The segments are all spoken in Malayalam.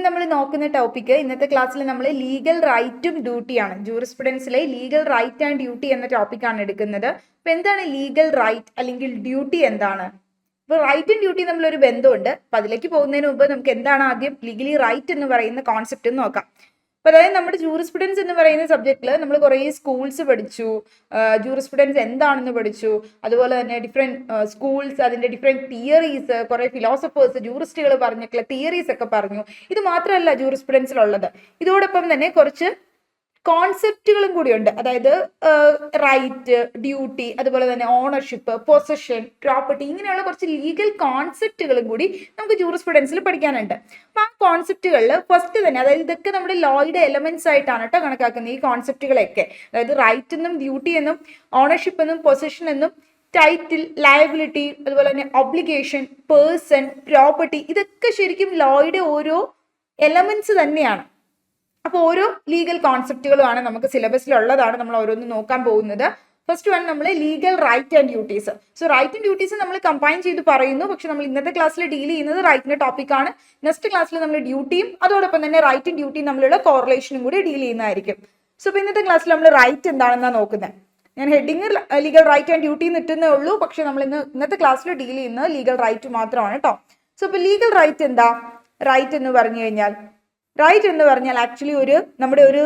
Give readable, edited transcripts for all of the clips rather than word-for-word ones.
നമ്മൾ നോക്കുന്ന ടോപ്പിക് ഇന്നത്തെ ക്ലാസ്സിൽ നമ്മൾ ലീഗൽ റൈറ്റും ഡ്യൂട്ടിയാണ്. ജൂറിസ്പ്രുഡൻസിലെ ലീഗൽ റൈറ്റ് ആൻഡ് ഡ്യൂട്ടി എന്ന ടോപ്പിക്കാണ് എടുക്കുന്നത്. അപ്പൊ എന്താണ് ലീഗൽ റൈറ്റ് അല്ലെങ്കിൽ ഡ്യൂട്ടി എന്താണ്? അപ്പോൾ റൈറ്റും ഡ്യൂട്ടിയും തമ്മിലൊരു ബന്ധമുണ്ട്. അപ്പൊ അതിലേക്ക് പോകുന്നതിന് മുമ്പ് നമുക്ക് എന്താണ് ആദ്യം ലീഗലി റൈറ്റ് എന്ന് പറയുന്ന കോൺസെപ്റ്റ് എന്ന് നോക്കാം. അപ്പൊ അതായത് നമ്മുടെ ജൂറിസ്പ്രുഡൻസ് എന്ന് പറയുന്ന സബ്ജക്റ്റിൽ നമ്മൾ കുറേ സ്കൂൾസ് പഠിച്ചു, ജൂറിസ്പ്രുഡൻസ് എന്താണെന്ന് പഠിച്ചു, അതുപോലെ തന്നെ ഡിഫറെൻറ്റ് സ്കൂൾസ്, അതിൻ്റെ ഡിഫറെൻറ്റ് തിയറീസ്, കുറേ ഫിലോസഫേഴ്സ്, ജൂറിസ്റ്റുകൾ പറഞ്ഞിട്ടുള്ള തിയറീസ് ഒക്കെ പറഞ്ഞു. ഇത് മാത്രമല്ല ജൂറിസ്പ്രുഡൻസിലുള്ളത്, ഇതോടൊപ്പം തന്നെ കുറച്ച് കോൺസെപ്റ്റുകളും കൂടിയുണ്ട്. അതായത് റൈറ്റ്, ഡ്യൂട്ടി, അതുപോലെ തന്നെ ഓണർഷിപ്പ്, പൊസഷൻ, പ്രോപ്പർട്ടി, ഇങ്ങനെയുള്ള കുറച്ച് ലീഗൽ കോൺസെപ്റ്റുകളും കൂടി നമുക്ക് ജൂറിസ്പ്രുഡൻസിൽ പഠിക്കാനുണ്ട്. അപ്പൊ ആ കോൺസെപ്റ്റുകളിൽ ഫസ്റ്റ് തന്നെ, അതായത് ഇതൊക്കെ നമ്മുടെ ലോയുടെ എലമെന്റ്സ് ആയിട്ടാണ് കേട്ടോ കണക്കാക്കുന്നത് ഈ കോൺസെപ്റ്റുകളൊക്കെ. അതായത് റൈറ്റ് എന്നും ഡ്യൂട്ടി എന്നും ഓണർഷിപ്പ് എന്നും പൊസഷൻ എന്നും ടൈറ്റിൽ, ലയബിലിറ്റി, അതുപോലെ തന്നെ ഒബ്ലിഗേഷൻ, പേഴ്സൺ, പ്രോപ്പർട്ടി, ഇതൊക്കെ ശരിക്കും ലോയുടെ ഓരോ എലമെന്റ്സ് തന്നെയാണ്. അപ്പോൾ ഓരോ ലീഗൽ കോൺസെപ്റ്റുകളുമാണ് നമുക്ക് സിലബസിലുള്ളതാണ്, നമ്മൾ ഓരോന്ന് നോക്കാൻ പോകുന്നത്. ഫസ്റ്റ് വൺ നമ്മൾ legal right and duties. So right and duties നമ്മൾ കമ്പൈൻ ചെയ്ത് പറയുന്നു, പക്ഷെ നമ്മൾ ഇന്നത്തെ ക്ലാസ്സിൽ ഡീൽ ചെയ്യുന്നത് റൈറ്റിന്റെ ടോപ്പിക്കാണ്. നെക്സ്റ്റ് ക്ലാസ്സിൽ നമ്മൾ ഡ്യൂട്ടിയും അതോടൊപ്പം തന്നെ റൈറ്റും ഡ്യൂട്ടിയും തമ്മിലുള്ള കോറിലേഷനും കൂടി ഡീൽ ചെയ്യുന്നതായിരിക്കും. സോ ഇപ്പോൾ ഇന്നത്തെ ക്ലാസ്സിൽ നമ്മൾ റൈറ്റ് എന്താണെന്നാണ് നോക്കുന്നത്. ഞാൻ heading legal right and duty നിട്ടുന്നേ ഉള്ളൂ, പക്ഷെ നമ്മൾ ഇന്നത്തെ ക്ലാസ്സിൽ ഡീൽ ചെയ്യുന്നത് ലീഗൽ റൈറ്റ് മാത്രമാണ് കേട്ടോ. സോ ഇപ്പോൾ ലീഗൽ റൈറ്റ് എന്താ? റൈറ്റ് എന്ന് പറഞ്ഞു കഴിഞ്ഞാൽ, റൈറ്റ് എന്ന് പറഞ്ഞാൽ ആക്ച്വലി നമ്മുടെ ഒരു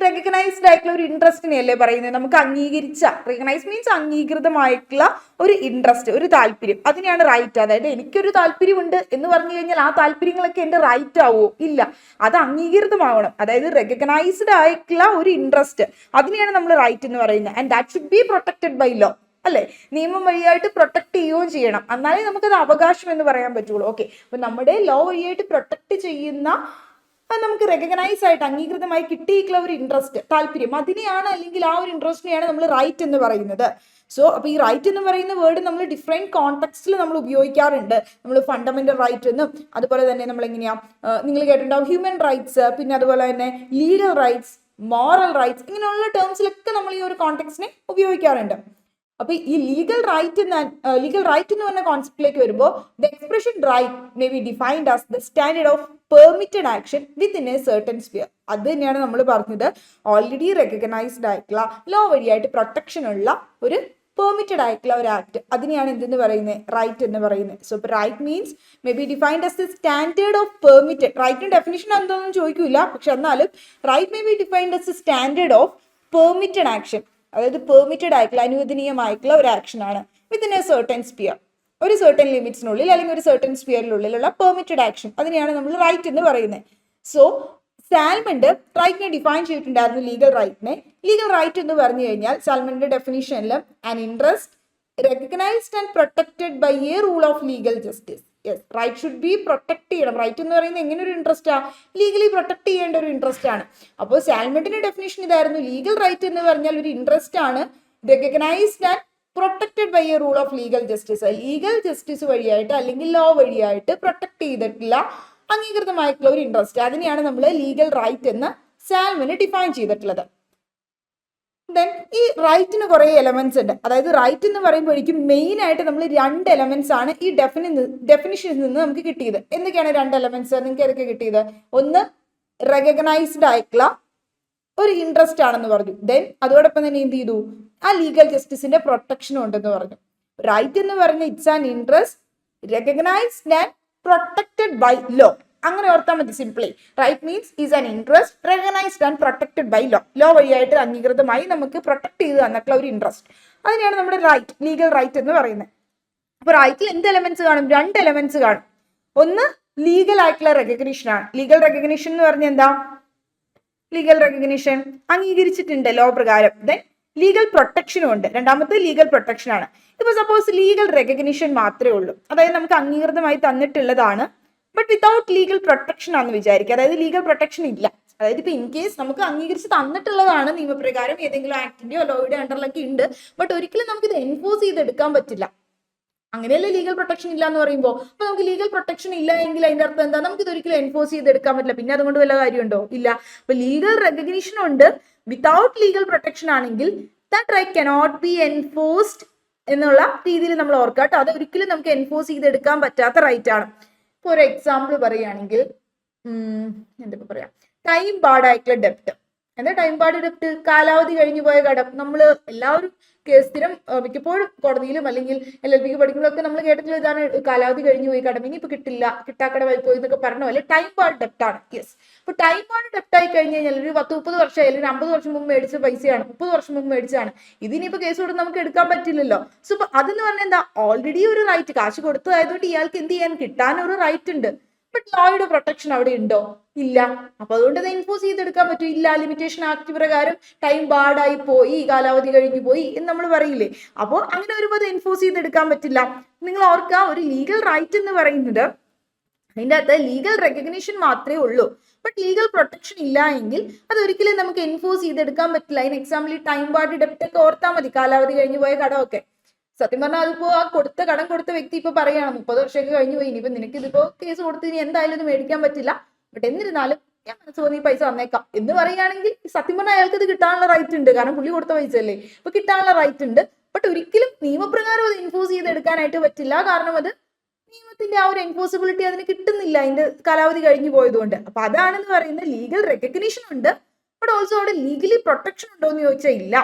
റെക്കഗ്നൈസ്ഡ് ആയിട്ടുള്ള ഒരു ഇൻട്രസ്റ്റിനെയല്ലേ പറയുന്നത്. നമുക്ക് അംഗീകരിച്ച, റെക്കഗ്നൈസ് മീൻസ് അംഗീകൃതമായിട്ടുള്ള ഒരു ഇൻട്രസ്റ്റ്, ഒരു താല്പര്യം, അതിനെയാണ് റൈറ്റ്. അതായത് എനിക്കൊരു താല്പര്യമുണ്ട് എന്ന് പറഞ്ഞു കഴിഞ്ഞാൽ ആ താല്പര്യങ്ങളൊക്കെ എൻ്റെ റൈറ്റ് ആവോ? ഇല്ല, അത് അംഗീകൃതമാവണം. അതായത് റെക്കഗ്നൈസ്ഡ് ആയിട്ടുള്ള ഒരു ഇൻട്രസ്റ്റ്, അതിനെയാണ് നമ്മൾ റൈറ്റ് എന്ന് പറയുന്നത്. And that should be protected by law, അല്ലെ? നിയമം വഴിയായിട്ട് പ്രൊട്ടക്ട് ചെയ്യുകയും ചെയ്യണം, എന്നാലേ നമുക്കത് അവകാശം എന്ന് പറയാൻ പറ്റുള്ളൂ. ഓക്കെ, അപ്പൊ നമ്മുടെ ലോ വഴിയായിട്ട് പ്രൊട്ടക്ട് ചെയ്യുന്ന, നമുക്ക് റെക്കഗ്നൈസ് ആയിട്ട് അംഗീകൃതമായി കിട്ടിയിട്ടുള്ള ഒരു ഇൻട്രസ്റ്റ്, താല്പര്യം, അതിനെയാണ്, അല്ലെങ്കിൽ ആ ഒരു ഇൻട്രസ്റ്റിനെയാണ് നമ്മൾ റൈറ്റ് എന്ന് പറയുന്നത്. സോ അപ്പൊ ഈ റൈറ്റ് എന്ന് പറയുന്ന വേർഡ് നമ്മൾ ഡിഫറെന്റ് കോണ്ടെക്സ്റ്റിൽ നമ്മൾ ഉപയോഗിക്കാറുണ്ട്. നമ്മൾ ഫണ്ടമെന്റൽ റൈറ്റ് എന്നും, അതുപോലെ തന്നെ നമ്മൾ എങ്ങനെയാ, നിങ്ങൾ കേട്ടിട്ടുണ്ടാവും ഹ്യൂമൻ റൈറ്റ്സ്, പിന്നെ അതുപോലെ തന്നെ ലീഗൽ റൈറ്റ്സ്, മോറൽ റൈറ്റ്സ്, ഇങ്ങനെയുള്ള ടേംസിലൊക്കെ നമ്മൾ ഈ ഒരു കോണ്ടെക്സ്റ്റിനെ ഉപയോഗിക്കാറുണ്ട്. അപ്പൊ ഈ ലീഗൽ റൈറ്റ് എന്ന് പറഞ്ഞ കോൺസെപ്റ്റിലേക്ക് വരുമ്പോൾ, the expression right may be defined as the standard of permitted action within a certain sphere. അത് തന്നെയാണ് നമ്മൾ പറഞ്ഞത്, ഓൾറെഡി റെക്കഗ്നൈസ്ഡ് ആയിട്ടുള്ള ലോ വഴിയായിട്ട് പ്രൊട്ടക്ഷൻ ഉള്ള ഒരു പെർമിറ്റഡ് ആയിട്ടുള്ള ഒരു ആക്ട്, അതിനെയാണ് എന്തെന്ന് പറയുന്നത്? റൈറ്റ് എന്ന് പറയുന്നത്. സോ ഇപ്പൊ right means may be defined as the standard of permitted. റൈറ്റിന്റെ ഡെഫിനിഷൻ എന്താണെന്ന് ചോദിക്കില്ല, പക്ഷെ എന്നാലും right may be defined as the standard of permitted action, അതായത് പെർമിറ്റഡ് ആയിട്ടുള്ള, അനുവദനീയമായിട്ടുള്ള ഒരു ആക്ഷൻ ആണ് വിത്തിൻ എ സർട്ടൻ സ്പിയർ, ഒരു സർട്ടൻ ലിമിറ്റ്സിനുള്ളിൽ അല്ലെങ്കിൽ ഒരു സർട്ടൻ സ്പിയറിനുള്ളിലുള്ള പെർമിറ്റഡ് ആക്ഷൻ, അതിനെയാണ് നമ്മൾ റൈറ്റ് എന്ന് പറയുന്നത്. സോ സാൽമണ്ട് റൈറ്റിനെ ഡിഫൈൻ ചെയ്തിട്ടുണ്ടായിരുന്നു ലീഗൽ റൈറ്റിനെ. ലീഗൽ റൈറ്റ് എന്ന് പറഞ്ഞു കഴിഞ്ഞാൽ സാൽമന്റെ ഡെഫിനിഷനിൽ an interest recognised and protected by a rule of legal justice. Yes, right should be protect ചെയ്യണം. റൈറ്റ് എന്ന് പറയുന്നത് എങ്ങനെ ഒരു ഇൻട്രസ്റ്റ് ആണ്? ലീഗലി പ്രൊട്ടക്ട് ചെയ്യേണ്ട ഒരു ഇൻട്രസ്റ്റ് ആണ്. അപ്പോൾ സാൽമണ്ടിന്റെ ഡെഫിനിഷൻ ഇതായിരുന്നു, ലീഗൽ റൈറ്റ് എന്ന് പറഞ്ഞാൽ ഒരു ഇൻട്രസ്റ്റ് ആണ്, recognised and protected by a rule of legal justice. Legal justice വഴിയായിട്ട് അല്ലെങ്കിൽ ലോ വഴിയായിട്ട് പ്രൊട്ടക്ട് ചെയ്തിട്ടുള്ള അംഗീകൃതമായിട്ടുള്ള ഒരു ഇൻട്രസ്റ്റ്, അതിനെയാണ് നമ്മൾ ലീഗൽ റൈറ്റ് എന്ന് സാൽമന് ഡിഫൈൻ ചെയ്തിട്ടുള്ളത്. ദെൻ ഈ റൈറ്റിന് കുറേ എലമെന്റ്സ് ഉണ്ട്. അതായത് റൈറ്റ് എന്ന് പറയുമ്പോഴേക്കും മെയിൻ ആയിട്ട് നമ്മൾ 2 എലമെന്റ്സ് ആണ് ഈ ഡെഫിനിഷനിൽ നിന്ന് നമുക്ക് കിട്ടിയത്. എന്തൊക്കെയാണ് 2 എലമെന്റ്സ്? നിങ്ങൾക്ക് ഏതൊക്കെ കിട്ടിയത്? ഒന്ന്, റെക്കഗ്നൈസ്ഡ് ആയിട്ടുള്ള ഒരു ഇൻട്രസ്റ്റ് ആണെന്ന് പറഞ്ഞു. ദെൻ അതോടൊപ്പം തന്നെ എന്ത് ചെയ്തു? ആ ലീഗൽ ജസ്റ്റിസിന്റെ പ്രൊട്ടക്ഷനും ഉണ്ടെന്ന് പറഞ്ഞു. റൈറ്റ് എന്ന് പറഞ്ഞ it's an interest recognised and protected by law. അങ്ങനെ ഓർത്താൽ മതി simply. Right means is an interest recognised and protected by law. Law വഴിയായിട്ട് അംഗീകൃതമായി നമുക്ക് പ്രൊട്ടക്ട് ചെയ്ത് തന്നിട്ടുള്ള ഒരു ഇൻട്രസ്റ്റ്, അതിനെയാണ് നമ്മുടെ റൈറ്റ്, ലീഗൽ റൈറ്റ് എന്ന് പറയുന്നത്. അപ്പൊ റൈറ്റിൽ എന്ത് എലമെന്റ്സ് കാണും? 2 എലമെന്റ്സ് കാണും. ഒന്ന് ലീഗൽ ആയിട്ടുള്ള റെക്കഗ്നിഷൻ ആണ്. ലീഗൽ റെക്കഗ്നിഷൻ എന്ന് പറഞ്ഞാൽ എന്താ? ലീഗൽ റെക്കഗ്നിഷൻ അംഗീകരിച്ചിട്ടുണ്ട് ലോ പ്രകാരം. ദെൻ ലീഗൽ പ്രൊട്ടക്ഷനും ഉണ്ട്. രണ്ടാമത്തെ ലീഗൽ പ്രൊട്ടക്ഷൻ ആണ്. ഇപ്പൊ സപ്പോസ് ലീഗൽ റെക്കഗ്നിഷൻ മാത്രമേ ഉള്ളൂ, അതായത് നമുക്ക് അംഗീകൃതമായി തന്നിട്ടുള്ളതാണ്, ബട്ട് വിത്തൗട്ട് ലീഗൽ പ്രൊട്ടക്ഷൻ ആണെന്ന് വിചാരിക്കുക. അതായത് ലീഗൽ പ്രൊട്ടക്ഷൻ ഇല്ല. അതായത് ഇപ്പൊ ഇൻ കേസ് നമുക്ക് അംഗീകരിച്ച് തന്നിട്ടുള്ളതാണ് നിയമപ്രകാരം, ഏതെങ്കിലും ആക്ടിന്റെയോ ലോയുടെ അണ്ടറിലൊക്കെ ഉണ്ട്, ബട്ട് ഒരിക്കലും നമുക്ക് ഇത് എൻഫോഴ്സ് ചെയ്തെടുക്കാൻ പറ്റില്ല. അങ്ങനെയല്ലേ ലീഗൽ പ്രൊട്ടക്ഷൻ ഇല്ല എന്ന് പറയുമ്പോൾ. അപ്പൊ നമുക്ക് ലീഗൽ പ്രൊട്ടക്ഷൻ ഇല്ല എങ്കിൽ അതിന്റെ അർത്ഥം എന്താ? നമുക്ക് ഇത് ഒരിക്കലും എൻഫോഴ്സ് ചെയ്തെടുക്കാൻ പറ്റില്ല. പിന്നെ അതുകൊണ്ട് വല്ല കാര്യമുണ്ടോ? ഇല്ല. അപ്പൊ ലീഗൽ റെക്കഗ്നിഷൻ ഉണ്ട്, വിത്തൗട്ട് ലീഗൽ പ്രൊട്ടക്ഷൻ ആണെങ്കിൽ that right cannot be enforced എന്നുള്ള രീതിയിൽ നമ്മൾ ഓർക്കാം കേട്ടോ. അത് ഒരിക്കലും നമുക്ക് എൻഫോഴ്സ് ചെയ്തെടുക്കാൻ പറ്റാത്ത റൈറ്റ് ആണ്. ഇപ്പോൾ ഒരു എക്സാമ്പിൾ പറയുകയാണെങ്കിൽ, എന്തൊക്കെ പറയാം, ടൈം ബാർഡായിട്ടുള്ള ഡെപ്റ്റ്. എന്താ ടൈം ബാർഡ് ഡെപ്റ്റ്? കാലാവധി കഴിഞ്ഞു പോയ കടം. നമ്മൾ എല്ലാവരും സ്ഥിരം മിക്കപ്പോഴും കോടതിയിലും അല്ലെങ്കിൽ LLBക്ക് പഠിക്കുമ്പോഴൊക്കെ നമ്മൾ കേട്ടിട്ടുള്ള ഇതാണ്, കാലാവധി കഴിഞ്ഞു പോയി കടം, ഇനിയിപ്പോ കിട്ടില്ല, കിട്ടാക്കടമായി പോയി എന്നൊക്കെ പറഞ്ഞ പോലെ ടൈം ബാർഡ് ഡെപ്റ്റ് ആണ്. യെസ്. അപ്പൊ ടൈം ബാർഡ് ഡെപ്റ്റ് ആയി കഴിഞ്ഞ് കഴിഞ്ഞാൽ ഒരു 10-30 വർഷം അല്ലെങ്കിൽ 50 വർഷം മുമ്പ് മേടിച്ച പൈസയാണ്, 30 വർഷം മുമ്പ് മേടിച്ചാണ്, ഇതിനിപ്പോ കേസ് കൊടുത്ത് നമുക്ക് എടുക്കാൻ പറ്റില്ലല്ലോ. സോ അതെന്ന് പറഞ്ഞാൽ എന്താ, ഓൾറെഡി ഒരു റൈറ്റ്, കാശ് കൊടുത്തതായതുകൊണ്ട് ഇയാൾക്ക് എന്ത് ചെയ്യാൻ, കിട്ടാൻ ഒരു റൈറ്റ് ഉണ്ട്. ബട്ട് ലോയുടെ പ്രൊട്ടക്ഷൻ അവിടെ ഉണ്ടോ? ഇല്ല. അപ്പൊ അതുകൊണ്ട് അത് എൻഫോഴ്സ് ചെയ്തെടുക്കാൻ പറ്റും ഇല്ല. ലിമിറ്റേഷൻ ആക്ട് പ്രകാരം ടൈം ബാർഡായി പോയി, കാലാവധി കഴിഞ്ഞു പോയി എന്ന് നമ്മൾ പറയില്ലേ. അപ്പോൾ അങ്ങനെ വരുമ്പോൾ അത് എൻഫോഴ്സ് ചെയ്തെടുക്കാൻ പറ്റില്ല. നിങ്ങൾ ഓർക്കുക, ഒരു ലീഗൽ റൈറ്റ് എന്ന് പറയുന്നത് അതിൻ്റെ അകത്ത് ലീഗൽ റെക്കഗ്നീഷൻ മാത്രമേ ഉള്ളൂ. ബട്ട് ലീഗൽ പ്രൊട്ടക്ഷൻ ഇല്ല എങ്കിൽ അത് ഒരിക്കലും നമുക്ക് എൻഫോഴ്സ് ചെയ്തെടുക്കാൻ പറ്റില്ല. അതിന് എക്സാമ്പിൾ ഈ ടൈം ബാർഡ് ഡെപ്റ്റ് ഒക്കെ ഓർത്താൽ മതി, കാലാവധി കഴിഞ്ഞു പോയ കടമൊക്കെ. സത്യം പറഞ്ഞാൽ അതിപ്പോ ആ കടം കൊടുത്ത വ്യക്തി ഇപ്പൊ പറയാണ് 30 വർഷമൊക്കെ കഴിഞ്ഞു പോയി, ഇനിയിപ്പോ നിനക്ക് ഇതിപ്പോ കേസ് കൊടുത്ത് ഇനി എന്തായാലും ഇത് മേടിക്കാൻ പറ്റില്ല, ബട്ട് എന്നിരുന്നാലും ഞാൻ മനസ്സ് തോന്നി പൈസ തന്നേക്കാം എന്ന് പറയുകയാണെങ്കിൽ സത്യം പറഞ്ഞാൽ അയാൾക്ക് ഇത് കിട്ടാനുള്ള റൈറ്റ് ഉണ്ട്. കാരണം പുള്ളി കൊടുത്ത പൈസ അല്ലേ, ഇപ്പൊ കിട്ടാനുള്ള റൈറ്റ് ഉണ്ട്. ബട്ട് ഒരിക്കലും നിയമപ്രകാരം അത് എൻഫോഴ്സ് ചെയ്തെടുക്കാനായിട്ട് പറ്റില്ല. കാരണം അത് നിയമത്തിന്റെ ആ ഒരു എൻഫോഴ്സിബിലിറ്റി അതിന് കിട്ടുന്നില്ല, അതിന്റെ കാലാവധി കഴിഞ്ഞു പോയതുകൊണ്ട്. അപ്പൊ അതാണെന്ന് പറയുന്നത് ലീഗൽ റെക്കഗ്നീഷൻ ഉണ്ട്, ബട്ട് ഓൾസോ അവിടെ ലീഗലി പ്രൊട്ടക്ഷൻ ഉണ്ടോ എന്ന് ചോദിച്ചാൽ ഇല്ല.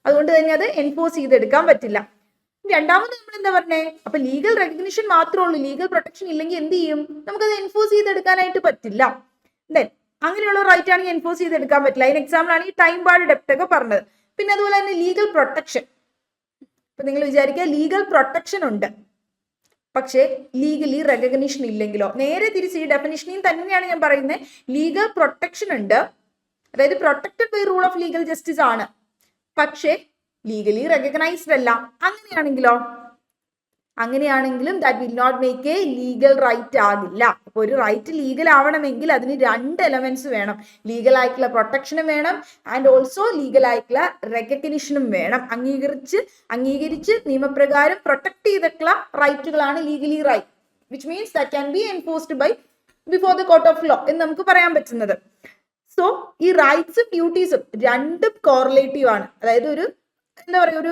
അതുകൊണ്ട് തന്നെ അത് എൻഫോഴ്സ് ചെയ്തെടുക്കാൻ പറ്റില്ല. രണ്ടാമത് നമ്മൾ എന്താ പറഞ്ഞേ, അപ്പൊ ലീഗൽ റെക്കഗ്നിഷൻ മാത്രമേ ഉള്ളൂ, ലീഗൽ പ്രൊട്ടക്ഷൻ ഇല്ലെങ്കിൽ എന്ത് ചെയ്യും, നമുക്കത് എൻഫോഴ്സ് ചെയ്തെടുക്കാനായിട്ട് പറ്റില്ല. ദെൻ അങ്ങനെയുള്ള റൈറ്റ് ആണെങ്കിൽ എൻഫോഴ്സ് ചെയ്തെടുക്കാൻ പറ്റില്ല. അതിന് എക്സാമ്പിൾ ആണ് ഈ ടൈം ബാർഡ് ഡെപ്റ്റ് ഒക്കെ പറഞ്ഞത്. പിന്നെ അതുപോലെ തന്നെ ലീഗൽ പ്രൊട്ടക്ഷൻ. ഇപ്പൊ നിങ്ങൾ വിചാരിക്കുക ലീഗൽ പ്രൊട്ടക്ഷൻ ഉണ്ട്, പക്ഷേ ലീഗലി റെക്കഗ്നിഷൻ ഇല്ലെങ്കിലോ? നേരെ തിരിച്ച് ഈ ഡെഫിനിഷനിൽ തന്നെയാണ് ഞാൻ പറയുന്നത്. ലീഗൽ പ്രൊട്ടക്ഷൻ ഉണ്ട്, അതായത് protected by rule of legal justice ആണ്, പക്ഷേ ലീഗലി റെക്കഗ്നൈസ്ഡ് അല്ല. അങ്ങനെയാണെങ്കിലും that will not make a legal right ആകില്ല. അപ്പൊ ഒരു റൈറ്റ് ലീഗൽ ആവണമെങ്കിൽ അതിന് 2 എലമെന്റ്സ് വേണം. ലീഗൽ ആയിട്ടുള്ള പ്രൊട്ടക്ഷനും വേണം, ആൻഡ് ഓൾസോ ലീഗൽ ആയിട്ടുള്ള റെക്കഗ്നിഷനും വേണം. അംഗീകരിച്ച് നിയമപ്രകാരം പ്രൊട്ടക്ട് ചെയ്തിട്ടുള്ള റൈറ്റുകളാണ് legally right, which means that can be enforced by before the court of law എന്ന് നമുക്ക് പറയാൻ പറ്റുന്നത്. സോ ഈ റൈറ്റ്സും ഡ്യൂട്ടീസും രണ്ടും കോറിലേറ്റീവ് ആണ്. അതായത് എന്താ പറയുക,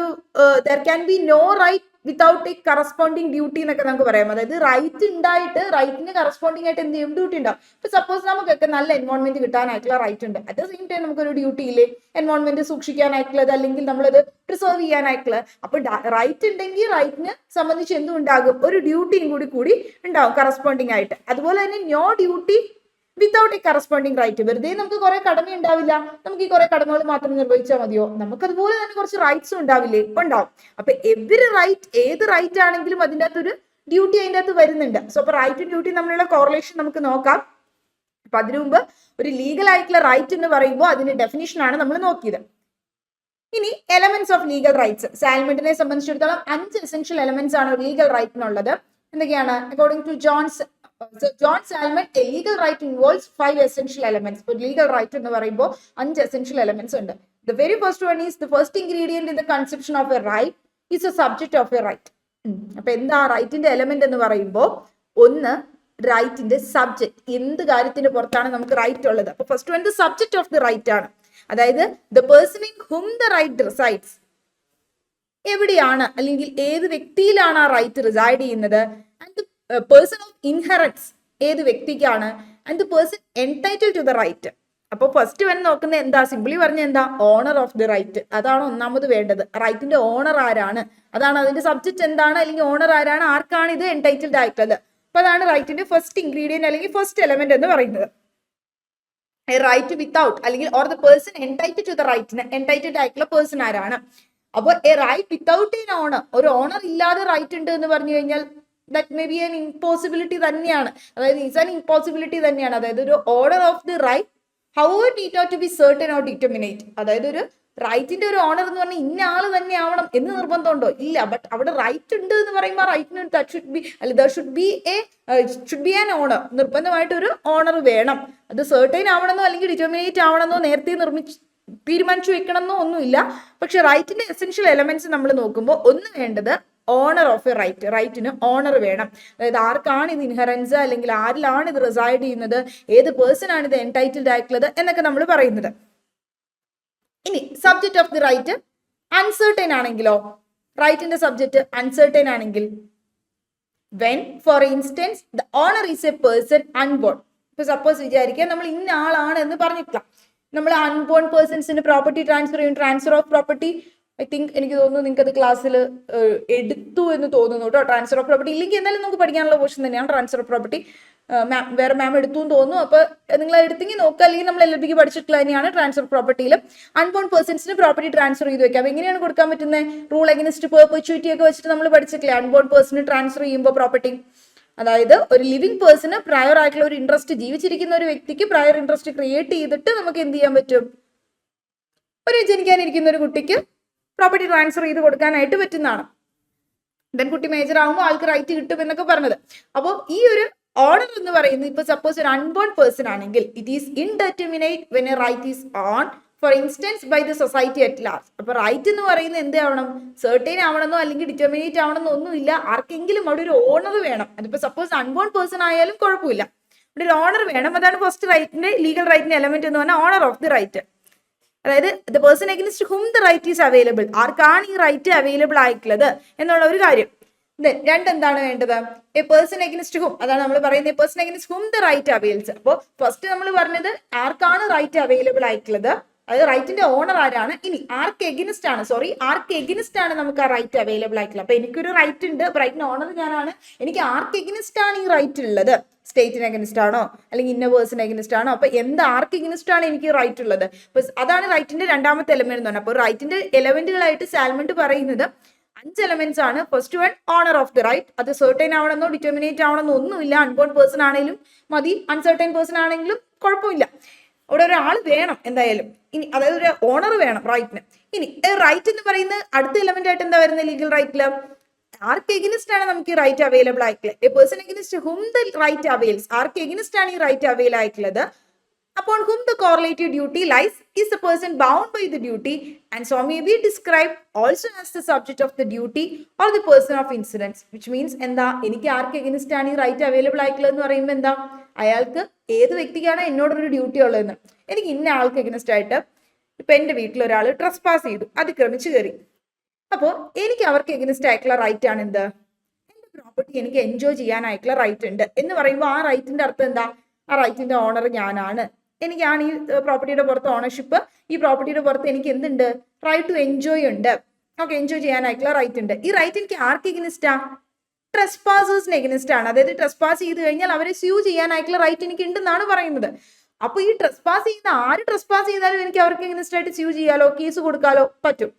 there can be no right without a corresponding duty എന്നൊക്കെ നമുക്ക് പറയാം. അതായത് റൈറ്റ് ഉണ്ടായിട്ട് റൈറ്റിന് കറസ്പോണ്ടിങ് ആയിട്ട് എന്ത് ചെയ്യും, ഡ്യൂട്ടി ഉണ്ടാവും. ഇപ്പൊ സപ്പോസ് നമുക്കൊക്കെ നല്ല എൻവോൺമെന്റ് കിട്ടാനായിട്ടുള്ള റൈറ്റ് ഉണ്ട്, അറ്റ് ദ സെയിം ടൈം നമുക്കൊരു ഡ്യൂട്ടി ഇല്ലേ, എൻവോൺമെന്റ് സൂക്ഷിക്കാനായിട്ടുള്ളത് അല്ലെങ്കിൽ നമ്മളത് പ്രിസർവ് ചെയ്യാനായിട്ടുള്ളത്. അപ്പൊ റൈറ്റ് ഉണ്ടെങ്കിൽ റൈറ്റിന് സംബന്ധിച്ച് എന്തും ഉണ്ടാകും, ഒരു ഡ്യൂട്ടിയും കൂടി ഉണ്ടാവും കറസ്പോണ്ടിങ് ആയിട്ട്. അതുപോലെ തന്നെ no duty without a corresponding right. വെറുതെ നമുക്ക് കുറെ കടമ ഉണ്ടാവില്ല, നമുക്ക് ഈ കുറെ കടമകൾ മാത്രം നിർവഹിച്ചാൽ മതിയോ? നമുക്ക് അതുപോലെ തന്നെ കുറച്ച് റൈറ്റ്സും ഉണ്ടാവില്ലേ? ഉണ്ടാവും. അപ്പൊ എവറി റൈറ്റ്, ഏത് റൈറ്റ് ആണെങ്കിലും അതിൻ്റെ അകത്തൊരു ഡ്യൂട്ടി അതിൻ്റെ അകത്ത് വരുന്നുണ്ട്. സോ അപ്പൊ റൈറ്റും ഡ്യൂട്ടിയും തമ്മിലുള്ള കോറിലേഷൻ നമുക്ക് നോക്കാം. അപ്പൊ അതിനു മുമ്പ് ഒരു ലീഗൽ ആയിട്ടുള്ള റൈറ്റ് എന്ന് പറയുമ്പോൾ അതിന്റെ ഡെഫിനിഷൻ ആണ് നമ്മൾ നോക്കിയത്. ഇനി എലമെന്റ്സ് ഓഫ് ലീഗൽ റൈറ്റ്സ്. സാൽമെന്റിനെ സംബന്ധിച്ചിടത്തോളം 5 എസെൻഷ്യൽ എലമെന്റ്സ് ആണ് ഒരു ലീഗൽ റൈറ്റിനുള്ളത്. എന്തൊക്കെയാണ്? According to John Salmond, a legal right involves 5 essential elements. ഒരു ലീഗൽ റൈറ്റ് എന്ന് പറയുമ്പോൾ 5 essential elements ഉണ്ട്. The very first one is the first ingredient in the conception of a right is a subject of a right. അപ്പൊ എന്താ റൈറ്റിന്റെ എലമെന്റ് എന്ന് പറയുമ്പോൾ, ഒന്ന് റൈറ്റിന്റെ സബ്ജക്ട്, എന്ത് കാര്യത്തിന്റെ പുറത്താണ് നമുക്ക് റൈറ്റ് ഉള്ളത്. അപ്പൊ first one the subject of the right ആണ്. അതായത് the person in whom the right resides, എവിടെയാണ് അല്ലെങ്കിൽ ഏത് വ്യക്തിയിലാണ് ആ റൈറ്റ് റിസൈഡ് ചെയ്യുന്നത്. ആൻഡ് പേഴ്സൺ ഓഫ് ഇൻഹെറൻസ്, ഏത് വ്യക്തിക്കാണ്. And the person entitle to the right. അപ്പൊ ഫസ്റ്റ് വൺ നോക്കുന്നത് എന്താ, സിംപ്ലി പറഞ്ഞ എന്താ, ഓണർ ഓഫ് ദി റൈറ്റ്. അതാണ് ഒന്നാമത് വേണ്ടത്. റൈറ്റിന്റെ ഓണർ ആരാണ്, അതാണ് അതിന്റെ സബ്ജക്ട് എന്താണ്, അല്ലെങ്കിൽ ഓണർ ആരാണ്, ആർക്കാണ് ഇത് എൻടൈറ്റിൽഡ് ആയിട്ടുള്ളത്. അപ്പൊ അതാണ് റൈറ്റിന്റെ ഫസ്റ്റ് ഇൻഗ്രീഡിയന്റ് അല്ലെങ്കിൽ ഫസ്റ്റ് എലമെന്റ് എന്ന് പറയുന്നത്. എ റൈറ്റ് വിത്തൗട്ട് അല്ലെങ്കിൽ or the person entitle to the റൈറ്റിന് എൻടൈറ്റിൽഡ് ആയിട്ടുള്ള പേഴ്സൺ ആരാണ്. അപ്പോൾ a right without an owner, ഒരു ഓണർ ഇല്ലാതെ റൈറ്റ് ഉണ്ട് എന്ന് പറഞ്ഞു കഴിഞ്ഞാൽ that may be an impossibility തന്നെയാണ്. അതായത് ഇറ്റ്സ് ആൻ ഇമ്പോസിബിലിറ്റി തന്നെയാണ്. അതായത് ഒരു order of the right however need not to be certain or determinate. അതായത് ഒരു റൈറ്റിന്റെ ഒരു ഓണർ എന്ന് പറഞ്ഞാൽ ഇന്ന ആള് തന്നെ ആവണം എന്ന് നിർബന്ധമുണ്ടോ? ഇല്ല. ബട്ട് അവിടെ റൈറ്റ് ഉണ്ട് എന്ന് പറയുമ്പോൾ റൈറ്റിന് ഷുഡ് ബി ആൻ ഓണർ, നിർബന്ധമായിട്ട് ഒരു ഓണർ വേണം. അത് സർട്ടൻ ആവണമെന്നോ അല്ലെങ്കിൽ ഡിറ്റർമിനേറ്റ് ആവണമെന്നോ നേരത്തെ തീരുമാനിച്ചു വെക്കണമെന്നോ ഒന്നുമില്ല. പക്ഷെ റൈറ്റിന്റെ എസെൻഷ്യൽ എലമെന്റ്സ് നമ്മൾ നോക്കുമ്പോൾ ഒന്ന് വേണ്ടത് ഓണർ ഓഫ് എ റൈറ്റ്. റൈറ്റിന് ഓണർ വേണം. അതായത് ആർക്കാണ് ഇത് ഇൻഹെറൻസ്, അല്ലെങ്കിൽ ആരിലാണ് ഇത് റിസൈഡ് ചെയ്യുന്നത്, ഏത് പേഴ്സൺ ആണ് ഇത് എൻടൈറ്റിൽഡ് ആയിട്ടുള്ളത് എന്നൊക്കെ നമ്മൾ പറയുന്നത്. ഇനി subject of the right uncertain ആണെങ്കിലോ, റൈറ്റിന്റെ സബ്ജക്ട് അൺസർട്ടൻ ആണെങ്കിൽ, when for instance the owner is a person unborn. ഇപ്പൊ സപ്പോസ് വിചാരിക്കുക നമ്മൾ ഇന്ന ആളാണ് എന്ന് പറഞ്ഞിട്ടില്ല, നമ്മൾ അൺബോൺ പേഴ്സൺസിന് പ്രോപ്പർട്ടി ട്രാൻസ്ഫർ ചെയ്യും. Transfer of property I think എനിക്ക് തോന്നുന്നു നിങ്ങൾക്ക് അത് ക്ലാസ്സിൽ എടുത്തു എന്ന് തോന്നുന്നു കേട്ടോ. ട്രാൻസ്ഫർ ഓഫ് പ്രോപ്പർട്ടി ഇല്ലെങ്കിൽ എന്തായാലും നമുക്ക് പഠിക്കാനുള്ള പോർഷൻ തന്നെയാണ് ട്രാൻസ്ഫർ ഓഫ് പ്രോപ്പർട്ടി. വേറെ മാം എടുത്തു എന്ന് തോന്നുന്നു. അപ്പോൾ നിങ്ങൾ എടുത്തെങ്കിൽ നോക്കുക, അല്ലെങ്കിൽ നമ്മൾ LLBക്ക് പഠിച്ചിട്ടുള്ള തന്നെയാണ് ട്രാൻസ്ഫർ പ്രോപ്പർട്ടിയിൽ അൺബോൺ പേഴ്സൺസിന് പ്രോപ്പർട്ടി ട്രാൻസ്ഫർ ചെയ്ത് വെക്കാം. എങ്ങനെയാണ് കൊടുക്കാൻ പറ്റുന്നത്? റൂൾ എഗനിസ്റ്റ് പെർപെച്യൂറ്റി ഒക്കെ വെച്ചിട്ട് നമ്മൾ പഠിച്ചിട്ടില്ലേ അൺബോൺ പേഴ്സണിന് ട്രാൻസ്ഫർ ചെയ്യുമ്പോൾ പ്രോപ്പർട്ടി. അതായത് ഒരു ലിവിങ് പേഴ്സണ് പ്രയർ ആയിട്ടുള്ള ഒരു ഇൻട്രസ്റ്റ്, ജീവിച്ചിരിക്കുന്ന ഒരു വ്യക്തിക്ക് പ്രയർ ഇൻട്രസ്റ്റ് ക്രിയേറ്റ് ചെയ്തിട്ട് നമുക്ക് എന്ത് ചെയ്യാൻ പറ്റും? ഒരു ജനിക്കാനിരിക്കുന്ന ഒരു കുട്ടിക്ക് പ്രോപ്പർട്ടി ട്രാൻസ്ഫർ ചെയ്ത് കൊടുക്കാനായിട്ട് പറ്റുന്നതാണ്. ദെൻ കുട്ടി മേജർ ആകുമ്പോൾ ആൾക്ക് റൈറ്റ് കിട്ടും എന്നൊക്കെ പറഞ്ഞത്. അപ്പോൾ ഈ ഒരു ഓർഡർ എന്ന് പറയുന്നത് ഇപ്പൊ സപ്പോസ് ഒരു അൺബോൺ പേഴ്സൺ ആണെങ്കിൽ it is indeterminate when a right is own for instance by the society at large. അപ്പൊ റൈറ്റ് എന്ന് പറയുന്നത് എന്ത് ആവണം? സെർട്ടൈൻ ആവണമെന്നോ അല്ലെങ്കിൽ ഡിറ്റർമിനേറ്റ് ആവണമെന്നോ ഒന്നുമില്ല. ആർക്കെങ്കിലും അവിടെ ഒരു ഓണർ വേണം. അതിപ്പോ സപ്പോസ് അൺബോൺ പേഴ്സൺ ആയാലും കുഴപ്പമില്ല, ഇവിടെ ഒരു ഓണർ വേണം. അതാണ് ഫസ്റ്റ് റൈറ്റിന്റെ ലീഗൽ റൈറ്റിന്റെ എലമെന്റ് എന്ന് പറഞ്ഞാൽ ഓണർ ഓഫ് ദി റൈറ്റ്. അതായത് the person against whom the right is available, ആർക്കാണ് ഈ റൈറ്റ് അവൈലബിൾ ആയിട്ടുള്ളത് എന്നുള്ള ഒരു കാര്യം. രണ്ടെന്താണ് വേണ്ടത്? എ പേഴ്സൺ അഗൈൻസ്റ്റ് ഹും, അതാണ് നമ്മൾ പറയുന്നത് a person against whom the right avails. അപ്പോൾ ഫസ്റ്റ് നമ്മൾ പറഞ്ഞത് ആർക്കാണ് റൈറ്റ് അവൈലബിൾ ആയിട്ടുള്ളത്, അതായത് റൈറ്റിന്റെ ഓണർ ആരാണ്. ഇനി ആർക്ക് എഗനിസ്റ്റ് ആണ് നമുക്ക് ആ റൈറ്റ് അവൈലബിൾ ആയിട്ടുള്ളത്. അപ്പൊ എനിക്കൊരു റൈറ്റ് ഉണ്ട്, റൈറ്റിന്റെ ഓണർ ഞാനാണ്. എനിക്ക് ആർക്ക് എഗനിസ്റ്റ് ആണ് ഈ റൈറ്റ് ഉള്ളത്? സ്റ്റേറ്റിന് അഗനിസ്റ്റ് ആണോ അല്ലെങ്കിൽ ഇന്ന പേഴ്സൺ അഗനിസ്റ്റ് ആണോ? അപ്പൊ എന്ത് ആർക്ക് എഗനിസ്റ്റ് ആണ് എനിക്ക് റൈറ്റ് ഉള്ളത്? അതാണ് റൈറ്റിന്റെ രണ്ടാമത്തെ എലമെന്റ് എന്ന് പറഞ്ഞാൽ. അപ്പോൾ റൈറ്റിന്റെ എലമെന്റുകളായിട്ട് സാൽമണ്ട് പറയുന്നത് 5 എലമെന്റ്സ് ആണ്. First one owner of the right. അത് സെർട്ടൈൻ ആവണമെന്നോ ഡിറ്റർമിനേറ്റ് ആവണമെന്നോ ഒന്നുമില്ല. അൺബോൺ പേഴ്സൺ ആണെങ്കിലും മതി, അൺസെർട്ടൈൻ പേഴ്സൺ ആണെങ്കിലും കുഴപ്പമില്ല. അവിടെ ഒരാൾ വേണം എന്തായാലും. ഇനി അതായത് ഒരു ഓണർ വേണം റൈറ്റിന്. ഇനി റൈറ്റ് എന്ന് പറയുന്നത് അടുത്ത എലമെന്റ് ആയിട്ട് എന്താ വരുന്നത് ലീഗൽ റൈറ്റില്? ആർക്ക് എഗനിസ്റ്റ് ആണ് നമുക്ക് ഈ റൈറ്റ് അവൈലബിൾ ആയിട്ടുള്ളത്? A person against whom the right avails. ആർക്ക് എഗനിസ്റ്റ് ആണ് ഈ റൈറ്റ് അവൈൽ ആയിട്ടുള്ളത്? upon whom the correlative duty lies is the person bound by the duty and so may be described also as the subject of the duty or the person of incidence, which means എന്താ എനിക്ക് ആർക്ക് എഗനിസ്റ്റ് ആണ് ഈ റൈറ്റ് അവൈലബിൾ ആയിട്ടുള്ളത് എന്ന് പറയുമ്പോൾ എന്താ, അയാൾക്ക് ഏത് വ്യക്തിക്കാണ് എന്നോടൊരു ഡ്യൂട്ടി ഉള്ളതെന്ന്. എനിക്ക് ഇന്ന ആൾക്ക് എഗനിസ്റ്റ് ആയിട്ട് ഇപ്പൊ എന്റെ വീട്ടിൽ ഒരാൾ ട്രസ്പാസ് ചെയ്തു, അതിക്രമിച്ച് കയറി. അപ്പോൾ എനിക്ക് അവർക്ക് എഗനിസ്റ്റ് ആയിട്ടുള്ള റൈറ്റ് ആണ് എന്ത്? എന്റെ പ്രോപ്പർട്ടി എനിക്ക് എൻജോയ് ചെയ്യാനായിട്ടുള്ള റൈറ്റ് ഉണ്ട് എന്ന് പറയുമ്പോൾ ആ റൈറ്റിന്റെ അർത്ഥം എന്താ? ആ റൈറ്റിന്റെ ഓണർ ഞാനാണ്, എനിക്കാണ് ഈ പ്രോപ്പർട്ടിയുടെ പുറത്ത് ഓണർഷിപ്പ്. ഈ പ്രോപ്പർട്ടിയുടെ പുറത്ത് എനിക്ക് എന്തുണ്ട്? റൈറ്റ് ടു എൻജോയ് ഉണ്ട്. ഓക്കെ, എൻജോയ് ചെയ്യാനായിട്ടുള്ള റൈറ്റ് ഉണ്ട്. ഈ റൈറ്റ് എനിക്ക് ആർക്ക് എഗനിസ്റ്റാ? ട്രസ്പാസേഴ്സിന് എഗനിസ്റ്റ് ആണ്. അതായത് ട്രസ്പാസ് ചെയ്ത് കഴിഞ്ഞാൽ അവരെ സ്യൂ ചെയ്യാനായിട്ടുള്ള റൈറ്റ് എനിക്ക് ഉണ്ടെന്നാണ് പറയുന്നത്. അപ്പൊ ഈ ട്രസ്പാസ് ചെയ്യുന്ന ആര് ട്രസ്പാസ് ചെയ്താലും എനിക്ക് അവർക്ക് എഗനിസ്റ്റ് ആയിട്ട് സ്യൂ ചെയ്യാലോ, കേസ് കൊടുക്കാലോ പറ്റും.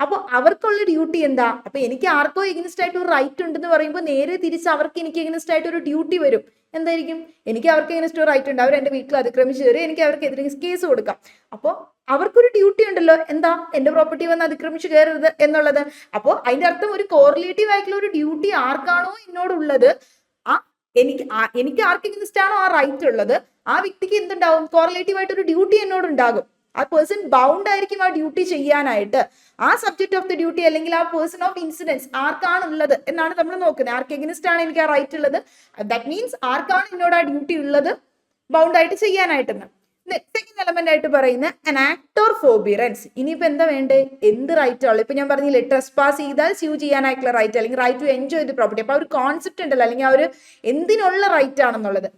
അപ്പോൾ അവർക്കുള്ള ഡ്യൂട്ടി എന്താ? അപ്പൊ എനിക്ക് ആർക്കോ എഗനിസ്റ്റ് ആയിട്ട് ഒരു റൈറ്റ് ഉണ്ടെന്ന് പറയുമ്പോൾ നേരെ തിരിച്ച് അവർക്ക് എനിക്ക് എഗനിസ്റ്റ് ആയിട്ട് ഒരു ഡ്യൂട്ടി വരും. എന്തായിരിക്കും? എനിക്ക് അവർക്ക് എഗനിസ്റ്റ് ഒരു റൈറ്റ് ഉണ്ട്, അവർ എന്റെ വീട്ടിൽ അതിക്രമിച്ച് കയറി, എനിക്ക് അവർക്കെതിരെ കേസ് കൊടുക്കാം. അപ്പോൾ അവർക്കൊരു ഡ്യൂട്ടി ഉണ്ടല്ലോ, എന്താ? എന്റെ പ്രോപ്പർട്ടി വന്ന് അതിക്രമിച്ച് കയറരുത് എന്നുള്ളത്. അപ്പോൾ അതിന്റെ അർത്ഥം ഒരു കോറിലേറ്റീവ് ആയിട്ടുള്ള ഒരു ഡ്യൂട്ടി ആർക്കാണോ എന്നോടുള്ളത്, എനിക്ക് ആർക്ക് എഗനിസ്റ്റ് ആണോ ആ റൈറ്റ് ഉള്ളത്, ആ വ്യക്തിക്ക് എന്തുണ്ടാവും? കോറിലേറ്റീവ് ആയിട്ട് ഒരു ഡ്യൂട്ടി എന്നോട് ഉണ്ടാകും. ആ പേഴ്സൺ ബൗണ്ട് ആയിരിക്കും ആ ഡ്യൂട്ടി ചെയ്യാനായിട്ട്. ആ സബ്ജക്ട് ഓഫ് ദി ഡ്യൂട്ടി അല്ലെങ്കിൽ ആ പേഴ്സൺ ഓഫ് ഇൻസിഡൻസ് ആർക്കാണ് ഉള്ളത് എന്നാണ് നമ്മൾ നോക്കുന്നത്. ആർക്ക് എഗനിസ്റ്റ് ആണ് എനിക്ക് ആ റൈറ്റ് ഉള്ളത്, ദാറ്റ് മീൻസ് ആർക്കാണ് എന്നോട് ആ ഡ്യൂട്ടി ഉള്ളത് ബൗണ്ട് ആയിട്ട് ചെയ്യാനായിട്ടെന്ന്. സെക്കൻഡ് എലമെന്റ് ആയിട്ട് പറയുന്ന an act or forbearance. ഇനിയിപ്പോ എന്താ വേണ്ടേ? എന്ത് റൈറ്റ് ഉള്ളത്? ഇപ്പൊ ഞാൻ പറഞ്ഞില്ലേ ട്രസ്പാസ് ചെയ്താൽ സ്യൂ ചെയ്യാനായിട്ടുള്ള റൈറ്റ് അല്ലെങ്കിൽ right to enjoy the property. അപ്പൊ ആ ഒരു കോൺസെപ്റ്റ് ഉണ്ടല്ലോ, അല്ലെങ്കിൽ ആ ഒരു എന്തിനുള്ള റൈറ്റ് ആണെന്നുള്ളത്,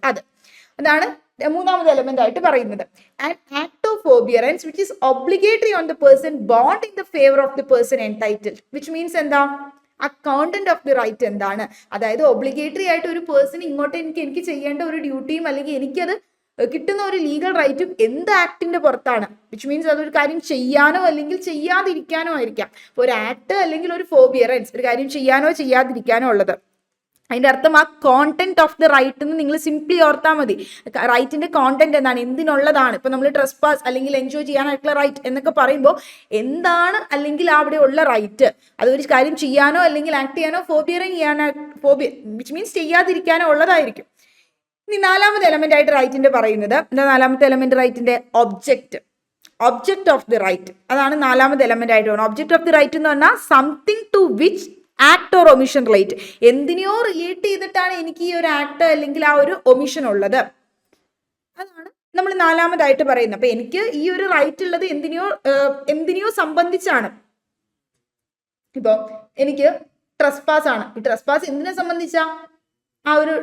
അതാണ് മൂന്നാമത് എലമെന്റ് ആയിട്ട് പറയുന്നത്. an act of forbearance which is obligatory on the person bound in the favor of the person entitled, which means എന്താ? ആ കോണ്ടന്റ് ഓഫ് ദി റൈറ്റ് എന്താണ്? അതായത് ഒബ്ലിഗേറ്ററി ആയിട്ട് ഒരു പേഴ്സൺ ഇങ്ങോട്ട് എനിക്ക് ചെയ്യേണ്ട ഒരു ഡ്യൂട്ടിയും അല്ലെങ്കിൽ എനിക്കത് കിട്ടുന്ന ഒരു ലീഗൽ റൈറ്റും എന്ത് ആക്ടിന്റെ പുറത്താണ്? വിച്ച് മീൻസ് അതൊരു കാര്യം ചെയ്യാനോ അല്ലെങ്കിൽ ചെയ്യാതിരിക്കാനോ ആയിരിക്കാം. ഇപ്പോൾ ഒരു ആക്ട് അല്ലെങ്കിൽ ഒരു ഫോർബിയറൻസ്, ഒരു കാര്യം ചെയ്യാനോ ചെയ്യാതിരിക്കാനോ ഉള്ളത്. അതിന്റെ അർത്ഥം ആ കോണ്ടന്റ് ഓഫ് ദി റൈറ്റ് എന്ന് നിങ്ങൾ സിംപ്ലി ഓർത്താൽ മതി. റൈറ്റിന്റെ കോണ്ടന്റ് എന്താണ്, എന്തിനുള്ളതാണ്? ഇപ്പൊ നമ്മൾ ട്രസ്പാസ് അല്ലെങ്കിൽ എൻജോയ് ചെയ്യാനായിട്ടുള്ള റൈറ്റ് എന്നൊക്കെ പറയുമ്പോൾ എന്താണ് അല്ലെങ്കിൽ അവിടെ ഉള്ള റൈറ്റ്, അതൊരു കാര്യം ചെയ്യാനോ അല്ലെങ്കിൽ ആക്ട് ചെയ്യാനോ വിച്ച് മീൻസ് ചെയ്യാതിരിക്കാനോ ഉള്ളതായിരിക്കും. ഇനി നാലാമത്തെ എലമെന്റ് ആയിട്ട് റൈറ്റിന്റെ പറയുന്നത് എന്താ? നാലാമത്തെ എലമെന്റ് റൈറ്റിന്റെ ഒബ്ജക്ട് ഓഫ് ദി റൈറ്റ്. അതാണ് നാലാമത്തെ എലമെന്റ് ആയിട്ട് പറയുന്നത്. ഒബ്ജക്ട് ഓഫ് ദി റൈറ്റ് എന്ന് പറഞ്ഞാൽ something to which act or omission relate. എന്തിനെയോ റിലേറ്റ് ചെയ്തിട്ടാണ് എനിക്ക് ഈ ഒരു ആക്ട് അല്ലെങ്കിൽ ആ ഒരു ഒമിഷൻ ഉള്ളത്. അതാണ് നമ്മൾ നാലാമതായിട്ട് പറയുന്നത്. അപ്പൊ എനിക്ക് ഈ ഒരു റൈറ്റ് ഉള്ളത് എന്തിനെയോ സംബന്ധിച്ചാണ്. ഇപ്പൊ എനിക്ക് ട്രസ്പാസ് ആണ്. ഈ ട്രസ്പാസ് എന്തിനെ സംബന്ധിച്ചാ? ആ ഒരു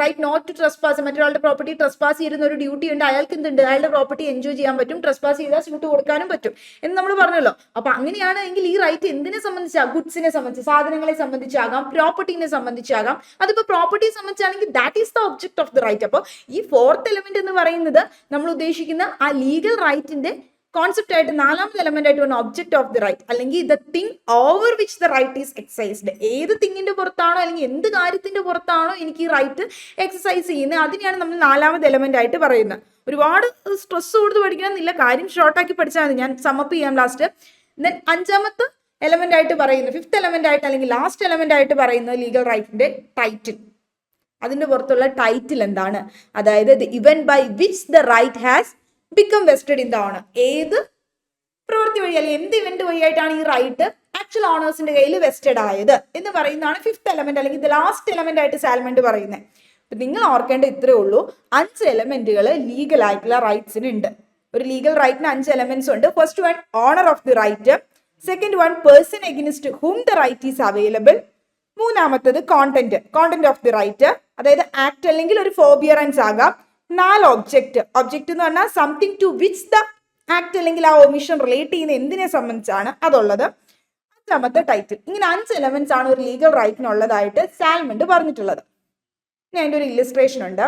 റൈറ്റ് നോട്ട് ടു ട്രസ്പാസ്, മറ്റൊരാളുടെ പ്രോപ്പർട്ടി ട്രസ്പാസ് ചെയ്യുന്ന ഒരു ഡ്യൂട്ടി ഉണ്ട്. അയാൾക്ക് എന്തുണ്ട്, അയാളുടെ പ്രോപ്പർട്ടി എൻജോയ് ചെയ്യാൻ പറ്റും, ട്രസ്പാസ് ചെയ്താൽ സ്യൂട്ട് കൊടുക്കാനും പറ്റും എന്ന് നമ്മൾ പറഞ്ഞല്ലോ. അപ്പൊ അങ്ങനെയാണ് എങ്കിൽ ഈ റൈറ്റ് എന്തിനെ സംബന്ധിച്ചാ, ഗുഡ്സിനെ സംബന്ധിച്ച്, സാധനങ്ങളെ സംബന്ധിച്ചാകാം, പ്രോപ്പർട്ടിനെ സംബന്ധിച്ചാകാം. അതിപ്പോ പ്രോപ്പർട്ടിയെ സംബന്ധിച്ചാണെങ്കിൽ that is the object of the right. അപ്പോൾ ഈ ഫോർത്ത് എലിമെന്റ് എന്ന് പറയുന്നത് നമ്മൾ ഉദ്ദേശിക്കുന്ന ആ ലീഗൽ റൈറ്റിന്റെ കോൺസെപ്റ്റ് ആയിട്ട് നാലാമത്തെ എലമെന്റ് ആയിട്ട് വന്ന ഒബ്ജക്ട് ഓഫ് ദി റൈറ്റ്, അല്ലെങ്കിൽ the thing over which the right is exercised. ഏത് തിങ്ങിന്റെ പുറത്താണോ അല്ലെങ്കിൽ എന്ത് കാര്യത്തിന്റെ പുറത്താണോ എനിക്ക് ഈ റൈറ്റ് എക്സസൈസ് ചെയ്യുന്നത്, അതിനെയാണ് നമ്മൾ നാലാമത്തെ എലമെന്റ് ആയിട്ട് പറയുന്നത്. ഒരുപാട് സ്ട്രെസ് കൊടുത്ത് പഠിക്കണമെന്നില്ല, കാര്യം ഷോർട്ടാക്കി പഠിച്ചാൽ മതി. ഞാൻ സമ്മപ്പ് ചെയ്യാം ലാസ്റ്റ്. ദെൻ അഞ്ചാമത്തെ എലമെന്റ് ആയിട്ട് പറയുന്നത്, ഫിഫ്ത്ത് എലമെന്റ് ആയിട്ട് അല്ലെങ്കിൽ ലാസ്റ്റ് എലമെന്റ് ആയിട്ട് പറയുന്നത് ലീഗൽ റൈറ്റിന്റെ ടൈറ്റിൽ. അതിന്റെ പുറത്തുള്ള ടൈറ്റിൽ എന്താണ്, അതായത് the event by which the right has become vested in the owner. ഏത് പ്രവൃത്തി വഴി അല്ലെങ്കിൽ എന്ത് ഇവന്റ് വഴിയായിട്ടാണ് ഈ റൈറ്റ് ആക്ച്വൽ ഓണേഴ്സിന്റെ കയ്യിൽ വെസ്റ്റഡ് ആയത് എന്ന് പറയുന്നതാണ് ഫിഫ്ത്ത് എലമെന്റ് അല്ലെങ്കിൽ ദ ലാസ്റ്റ് എലമെന്റ് ആയിട്ട് സാൽമണ്ട് പറയുന്നത്. അപ്പൊ നിങ്ങൾ ഓർക്കേണ്ട ഇത്രേ ഉള്ളൂ, 5 എലമെന്റുകൾ ലീഗൽ ആയിട്ടുള്ള റൈറ്റ്സിന് ഉണ്ട്. ഒരു ലീഗൽ റൈറ്റിന് 5 എലമെന്റ്സ് ഉണ്ട്. First one owner of the right, second one person against whom the right is available, മൂന്നാമത്തത് കോണ്ടന്റ് ഓഫ് ദി റൈറ്റ്, അതായത് ആക്ട് അല്ലെങ്കിൽ ഒരു ഫോർബിയറൻസ് ആകാം. 4 ഒബ്ജക്റ്റ് എന്ന് പറഞ്ഞാൽ something to which the act അല്ലെങ്കിൽ ആ ഒമിഷൻ റിലേറ്റ് ചെയ്യുന്ന എന്തിനെ സംബന്ധിച്ചാണ് അതുള്ളത്. 5ാമത്തെ ടൈറ്റിൽ. ഇങ്ങനെ 5 എലമെന്റ്സ് ആണ് ഒരു ലീഗൽ റൈറ്റിനുള്ളതായിട്ട് സാൽമണ്ട് പറഞ്ഞിട്ടുള്ളത്. ഇനി അതിൻ്റെ ഒരു ഇല്ലുസ്ട്രേഷൻ ഉണ്ട്.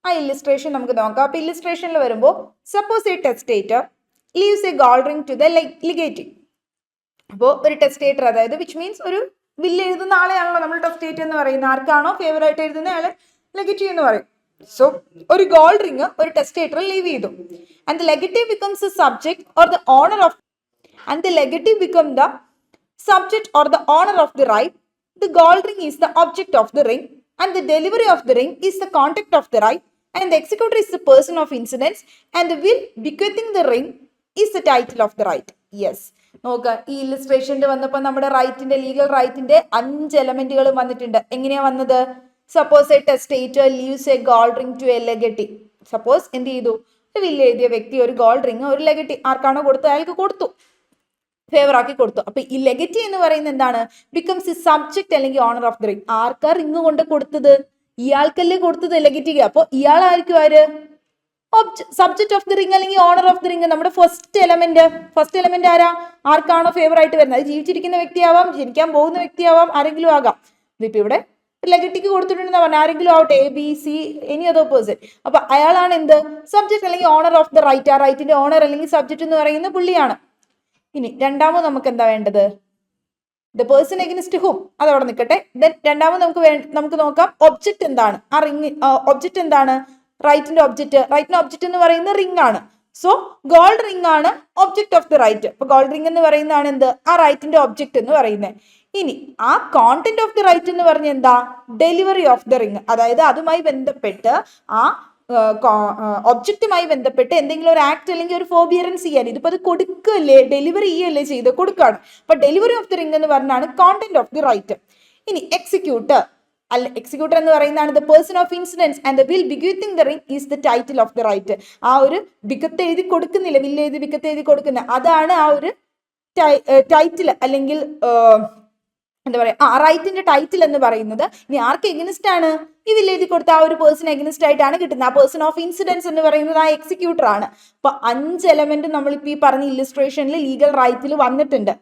ആ ഇല്ലുസ്ട്രേഷൻ നമുക്ക് നോക്കാം. അപ്പൊ ഇല്ലുസ്ട്രേഷനിൽ വരുമ്പോൾ suppose a testator leaves a gold ring to the legatee. അപ്പോൾ ഒരു ടെസ്റ്റേറ്റർ, അതായത് വിച്ച് മീൻസ് ഒരു വില്ല് എഴുതുന്ന ആളെയാണല്ലോ നമ്മൾ ടെസ്റ്റേറ്റർ എന്ന് പറയുന്നത്. ആർക്കാണോ ഫേവർ ആയിട്ട് എഴുതുന്ന ആളെ ലെഗറ്റീവ് എന്ന് പറയും. സോ ഒരു ഗോൾഡ് റിംഗ് ഒരു ടെസ്റ്റേറ്റർ ലീവ് ചെയ്തു. And the legatee becomes the subject or the owner of the right. The gold ring is the object of the ring, and the delivery of the ring is the content of the right, and the executor is the person of incidence, and the will bequeathing the ring is the title of the right. Yes. നോക്കുക, ഈ ഇല്ലുസ്ട്രേഷനിൽ വന്നപ്പോൾ നമ്മുടെ റൈറ്റിന്റെ ലീഗൽ റൈറ്റിന്റെ 5 എലമെന്റുകളും വന്നിട്ടുണ്ട്. എങ്ങനെയാ വന്നത്? Suppose a testator leaves a gold ring to a legatee. Suppose എന്ത് ചെയ്തു, ഒരു വില്ല് എഴുതിയ വ്യക്തി ഒരു ഗോൾഡ് റിംഗ് ഒരു ലെഗറ്റീവ് ആർക്കാണോ കൊടുത്തത് അയാൾക്ക് കൊടുത്തു, ഫേവർ ആക്കി കൊടുത്തു. അപ്പൊ ഈ ലെഗറ്റീവ് എന്ന് പറയുന്നത് എന്താണ്? ബിക്കംസ് ഈ സബ്ജക്ട് അല്ലെങ്കിൽ ഓണർ ഓഫ് ദി റിംഗ്. ആർക്കാ റിംഗ് കൊണ്ട് കൊടുത്തത്? ഇയാൾക്കല്ലേ കൊടുത്തത് ലെഗറ്റീവ്. അപ്പൊ ഇയാളായിരിക്കും ആര്? സബ്ജക്ട് ഓഫ് ദി റിംഗ് അല്ലെങ്കിൽ ഓണർ ഓഫ് ദി റിംഗ്. നമ്മുടെ ഫസ്റ്റ് എലമെന്റ് ആരാ? ആർക്കാണോ ഫേവർ ആയിട്ട് വരുന്നത്. അത് ജീവിച്ചിരിക്കുന്ന വ്യക്തിയാവാം, ജനിക്കാൻ പോകുന്ന വ്യക്തിയാവാം, ആരെങ്കിലും ആകാം. ഇതിപ്പോ ഇവിടെ ലെഗറ്റീവ് കൊടുത്തിട്ടുണ്ടെന്ന് പറഞ്ഞാൽ ആരെങ്കിലും ആവട്ടെ, A B C any other person. അപ്പൊ അയാളാണ് എന്ത്? സബ്ജക്ട് അല്ലെങ്കിൽ ഓണർ ഓഫ് ദി റൈറ്റ്. ആ റൈറ്റിന്റെ ഓണർ അല്ലെങ്കിൽ സബ്ജക്ട് എന്ന് പറയുന്ന പുള്ളിയാണ്. ഇനി രണ്ടാമത് നമുക്ക് എന്താ വേണ്ടത്? The person against whom. അതവിടെ നിൽക്കട്ടെ. ദെൻ രണ്ടാമത് നമുക്ക് നോക്കാം ഒബ്ജക്റ്റ് എന്താണ്. ആ റിംഗ് ഒബ്ജക്റ്റ് എന്താണ്? റൈറ്റിന്റെ ഒബ്ജക്റ്റ് എന്ന് പറയുന്ന റിംഗ് ആണ്. സോ ഗോൾഡ് റിംഗ് ആണ് ഒബ്ജക്റ്റ് ഓഫ് ദി റൈറ്റ്. അപ്പൊ ഗോൾഡ് റിംഗ് എന്ന് പറയുന്നതാണ് എന്ത്? ആ റൈറ്റിന്റെ ഒബ്ജക്റ്റ് എന്ന് പറയുന്നത്. ഇനി ആ കോണ്ടന്റ് ഓഫ് ദി റൈറ്റ് എന്ന് പറഞ്ഞ എന്താ? Delivery of the ring. അതായത് അതുമായി ബന്ധപ്പെട്ട് ആ ഒബ്ജക്റ്റുമായി ബന്ധപ്പെട്ട് എന്തെങ്കിലും ഒരു ആക്ട് അല്ലെങ്കിൽ ഒരു ഫോർബിയറൻസ് ചെയ്യാൻ, ഇതിപ്പോ അത് കൊടുക്കല്ലേ, ഡെലിവറി ചെയ്യല്ലേ ചെയ്ത് കൊടുക്കാണ്. അപ്പൊ ഡെലിവറി ഓഫ് ദി റിംഗ് എന്ന് പറഞ്ഞാണ് കോണ്ടന്റ് ഓഫ് ദി റൈറ്റ്. ഇനി എക്സിക്യൂട്ടർ എന്ന് പറയുന്നതാണ് the person of incidence and the will bequeathing the ring is the title of the right. ആ ഒരു ബിക്കത്ത് എഴുതി കൊടുക്കുന്നില്ല, വില്ല് എഴുതി ബിക്കത്ത് എഴുതി കൊടുക്കുന്ന, അതാണ് ആ ഒരു ടൈറ്റിൽ അല്ലെങ്കിൽ എന്താ പറയാ, റൈറ്റിന്റെ ടൈറ്റിൽ എന്ന് പറയുന്നത്. ഇനി ആർക്ക് എഗനിസ്റ്റ് ആണ്? ഈ വില്ല് എഴുതി കൊടുത്ത ആ ഒരു പേഴ്സൺ എഗനിസ്റ്റ് ആയിട്ടാണ് കിട്ടുന്നത്. ആ പേഴ്സൺ ഓഫ് ഇൻസിഡൻസ് എന്ന് പറയുന്നത് ആ എക്സിക്യൂട്ടർ ആണ്. അപ്പൊ 5 എലമെന്റ് നമ്മളിപ്പോ ഈ പറഞ്ഞ ഇല്ലുസ്ട്രേഷനിൽ ലീഗൽ റൈറ്റിൽ വന്നിട്ടുണ്ട്.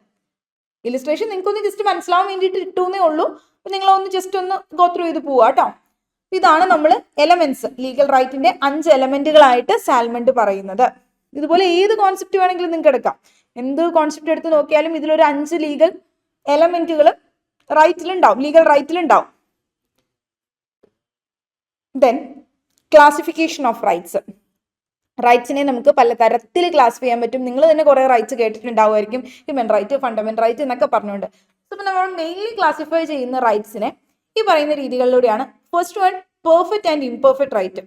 ഇല്ലുസ്ട്രേഷൻ നിങ്ങൾക്കൊന്ന് ജസ്റ്റ് മനസ്സിലാവാൻ വേണ്ടിയിട്ട് ഇട്ടൂന്നേ ഉള്ളൂ. അപ്പൊ നിങ്ങളൊന്ന് ജസ്റ്റ് ഒന്ന് ഗോ ത്രൂ ചെയ്ത് പോവാ കേട്ടോ. ഇതാണ് നമ്മൾ എലമെന്റ്സ്, ലീഗൽ റൈറ്റിന്റെ 5 എലമെന്റുകളായിട്ട് സാൽമണ്ട് പറയുന്നത്. ഇതുപോലെ ഏത് കോൺസെപ്റ്റ് വേണമെങ്കിലും നിങ്ങൾക്ക് എടുക്കാം. എന്ത് കോൺസെപ്റ്റ് എടുത്ത് നോക്കിയാലും ഇതിലൊരു 5 ലീഗൽ എലമെന്റുകൾ റൈറ്റിലുണ്ടാവും, ലീഗൽ റൈറ്റിലുണ്ടാവും. Then classification of rights. റൈറ്റ്സിനെ നമുക്ക് പല തരത്തിൽ ക്ലാസിഫൈ ചെയ്യാൻ പറ്റും. നിങ്ങൾ തന്നെ കുറെ റൈറ്റ്സ് കേട്ടിട്ടുണ്ടാവുമായിരിക്കും, ഹ്യൂമൻ റൈറ്റ്, ഫണ്ടമെന്റൽ റൈറ്റ് എന്നൊക്കെ പറഞ്ഞുകൊണ്ട്. അപ്പോൾ നമ്മൾ മെയിൻലി ക്ലാസിഫൈ ചെയ്യുന്ന റൈറ്റ്സിനെ ഈ പറയുന്ന രീതികളിലൂടെയാണ്. First one, perfect and imperfect right.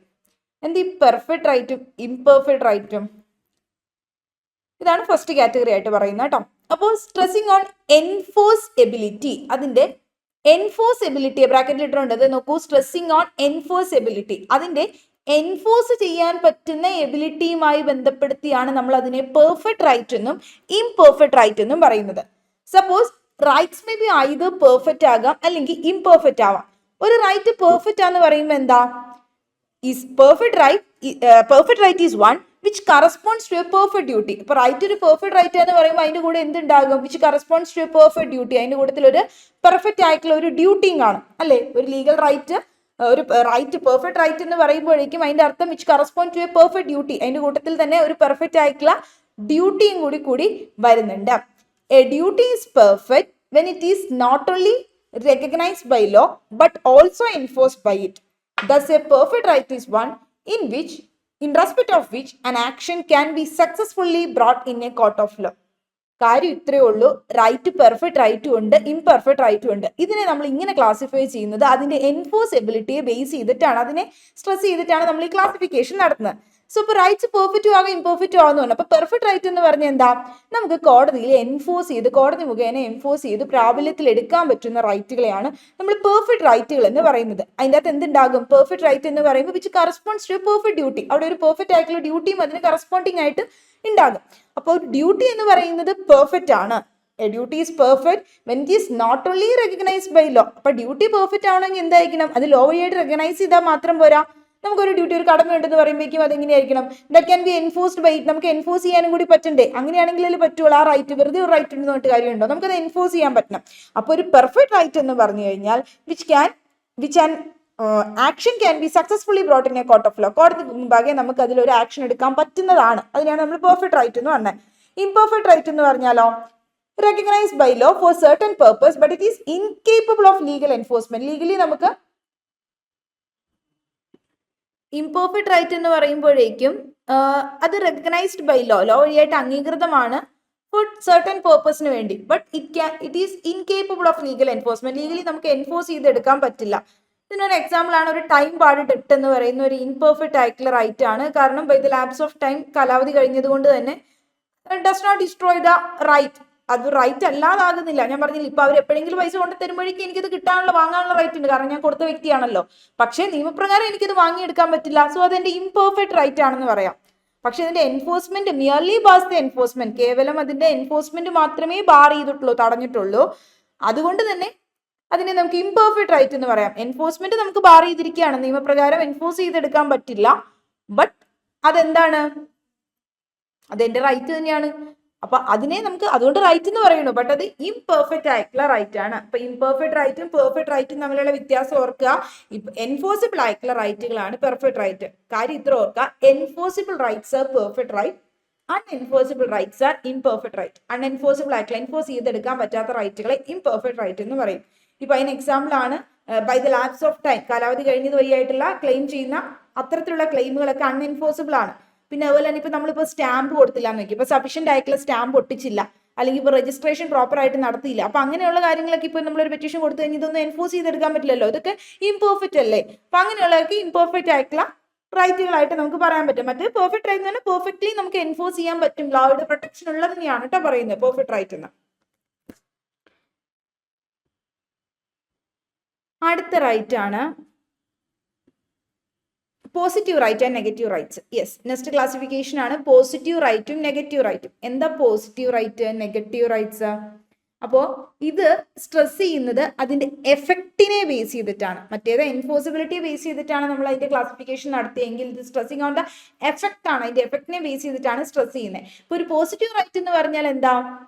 എന്ത് ഈ പെർഫെക്റ്റ് റൈറ്റും ഇംപെർഫെക്റ്റ് റൈറ്റും? ഇതാണ് ഫസ്റ്റ് കാറ്റഗറി ആയിട്ട് പറയുന്നത് കേട്ടോ. അപ്പോൾ സ്ട്രെസ്സിങ് ഓൺ എൻഫോഴ്സബിലിറ്റി, അതിന്റെ എൻഫോഴ്സബിലിറ്റി ബ്രാക്കറ്റിൽ ഇട്ടിട്ടുണ്ട്. അത് നോക്കൂ, സ്ട്രെസ്സിങ് ഓൺ എൻഫോഴ്സബിലിറ്റി, അതിന്റെ എൻഫോഴ്സ് ചെയ്യാൻ പറ്റുന്ന എബിലിറ്റിയുമായി ബന്ധപ്പെടുത്തിയാണ് നമ്മൾ അതിനെ പെർഫെക്റ്റ് റൈറ്റ് എന്നും ഇംപെർഫെക്റ്റ് റൈറ്റ് എന്നും പറയുന്നത്. Suppose rights may be either perfect ആകാം അല്ലെങ്കിൽ ഇംപെർഫെക്റ്റ് ആവാം. ഒരു റൈറ്റ് പെർഫെക്റ്റ് ആണെന്ന് പറയുമ്പോൾ എന്താ, is perfect right is one which corresponds to a perfect duty. ഇപ്പൊ റൈറ്റ് ഒരു പെർഫെക്റ്റ് റൈറ്റ് എന്ന് പറയുമ്പോൾ അതിന്റെ കൂടെ എന്തുണ്ടാകും, which corresponds to a perfect duty, അതിന്റെ കൂട്ടത്തിൽ ഒരു പെർഫെക്റ്റ് ആയിട്ടുള്ള ഒരു ഡ്യൂട്ടിയും കാണും അല്ലേ. ഒരു ലീഗൽ റൈറ്റ്, ഒരു റൈറ്റ് പെർഫെക്റ്റ് റൈറ്റ് എന്ന് പറയുമ്പോഴേക്കും അതിന്റെ അർത്ഥം which correspond to a perfect duty, അതിന്റെ കൂട്ടത്തിൽ തന്നെ ഒരു പെർഫെക്റ്റ് ആയിട്ടുള്ള ഡ്യൂട്ടിയും കൂടി വരുന്നുണ്ട്. A duty is perfect when it is not only recognized by law but also enforced by it. Thus, a perfect right is one in respect of which an action can be successfully brought in a court of law. കാര്യം ഇത്രയേ ഉള്ളൂ. റൈറ്റ് പെർഫെക്റ്റ് റൈറ്റും ഉണ്ട്, ഇംപെർഫെക്റ്റ് റൈറ്റും ഉണ്ട്. ഇതിനെ നമ്മൾ ഇങ്ങനെ ക്ലാസിഫൈ ചെയ്യുന്നത് അതിന്റെ എൻഫോഴ്സബിലിറ്റിയെ ബേസ് ചെയ്തിട്ടാണ്, അതിനെ സ്ട്രെസ് ചെയ്തിട്ടാണ് നമ്മൾ ഈ ക്ലാസിഫിക്കേഷൻ നടത്തുന്നത്. സോ ഇപ്പോൾ റൈറ്റ്സ് പെർഫെക്റ്റും ആകാം ഇംപെർഫെക്റ്റും ആകുന്നു പറഞ്ഞു. അപ്പോൾ പെർഫെക്റ്റ് റൈറ്റ് എന്ന് പറഞ്ഞാൽ എന്താ, നമുക്ക് കോടതിയിൽ എൻഫോഴ്സ് ചെയ്ത്, കോടതി മുഖേന എൻഫോഴ്സ് ചെയ്ത് പ്രാബല്യത്തിൽ എടുക്കാൻ പറ്റുന്ന റൈറ്റുകളെയാണ് നമ്മൾ പെർഫെക്റ്റ് റൈറ്റുകൾ എന്ന് പറയുന്നത്. അതിൻ്റെ അകത്ത് എന്തുണ്ടാകും, പെർഫെക്റ്റ് റൈറ്റ് എന്ന് പറയുമ്പോൾ which corresponds to perfect duty, അവിടെ ഒരു പെർഫെക്റ്റ് ആയിട്ടുള്ള ഡ്യൂട്ടിയും അതിന് കറസ്പോണ്ടിങ് ആയിട്ട് ഉണ്ടാകും. അപ്പോൾ ഡ്യൂട്ടി എന്ന് പറയുന്നത് പെർഫെക്റ്റ് ആണ്. A duty is perfect when it is not only recognised by law. അപ്പോൾ ഡ്യൂട്ടി പെർഫെക്റ്റ് ആവണമെങ്കിൽ എന്തായിരിക്കണം, അത് ലോ വഴിയായിട്ട് റെക്കഗ്നൈസ് ചെയ്താൽ മാത്രം പോരാ. നമുക്കൊരു ഡ്യൂട്ടി, ഒരു കടമ ഉണ്ടെന്ന് പറയുമ്പോഴേക്കും അതെങ്ങനെയായിരിക്കണം, that can be enforced by it, നമുക്ക് എൻഫോഴ്സ് ചെയ്യാനും കൂടി പറ്റണ്ടേ. അങ്ങനെയാണെങ്കിൽ പറ്റുള്ളൂ. ആ റൈറ്റ് വെറുതെ ഒരു റൈറ്റ് ഉണ്ടെന്ന് പറഞ്ഞിട്ട് കാര്യമുണ്ടോ, നമുക്കത് എൻഫോഴ്സ് ചെയ്യാൻ പറ്റണം. അപ്പോൾ ഒരു പെർഫെക്റ്റ് റൈറ്റ് എന്ന് പറഞ്ഞു കഴിഞ്ഞാൽ which action can be successfully brought in a court of law, കോടതി മുമ്പാകെ നമുക്ക് അതിലൊരു ആക്ഷൻ എടുക്കാൻ പറ്റുന്നതാണ്. അതിനാണ് നമ്മൾ പെർഫെക്റ്റ് റൈറ്റ് എന്ന് പറഞ്ഞത്. ഇംപെർഫെക്റ്റ് റൈറ്റ് എന്ന് പറഞ്ഞാലോ, recognized by law for certain purpose but it is incapable of legal enforcement. Legally നമുക്ക് ഇംപെർഫെക്റ്റ് റൈറ്റ് എന്ന് പറയുമ്പോഴേക്കും അത് റെക്കഗ്നൈസ്ഡ് ബൈ ലോ, ലോ വഴിയായിട്ട് അംഗീകൃതമാണ് ഫോർ സർട്ടൻ പേർപ്പസിന് വേണ്ടി, but it is incapable of legal enforcement. Legally നമുക്ക് എൻഫോഴ്സ് ചെയ്തെടുക്കാൻ പറ്റില്ല. ഇതിനൊരു എക്സാമ്പിൾ ആണ് ഒരു ടൈം ബാർഡ് ഡെപ്റ്റ് എന്ന് പറയുന്ന ഒരു ഇംപെർഫെക്റ്റ് ആയിട്ടുള്ള റൈറ്റ് ആണ്. കാരണം by the lapse of time, കാലാവധി കഴിഞ്ഞത് കൊണ്ട് തന്നെ does not destroy the right, അത് റൈറ്റ് അല്ലാതാകുന്നില്ല. ഞാൻ പറഞ്ഞില്ല, ഇപ്പൊ അവർ എപ്പോഴെങ്കിലും പൈസ കൊണ്ട് തരുമ്പോഴേക്കും എനിക്കത് കിട്ടാനുള്ള, വാങ്ങാനുള്ള റൈറ്റ് ഉണ്ട്, കാരണം ഞാൻ കൊടുത്ത വ്യക്തിയാണല്ലോ. പക്ഷേ നിയമപ്രകാരം എനിക്കത് വാങ്ങിയെടുക്കാൻ പറ്റില്ല. സോ അതെന്റെ ഇംപെർഫെക്റ്റ് റൈറ്റ് ആണെന്ന് പറയാം. പക്ഷെ ഇതിന്റെ enforcement merely bars the enforcement, കേവലം അതിന്റെ എൻഫോഴ്സ്മെന്റ് മാത്രമേ ബാർ ചെയ്തിട്ടുള്ളൂ, തടഞ്ഞിട്ടുള്ളൂ. അതുകൊണ്ട് തന്നെ അതിനെ നമുക്ക് ഇംപെർഫെക്റ്റ് റൈറ്റ് എന്ന് പറയാം. എൻഫോഴ്സ്മെന്റ് നമുക്ക് ബാർ ചെയ്തിരിക്കുകയാണ്, നിയമപ്രകാരം എൻഫോഴ്സ് ചെയ്തെടുക്കാൻ പറ്റില്ല. ബട്ട് അതെന്താണ്, അതെന്റെ റൈറ്റ് തന്നെയാണ്. അപ്പൊ അതിനെ നമുക്ക് അതുകൊണ്ട് റൈറ്റ് എന്ന് പറയുന്നു. ബട്ട് അത് ഇംപെർഫെക്റ്റ് ആയിട്ടുള്ള റൈറ്റ് ആണ്. അപ്പൊ ഇംപെർഫെക്റ്റ് റൈറ്റും പെർഫെക്റ്റ് റൈറ്റും തമ്മിലുള്ള വ്യത്യാസം ഓർക്കുക. എൻഫോഴ്സിബിൾ ആയിട്ടുള്ള റൈറ്റുകളാണ് പെർഫെക്റ്റ് റൈറ്റ്. കാര്യം ഇത്ര ഓർക്കുക, enforceable rights are perfect right, unenforceable rights are imperfect right. Unenforceable ആയിട്ടുള്ള, എൻഫോഴ്സ് ചെയ്തെടുക്കാൻ പറ്റാത്ത റൈറ്റുകളെ ഇംപെർഫെക്റ്റ് റൈറ്റ് എന്ന് പറയും. ഇപ്പൊ അതിന് എക്സാമ്പിൾ ആണ് by the lapse of time, കാലാവധി കഴിഞ്ഞത് വഴിയായിട്ടുള്ള ക്ലെയിം ചെയ്യുന്ന അത്തരത്തിലുള്ള ക്ലെയിമുകളൊക്കെ അൺഎൻഫോഴ്സിബിൾ ആണ്. പിന്നെ അതുപോലെ തന്നെ ഇപ്പൊ നമ്മളിപ്പോൾ സ്റ്റാമ്പ് കൊടുത്തില്ല എന്ന് നോക്കി, ഇപ്പൊ സഫീഷ്യന്റ് ആയിട്ടുള്ള സ്റ്റാമ്പ് ഒട്ടിച്ചില്ല, അല്ലെങ്കിൽ ഇപ്പോൾ രജിസ്ട്രേഷൻ പ്രോപ്പർ ആയിട്ട് നടത്തിയില്ല. അപ്പൊ അങ്ങനെയുള്ള കാര്യങ്ങളൊക്കെ ഇപ്പോൾ നമ്മളൊരു പെറ്റീഷൻ കൊടുത്തു കഴിഞ്ഞാൽ ഇതൊന്നും എൻഫോഴ്സ് ചെയ്തെടുക്കാൻ പറ്റില്ലല്ലോ, ഇതൊക്കെ ഇംപെർഫെക്റ്റ് അല്ലേ. അപ്പൊ അങ്ങനെയുള്ളതൊക്കെ ഇംപെർഫെക്റ്റ് ആയിട്ടുള്ള റൈറ്റുകളായിട്ട് നമുക്ക് പറയാൻ പറ്റും. മറ്റേ പെർഫെക്റ്റ് റൈറ്റ് എന്ന് പറഞ്ഞാൽ പെർഫെക്റ്റ്ലി നമുക്ക് എൻഫോഴ്സ് ചെയ്യാൻ പറ്റും, ലോയുടെ പ്രൊട്ടക്ഷൻ ഉള്ളത് തന്നെയാണ് കേട്ടോ പറയുന്നത് പെർഫെക്റ്റ് റൈറ്റ് എന്ന്. അടുത്ത റൈറ്റ് ആണ് positive right and negative rights. Yes, next classification ആണ് പോസിറ്റീവ് റൈറ്റും നെഗറ്റീവ് റൈറ്റും. എന്താ പോസിറ്റീവ് റൈറ്റ്, നെഗറ്റീവ് റൈറ്റ്സ്? അപ്പോൾ ഇത് സ്ട്രെസ് ചെയ്യുന്നത് അതിന്റെ എഫക്റ്റിനെ ബേസ് ചെയ്തിട്ടാണ്. മറ്റേത് എൻഫോഴ്സിബിലിറ്റിയെ ബേസ് ചെയ്തിട്ടാണ് നമ്മൾ അതിന്റെ ക്ലാസിഫിക്കേഷൻ നടത്തിയെങ്കിൽ ഇത് സ്ട്രെസ്സിങ് ഓൺ ദ എഫക്റ്റ് ആണ്, അതിന്റെ എഫക്റ്റിനെ ബേസ് ചെയ്തിട്ടാണ് സ്ട്രെസ് ചെയ്യുന്നത്. ഇപ്പോൾ ഒരു പോസിറ്റീവ് റൈറ്റ് എന്ന് പറഞ്ഞാൽ എന്താ,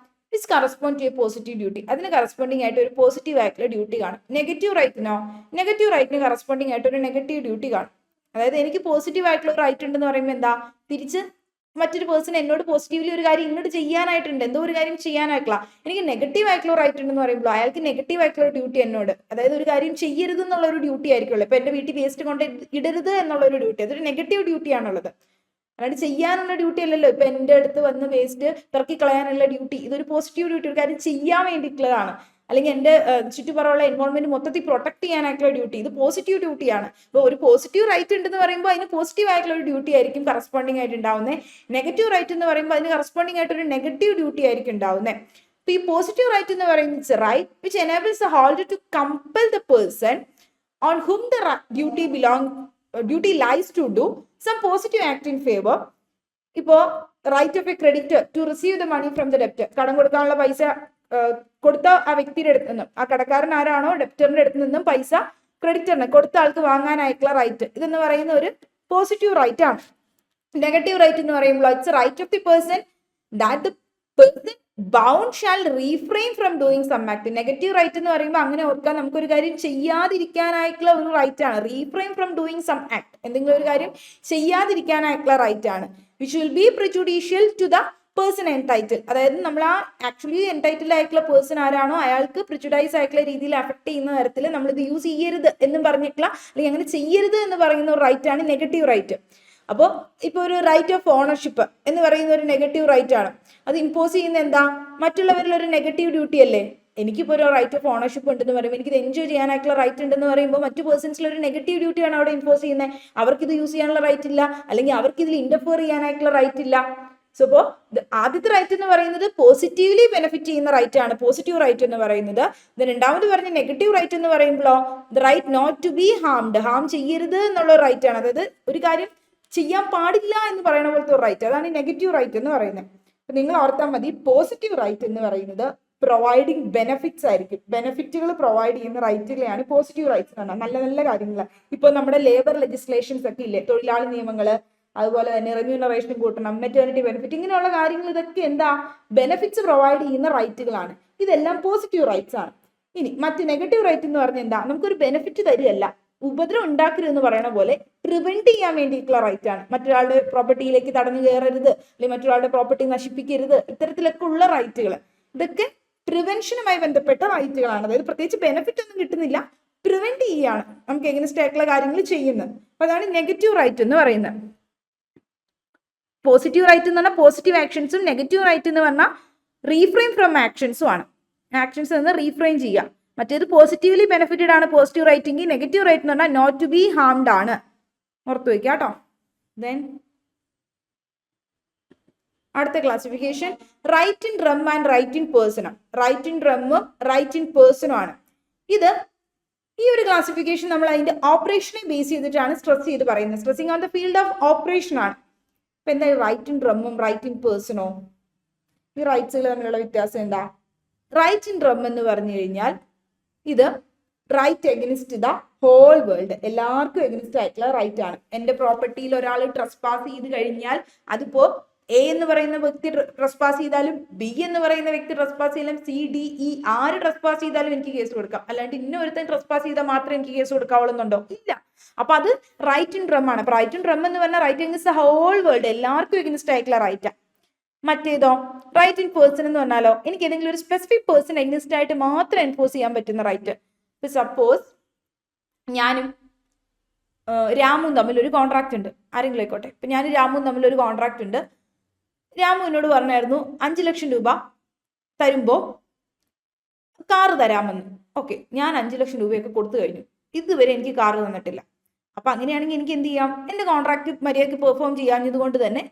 it's correspond to a positive duty, അതിന് കറസ്പോണ്ടിങ് ആയിട്ട് ഒരു പോസിറ്റീവ് ആയിട്ടുള്ള ഡ്യൂട്ടി കാണും. നെഗറ്റീവ് റൈറ്റിന് കറസ്പോണ്ടിങ് ആയിട്ട് ഒരു നെഗറ്റീവ് ഡ്യൂട്ടി കാണും. അതായത് എനിക്ക് പോസിറ്റീവ് ആയിട്ടുള്ള റൈറ്റ് ഉണ്ടെന്ന് പറയുമ്പോൾ എന്താ, തിരിച്ച് മറ്റൊരു പേഴ്സൺ എന്നോട് പോസിറ്റീവ്ലി ഒരു കാര്യം ഇങ്ങോട്ട് ചെയ്യാനായിട്ടുണ്ട്, എന്തോ ഒരു കാര്യം ചെയ്യാനായിട്ടുള്ള, എനിക്ക് നെഗറ്റീവ് ആയിട്ടുള്ള റൈറ്റ് ഉണ്ടെന്ന് പറയുമ്പോൾ അയാൾക്ക് നെഗറ്റീവ് ആയിട്ടുള്ള ഡ്യൂട്ടി എന്നോട്, അതായത് ഒരു കാര്യം ചെയ്യരുത് എന്നുള്ള ഒരു ഡ്യൂട്ടി ആയിരിക്കുമല്ലോ. ഇപ്പൊ എന്റെ വീട്ടിൽ വേസ്റ്റ് കൊണ്ട് ഇടരുത് എന്നുള്ള ഒരു ഡ്യൂട്ടി, അതൊരു നെഗറ്റീവ് ഡ്യൂട്ടി ആണുള്ളത്. അല്ലാണ്ട് ചെയ്യാനുള്ള ഡ്യൂട്ടി അല്ലല്ലോ. ഇപ്പൊ എന്റെ അടുത്ത് വന്ന് വേസ്റ്റ് പെറുക്കി കളയാനുള്ള ഡ്യൂട്ടി, ഇതൊരു പോസിറ്റീവ് ഡ്യൂട്ടി, ഒരു കാര്യം ചെയ്യാൻ വേണ്ടിയിട്ടുള്ളതാണ്. അല്ലെങ്കിൽ എൻ്റെ ചുറ്റുപാടുള്ള എൻവോൾവ്മെന്റ് മൊത്തത്തിൽ പ്രൊട്ടക്ട് ചെയ്യാനായിട്ടുള്ള ഡ്യൂട്ടി, ഇത് പോസിറ്റീവ് ഡ്യൂട്ടിയാണ്. ഇപ്പോൾ ഒരു പോസിറ്റീവ് റൈറ്റ് ഉണ്ടെന്ന് പറയുമ്പോൾ അതിന് പോസിറ്റീവ് ആയിട്ടുള്ള ഒരു ഡ്യൂട്ടി ആയിരിക്കും കറസ്പോണ്ടിങ് ആയിട്ട് ഉണ്ടാവുന്നത്. നെഗറ്റീവ് റൈറ്റ് എന്ന് പറയുമ്പോൾ അതിന് കറസ്പോണ്ടിങ് ആയിട്ട് ഒരു നെഗറ്റീവ് ഡ്യൂട്ടി ആയിരിക്കും ഉണ്ടാവുന്നത്. അപ്പോൾ ഈ പോസിറ്റീവ് റൈറ്റ് എന്ന് പറയുന്നത് right which enables a holder to compel the person on whom the duty lies to do some positive act in favour. ഇപ്പോൾ right of a creditor to receive the money from the debtor, കടം കൊടുക്കാനുള്ള പൈസ കൊടുത്ത ആ വ്യക്തിയുടെ അടുത്ത് നിന്നും, ആ കടക്കാരൻ ആരാണോ ഡെപ്റ്ററിന്റെ അടുത്ത് നിന്നും പൈസ ക്രെഡിറ്ററിന് കൊടുത്ത ആൾക്ക് വാങ്ങാനായിട്ടുള്ള റൈറ്റ്, ഇതെന്ന് പറയുന്ന ഒരു പോസിറ്റീവ് റൈറ്റ് ആണ്. നെഗറ്റീവ് റൈറ്റ് എന്ന് പറയുമ്പോൾ it's right of the person that the person bound shall refrain from doing some act. Negative right എന്ന് പറയുമ്പോൾ അങ്ങനെ ഓർക്കാൻ, നമുക്കൊരു കാര്യം ചെയ്യാതിരിക്കാനായിട്ടുള്ള ഒരു റൈറ്റ് ആണ്. Refrain from doing some act, എന്തെങ്കിലും ഒരു കാര്യം ചെയ്യാതിരിക്കാനായിട്ടുള്ള റൈറ്റ് ആണ്. Which will be prejudicial to the person entitle. അതായത് നമ്മൾ ആ ആക്ച്വലി എൻടൈറ്റിൽ ആയിട്ടുള്ള പേഴ്സൺ ആരാണോ അയാൾക്ക് പ്രിജുഡൈസ് ആയിട്ടുള്ള രീതിയിൽ അഫക്ട് ചെയ്യുന്ന തരത്തിൽ നമ്മൾ ഇത് യൂസ് ചെയ്യരുത് എന്നും പറഞ്ഞിട്ടുള്ള, അല്ലെങ്കിൽ അങ്ങനെ ചെയ്യരുത് എന്ന് പറയുന്ന ഒരു റൈറ്റ് ആണ് നെഗറ്റീവ് റൈറ്റ്. അപ്പോൾ ഇപ്പോൾ ഒരു റൈറ്റ് ഓഫ് ഓണർഷിപ്പ് എന്ന് പറയുന്ന ഒരു നെഗറ്റീവ് റൈറ്റ് ആണ്. അത് ഇമ്പോസ് ചെയ്യുന്ന എന്താ, മറ്റുള്ളവരിൽ ഒരു നെഗറ്റീവ് ഡ്യൂട്ടി അല്ലേ. എനിക്കിപ്പോൾ ഒരു റൈറ്റ് ഓഫ് ഓണർഷിപ്പ് ഉണ്ടെന്ന് പറയുമ്പോൾ, എനിക്കിത് എൻജോയ് ചെയ്യാനായിട്ടുള്ള റൈറ്റ് ഉണ്ടെന്ന് പറയുമ്പോൾ മറ്റു പേഴ്സൺസിൽ ഒരു നെഗറ്റീവ് ഡ്യൂട്ടിയാണ് അവിടെ ഇമ്പോസ് ചെയ്യുന്നത്. അവർക്കിത് യൂസ് ചെയ്യാനുള്ള റൈറ്റ് ഇല്ല, അല്ലെങ്കിൽ അവർക്ക് ഇതിൽ ഇന്റർഫിയർ ചെയ്യാനായിട്ടുള്ള റൈറ്റ് ഇല്ല. സോ അപ്പോൾ ആദ്യത്തെ റൈറ്റ് എന്ന് പറയുന്നത് പോസിറ്റീവ്ലി ബെനിഫിറ്റ് ചെയ്യുന്ന റൈറ്റ് ആണ്, പോസിറ്റീവ് റൈറ്റ് എന്ന് പറയുന്നത്. രണ്ടാമത് പറഞ്ഞ നെഗറ്റീവ് റൈറ്റ് എന്ന് പറയുമ്പോഴോ the right not to be harmed, harm ചെയ്യരുത് എന്നുള്ള റൈറ്റ് ആണ്. അതായത് ഒരു കാര്യം ചെയ്യാൻ പാടില്ല എന്ന് പറയുന്ന പോലത്തെ ഒരു റൈറ്റ്, അതാണ് നെഗറ്റീവ് റൈറ്റ് എന്ന് പറയുന്നത്. അപ്പൊ നിങ്ങൾ ഓർത്താൽ മതി, പോസിറ്റീവ് റൈറ്റ് എന്ന് പറയുന്നത് പ്രൊവൈഡിങ് ബെനിഫിറ്റ്സ് ആയിരിക്കും. ബെനിഫിറ്റുകൾ പ്രൊവൈഡ് ചെയ്യുന്ന റൈറ്റുകളെയാണ് പോസിറ്റീവ് റൈറ്റ്സ് എന്ന് പറഞ്ഞാൽ. നല്ല നല്ല കാര്യങ്ങൾ, ഇപ്പോൾ നമ്മുടെ ലേബർ ലെജിസ്ലേഷൻസ് ഒക്കെ ഇല്ലേ, തൊഴിലാളി നിയമങ്ങള്, അതുപോലെ തന്നെ റെമ്യൂണറേഷൻ കൂട്ടണം, മെറ്റേണിറ്റി ബെനിഫിറ്റ്, ഇങ്ങനെയുള്ള കാര്യങ്ങൾ, ഇതൊക്കെ എന്താ, ബെനിഫിറ്റ്സ് പ്രൊവൈഡ് ചെയ്യുന്ന റൈറ്റുകളാണ്. ഇതെല്ലാം പോസിറ്റീവ് റൈറ്റ്സ് ആണ്. ഇനി മറ്റ് നെഗറ്റീവ് റൈറ്റ് എന്ന് പറഞ്ഞാൽ എന്താ, നമുക്കൊരു ബെനിഫിറ്റ് തരികയല്ല, ഉപദ്രവം ഉണ്ടാക്കരുത് എന്ന് പറയുന്ന പോലെ പ്രിവെന്റ് ചെയ്യാൻ വേണ്ടിയിട്ടുള്ള റൈറ്റ് ആണ്. മറ്റൊരാളുടെ പ്രോപ്പർട്ടിയിലേക്ക് തടഞ്ഞു കയറരുത്, അല്ലെങ്കിൽ മറ്റൊരാളുടെ പ്രോപ്പർട്ടി നശിപ്പിക്കരുത്, ഇത്തരത്തിലൊക്കെ ഉള്ള റൈറ്റുകൾ, ഇതൊക്കെ പ്രിവെൻഷനുമായി ബന്ധപ്പെട്ട റൈറ്റുകളാണ്. അതായത് പ്രത്യേകിച്ച് ബെനിഫിറ്റ് ഒന്നും കിട്ടുന്നില്ല, പ്രിവെന്റ് ചെയ്യാണ് നമുക്ക് എഗൈൻസ്റ്റ് ആയിട്ടുള്ള കാര്യങ്ങൾ ചെയ്യുന്നത്. അപ്പൊ അതാണ് നെഗറ്റീവ് റൈറ്റ് എന്ന് പറയുന്നത്. പോസിറ്റീവ് റൈറ്റ് എന്ന് പറഞ്ഞാൽ പോസിറ്റീവ് ആക്ഷൻസും, നെഗറ്റീവ് റൈറ്റ് എന്ന് പറഞ്ഞാൽ റീഫ്രെയിൻ ഫ്രം ആക്ഷൻസും ആണ്. ആക്ഷൻസ് നിന്ന് റീഫ്രെയിൻ ചെയ്യുക. മറ്റേത് പോസിറ്റീവ്ലി ബെനിഫിറ്റഡ് ആണ് പോസിറ്റീവ് റൈറ്റിംഗ്. നെഗറ്റീവ് റൈറ്റ് എന്ന് പറഞ്ഞാൽ നോട്ട് ടു ബി ഹാംഡ് ആണ്. ഓർത്തു വയ്ക്കുക കേട്ടോ. ദെൻ അടുത്ത classification right in rem and right in personam. Right in റമ്മും റൈറ്റ് ഇൻ പേഴ്സണും ആണ്. ഈ ഒരു ക്ലാസിഫിക്കേഷൻ നമ്മൾ അതിന്റെ ഓപ്പറേഷനെ ബേസ് ചെയ്തിട്ടാണ് സ്ട്രെസ് ചെയ്ത് പറയുന്നത്. Stressing on the field of operation ആണ്. ഇപ്പൊ എന്താ റൈറ്റ് ഇൻ റമ്മും റൈറ്റ് ഇൻ പേഴ്സണോ, ഈ റൈറ്റ്സുകൾ തമ്മിലുള്ള വ്യത്യാസം എന്താ? റൈറ്റ് ഇൻ റം എന്ന് പറഞ്ഞു കഴിഞ്ഞാൽ ഇത് right against the whole world, എല്ലാവർക്കും എഗനിസ്റ്റ് ആയിട്ടുള്ള റൈറ്റ് ആണ്. എന്റെ പ്രോപ്പർട്ടിയിൽ ഒരാൾ ട്രസ്പാസ് ചെയ്ത് കഴിഞ്ഞാൽ അതിപ്പോ എ എന്ന് പറയുന്ന വ്യക്തി ട്രസ്പാസ് ചെയ്താലും, ബി എന്ന് പറയുന്ന വ്യക്തി ട്രസ്പാസ് ചെയ്താലും, സി ഡി ഇ ആര് ട്രസ്പാസ് ചെയ്താലും എനിക്ക് കേസ് കൊടുക്കാം. അല്ലാണ്ട് ഇന്ന ഒരുത്തൻ ട്രസ്പാസ് ചെയ്താൽ മാത്രമേ എനിക്ക് കേസ് കൊടുക്കാവുള്ളൂന്നുണ്ടോ? ഇല്ല. അപ്പൊ അത് റൈറ്റ് ഇൻ റം ആണ്. അപ്പൊ റൈറ്റ് ഇൻ റം എന്ന് പറഞ്ഞാൽ right against the whole world, എല്ലാവർക്കും എഗനിസ്റ്റ് ആയിട്ടുള്ള റൈറ്റാ. മറ്റേതോ റൈറ്റ് ഇൻ പേഴ്സൺ എന്ന് പറഞ്ഞാലോ എനിക്ക് ഏതെങ്കിലും ഒരു സ്പെസിഫിക് പേഴ്സൺ എഗനിസ്റ്റ് ആയിട്ട് മാത്രം എൻഫോഴ്സ് ചെയ്യാൻ പറ്റുന്ന റൈറ്റ്. ഇപ്പൊ സപ്പോസ് ഞാനും രാമുവും തമ്മിൽ ഒരു കോൺട്രാക്ട് ഉണ്ട്, ആരെങ്കിലും ആയിക്കോട്ടെ. ഇപ്പൊ ഞാനും രാമുവും തമ്മിൽ ഒരു കോൺട്രാക്ട് ഉണ്ട്. രാമു എന്നോട് പറഞ്ഞായിരുന്നു 5 ലക്ഷം രൂപ തരുമ്പോ കാറ് തരാമെന്ന്. ഓക്കെ, ഞാൻ 5 ലക്ഷം രൂപയൊക്കെ കൊടുത്തു കഴിഞ്ഞു, ഇതുവരെ എനിക്ക് കാറ് തന്നിട്ടില്ല. അപ്പൊ അങ്ങനെയാണെങ്കിൽ എനിക്ക് എന്ത് ചെയ്യാം? എന്റെ കോൺട്രാക്ട് മര്യാദയ്ക്ക് പെർഫോം ചെയ്യാഞ്ഞത് കൊണ്ട് തന്നെ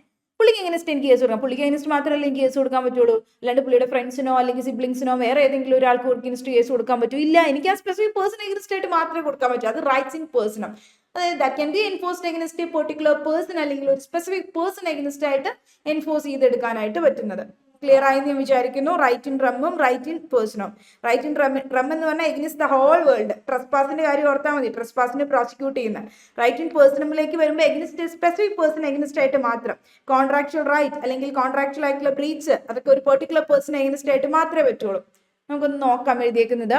പുള്ളിക്ക് എഗനിസ്റ്റ് എനിക്ക് കേസ് കൊടുക്കാം. പുള്ളിക്ക് എഗനിസ്റ്റ് മാത്രമല്ല എനിക്ക് കേസ് കൊടുക്കാൻ പറ്റുള്ളൂ, അല്ലാണ്ട് പുള്ളിയുടെ ഫ്രണ്ട്സിനോ അല്ലെങ്കിൽ സിബ്ലിങ്സിനോ വേറെ ഏതെങ്കിലും ഒരാൾക്ക് എഗനിസ്റ്റ് കേസ് കൊടുക്കാൻ പറ്റൂ? ഇല്ല, എനിക്ക് ആ സ്പെസിഫിക് പേഴ്സൺ എഗനിസ്റ്റ് ആയിട്ട് മാത്രമേ കൊടുക്കാൻ പറ്റൂ. അത് റൈറ്റ്സ് ഇൻ പേഴ്സണും. അതായത് that can be enforced against a particular person, അല്ലെങ്കിൽ ഒരു സ്പെസിഫിക് പേഴ്സൺ എഗനിസ്റ്റ് ആയിട്ട് എൻഫോഴ്സ് ചെയ്തെടുക്കാനായിട്ട് പറ്റുന്നത്. ക്ലിയർ ആയി ഞാൻ വിചാരിക്കുന്നു. റൈറ്റ് ഇൻ റമ്മും right in personam. Right in rem എന്ന് പറഞ്ഞാൽ എഗനിസ്റ്റ് ദ ഹോൾ വേൾഡ്, ട്രസ്പാസിന്റെ കാര്യം ഓർത്താൽ മതി, ട്രസ്പാസിനെ പ്രോസിക്യൂട്ട് ചെയ്യുന്ന. റൈറ്റ് ഇൻ പേഴ്സണുമിലേക്ക് വരുമ്പോൾ എഗനിസ്റ്റ് സ്പെസിഫിക് പേഴ്സൺ എഗനിസ്റ്റ് ആയിട്ട് മാത്രം. കോൺട്രാക്ച്വൽ റൈറ്റ് അല്ലെങ്കിൽ കോൺട്രാക്ച്വൽ ആയിട്ടുള്ള ബ്രീച്ച്, അതൊക്കെ ഒരു പെർട്ടിക്കുലർ പേഴ്സൺ എഗനിസ്റ്റ് ആയിട്ട് മാത്രമേ പറ്റുള്ളൂ. നമുക്കൊന്ന് നോക്കാം എഴുതിയേക്കുന്നത്.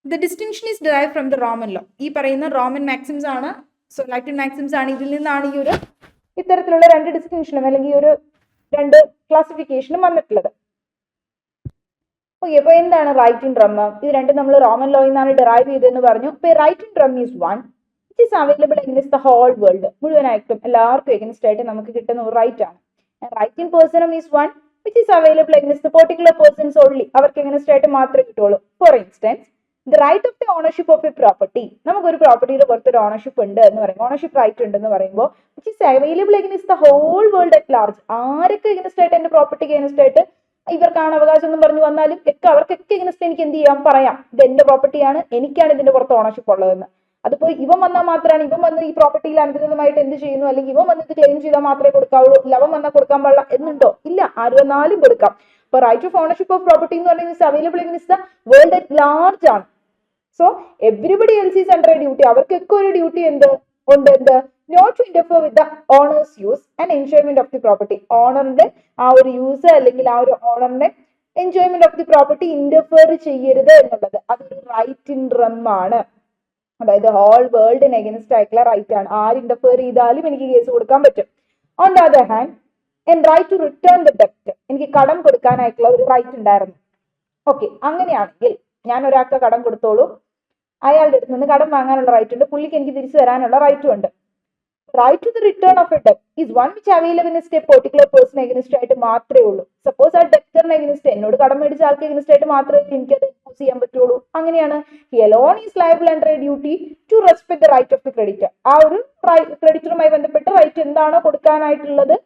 The distinction is derive from the Roman law. ഈ പറയുന്ന റോമൻ മാക്സിംസ് ആണ്, സോ ലാറ്റിൻ മാക്സിംസ് ആണ്. ഇതിൽ നിന്നാണ് ഈ ഒരു ഇത്തരത്തിലുള്ള 2 ഡിസ്റ്റിങ്ഷനും അല്ലെങ്കിൽ ഒരു 2 ക്ലാസിഫിക്കേഷനും വന്നിട്ടുള്ളത്. ഓക്കെ, അപ്പൊ എന്താണ് റൈറ്റ് ഇൻ റം? ഇത് രണ്ടും നമ്മൾ റോമൻ ലോയിൽ നിന്നാണ് ഡിറൈവ് ചെയ്തതെന്ന് പറഞ്ഞു. ഇപ്പൊ right in rem is one which is available against the whole world, മുഴുവനായിട്ടും എല്ലാവർക്കും എഗനിസ്റ്റ് ആയിട്ട് നമുക്ക് കിട്ടുന്ന ഒരു റൈറ്റ് ആണ്. Right in personam is one which is available against particular persons only, അവർക്ക് എഗനിസ്റ്റ് ആയിട്ട് മാത്രമേ കിട്ടുള്ളൂ. For instance the right of the ownership of a property, നമുക്കൊരു പ്രോപ്പർട്ടിയുടെ പുറത്തൊരു ഓണർഷിപ്പ് ഉണ്ട് എന്ന് പറയുമ്പോൾ, ഓണർഷിപ്പ് റൈറ്റ് ഉണ്ടെന്ന് പറയുമ്പോൾ which is available against the whole world at large, ആരൊക്കെ എഗനിസ്റ്റ് ആയിട്ട് എന്റെ പ്രോപ്പർട്ടിക്ക് എഗനിസ്റ്റ് ആയിട്ട് ഇവർക്കാണ് അവകാശം എന്ന് പറഞ്ഞു വന്നാലും അവർക്കൊക്കെ എഗനിസ്റ്റ് എനിക്ക് എന്ത് ചെയ്യാം, പറയാം ഇത് എന്റെ പ്രോപ്പർട്ടിയാണ്, എനിക്കാണ് ഇതിന്റെ പുറത്ത് ഓണർഷിപ്പ് ഉള്ളതെന്ന്. അതിപ്പോ ഇവൻ വന്നാൽ മാത്രമാണ്, ഇവൻ വന്ന് ഈ പ്രോപ്പർട്ടിയിൽ അനധികൃതമായിട്ട് എന്ത് ചെയ്യുന്നു, അല്ലെങ്കിൽ ഇവൻ വന്ന് ഇത് ക്ലെയിം ചെയ്താൽ മാത്രമേ കൊടുക്കാവുള്ളൂ, ഇല്ല അവൻ വന്നാൽ കൊടുക്കാൻ പാടില്ല എന്നുണ്ടോ? ഇല്ല, ആര് വന്നാലും കൊടുക്കാം. ഇപ്പൊ right of ownership of property എന്ന് പറയുന്നത് available in the world at large ആണ്. So everybody else is under a duty. അവർക്കൊക്കെ ഒരു ഡ്യൂട്ടി ഉണ്ട് എന്ത് not to interfere with the owner's use and enjoyment of the property. ഓണറിന്റെ ആ ഒരു യൂസ് അല്ലെങ്കിൽ ആ ഒരു ഓണറിന്റെ enjoyment of the property interfere ചെയ്യരുത് എന്നുള്ളത് അതൊരു റൈറ്റ് ഇൻ റം ആണ്. അതായത് ഹോൾ വേൾഡിന് എഗൻസ്റ്റ് ആയിട്ടുള്ള റൈറ്റ് ആണ്. ആര് ഇന്റർഫിയർ ചെയ്താലും എനിക്ക് കേസ് കൊടുക്കാൻ പറ്റും. On the other hand and right to return the ഡെപ്റ്റ്. എനിക്ക് കടം കൊടുക്കാനായിട്ടുള്ള ഒരു റൈറ്റ് ഉണ്ടായിരുന്നു. ഓക്കെ, അങ്ങനെയാണെങ്കിൽ ഞാൻ ഒരാൾക്ക് കടം കൊടുത്തോളൂ, അയാളുടെ അടുത്ത് നിന്ന് കടം വാങ്ങാനുള്ള റൈറ്റ് ഉണ്ട്, പുള്ളിക്ക് എനിക്ക് തിരിച്ചു തരാനുള്ള റൈറ്റും ഉണ്ട്. Right to the return of a ഡെപ്റ്റ് is one which available in a particular person against ആയിട്ട് മാത്രമേ ഉള്ളൂ. സപ്പോസ് ആ ഡെപ്റ്ററിന് എഗൻസ്റ്റ്, എന്നോട് കടം മേടിച്ച ആൾക്ക് എഗൻസ്റ്റ് ആയിട്ട് മാത്രമേ എനിക്ക് അത് യൂസ് ചെയ്യാൻ പറ്റുള്ളൂ. അങ്ങനെയാണ് he alone is liable under a duty to respect the right of the creditor. ആ ഒരു ക്രെഡിറ്ററുമായി ബന്ധപ്പെട്ട് റൈറ്റ് എന്താണോ കൊടുക്കാനായിട്ടുള്ളത്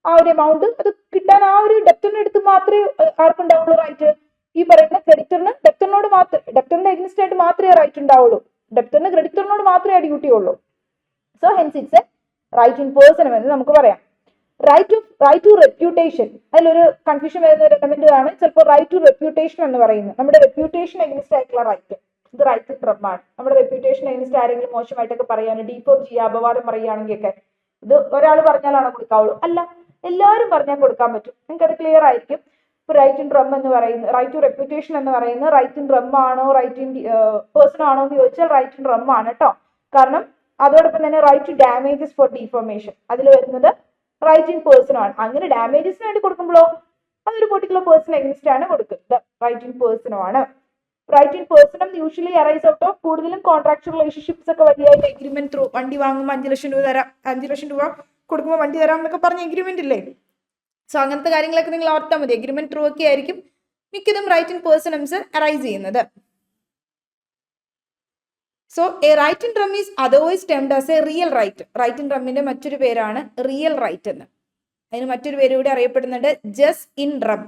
ആ ഒരു എമൗണ്ട് അത് കിട്ടാൻ ആ ഒരു ഡെപ്റ്ററിന്റെ അടുത്ത് മാത്രമേ ആർക്കുണ്ടാവുള്ളൂ റൈറ്റ്. ഈ പറയുന്ന ക്രെഡിറ്ററിന് ഡെപ്റ്ററിനോട് മാത്രമേ, ഡെപ്റ്ററിന്റെ എഗൻസ്റ്റ് ആയിട്ട് മാത്രമേ റൈറ്റ് ഉണ്ടാവുള്ളൂ. ഡെപ്റ്ററിന് ക്രെഡിറ്ററിനോട് മാത്രമേ ആ ഡ്യൂട്ടി ഉള്ളൂ. So hence it's a right in person എന്ന് നമുക്ക് പറയാം. റൈറ്റ് ടു റെപ്യൂട്ടേഷൻ, അതിലൊരു കൺഫ്യൂഷൻ വരുന്ന ഒരു എലമെന്റ് ആണ് ചിലപ്പോൾ റൈറ്റ് ടു റെപ്യൂട്ടേഷൻ എന്ന് പറയുന്നത്. നമ്മുടെ റെപ്യൂട്ടേഷൻ എഗൻസ്റ്റ് ആയിട്ടുള്ള റൈറ്റ്, ഇത് റൈറ്റ് ട്രംപ് ആണ്. നമ്മുടെ റെപ്യൂട്ടേഷൻ എഗൻസ്റ്റ് ആരെങ്കിലും മോശമായിട്ടൊക്കെ പറയാനും ഡീഫോം ചെയ്യുക, അപവാദം പറയുകയാണെങ്കിൽ ഒക്കെ ഇത് ഒരാൾ പറഞ്ഞാലാണോ കൊടുക്കാവുള്ളൂ? അല്ല, എല്ലാവരും പറഞ്ഞാൽ കൊടുക്കാൻ പറ്റും. നിങ്ങൾക്ക് അത് ക്ലിയർ ആയിരിക്കും. ഇപ്പൊ റൈറ്റ് ഇൻ റം എന്ന് പറയുന്നത്, റൈറ്റ് ടു റെപ്യൂട്ടേഷൻ എന്ന് പറയുന്നത് റൈറ്റ് ഇൻ റം ആണോ റൈറ്റ് ഇൻ പേഴ്സൺ ആണോ എന്ന് ചോദിച്ചാൽ റൈറ്റ് ഇൻ റം ആണ് കേട്ടോ. കാരണം അതോടൊപ്പം തന്നെ right to damages for defamation അതിൽ വരുന്നത് റൈറ്റ് ഇൻ പേഴ്സൺ ആണ്. അങ്ങനെ ഡാമേജസിന് വേണ്ടി കൊടുക്കുമ്പോഴോ അതൊരു പെർട്ടിക്കുലർ പേഴ്സൺ എഗൻസ്റ്റ് ആണ് കൊടുക്കുന്നത്, റൈറ്റ് ഇൻ പേഴ്സണും ആണ്. Right in personam usually arise out of കൂടുതലും കോൺട്രാക്ച്വൽ റിലേഷൻഷിപ്സ് ഒക്കെ വഴിയായിട്ട് എഗ്രിമെന്റ് ത്രൂ. വണ്ടി വാങ്ങുമ്പോൾ 5 ലക്ഷം രൂപ തരാം, 5 ലക്ഷം രൂപ കൊടുക്കുമ്പോൾ വണ്ടി തരാം എന്നൊക്കെ പറഞ്ഞ എഗ്രിമെന്റ് ഇല്ലേ? സോ അങ്ങനത്തെ കാര്യങ്ങളൊക്കെ നിങ്ങൾ ഓർത്താൽ മതി. എഗ്രിമെന്റ് ത്രൂ ഒക്കെ ആയിരിക്കും മിക്കതും റൈറ്റ് ഇൻ പേഴ്സൺസ് അറൈസ് ചെയ്യുന്നത്. So a right in rem is otherwise termed as a real right. Right in റമ്മിന്റെ മറ്റൊരു പേരാണ് റിയൽ റൈറ്റ് എന്ന്. അതിന് മറ്റൊരു പേര് കൂടി അറിയപ്പെടുന്നുണ്ട് jus in rem.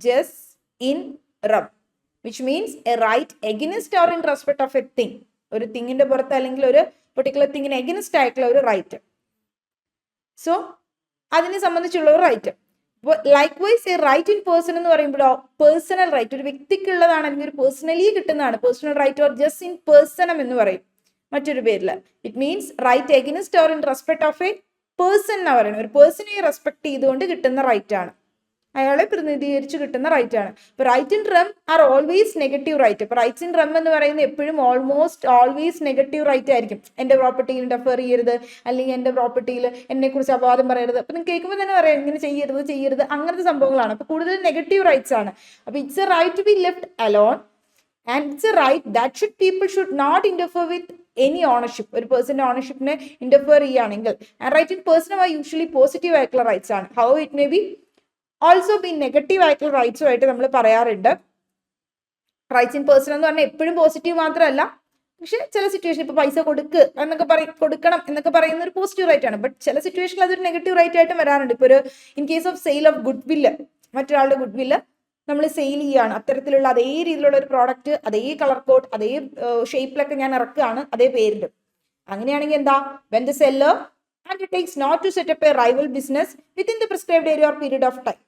Jus in rem which means a right against or in respect of a thing. ഒരു തിങ്ങിന്റെ പുറത്ത് അല്ലെങ്കിൽ ഒരു പെർട്ടിക്കുലർ തിങ്ങിന് എഗനിസ്റ്റ് ആയിട്ടുള്ള ഒരു റൈറ്റ്. സോ അതിനെ സംബന്ധിച്ചുള്ള ഒരു റൈറ്റ്. അപ്പോൾ likewise a right in person എന്ന് പറയുമ്പോഴോ പേഴ്സണൽ റൈറ്റ്, ഒരു വ്യക്തിക്കുള്ളതാണ് അല്ലെങ്കിൽ ഒരു പേഴ്സണലി കിട്ടുന്നതാണ് personal right or just in personam എന്ന് പറയും മറ്റൊരു പേരിൽ. It means right against or in respect of a person എന്ന് പറയുന്നത് ഒരു പേഴ്സണെ റെസ്പെക്ട് ചെയ്തുകൊണ്ട് കിട്ടുന്ന റൈറ്റ് ആണ്, അയാളെ പ്രതിനിധീകരിച്ച് കിട്ടുന്ന റൈറ്റ് ആണ്. ഇപ്പൊ right in rem are always negative right. ഇപ്പൊ റൈറ്റ്സ് ഇൻ റം എന്ന് പറയുന്നത് എപ്പോഴും ഓൾമോസ്റ്റ് ഓൾവേസ് നെഗറ്റീവ് റൈറ്റ് ആയിരിക്കും. എന്റെ പ്രോപ്പർട്ടിയിൽ ഇന്റർഫിയർ ചെയ്യരുത്, അല്ലെങ്കിൽ എന്റെ പ്രോപ്പർട്ടിയിൽ എന്നെ കുറിച്ച് അപവാദം പറയരുത്. അപ്പൊ നിങ്ങൾക്ക് കേൾക്കുമ്പോൾ തന്നെ പറയാം ഇങ്ങനെ ചെയ്യരുത് അങ്ങനത്തെ സംഭവങ്ങളാണ്. അപ്പൊ കൂടുതൽ നെഗറ്റീവ് റൈറ്റ്സ് ആണ്. അപ്പൊ it's a right to be left alone and it's a right that people should not interfere with any ownership. ഒരു പേഴ്സന്റെ ഓണർഷിപ്പിനെ ഇന്റർഫിയർ ചെയ്യുകയാണെങ്കിൽ right in person are usually positive ആയിട്ടുള്ള റൈറ്റ്സ് ആണ്. How it may be also be negative ആയിട്ടുള്ള റൈറ്റ്സുമായിട്ട് നമ്മൾ പറയാറുണ്ട്. റൈറ്റ്സ് ഇൻ പേഴ്സൺ എന്ന് പറഞ്ഞാൽ എപ്പോഴും പോസിറ്റീവ് മാത്രമല്ല, പക്ഷെ ചില സിറ്റുവേഷൻ ഇപ്പൊ പൈസ കൊടുക്കണം എന്നൊക്കെ പറയുന്ന ഒരു പോസിറ്റീവ് റൈറ്റ് ആണ്. ബട്ട് ചില സിറ്റുവേഷനിൽ അതൊരു നെഗറ്റീവ് റൈറ്റ് ആയിട്ടും വരാറുണ്ട്. ഇപ്പൊ ഒരു in case of sale of good വില്ല്, മറ്റൊരാളുടെ ഗുഡ് വില്ല് നമ്മൾ സെയിൽ ചെയ്യുകയാണ്, അത്തരത്തിലുള്ള അതേ രീതിയിലുള്ള ഒരു പ്രോഡക്റ്റ് അതേ കളർ കോഡ് അതേ ഷേപ്പിലൊക്കെ ഞാൻ ഇറക്കുകയാണ് അതേ പേരിൽ. അങ്ങനെയാണെങ്കിൽ എന്താ, when the seller undertakes not to set up a rival business within the prescribed area or period of time.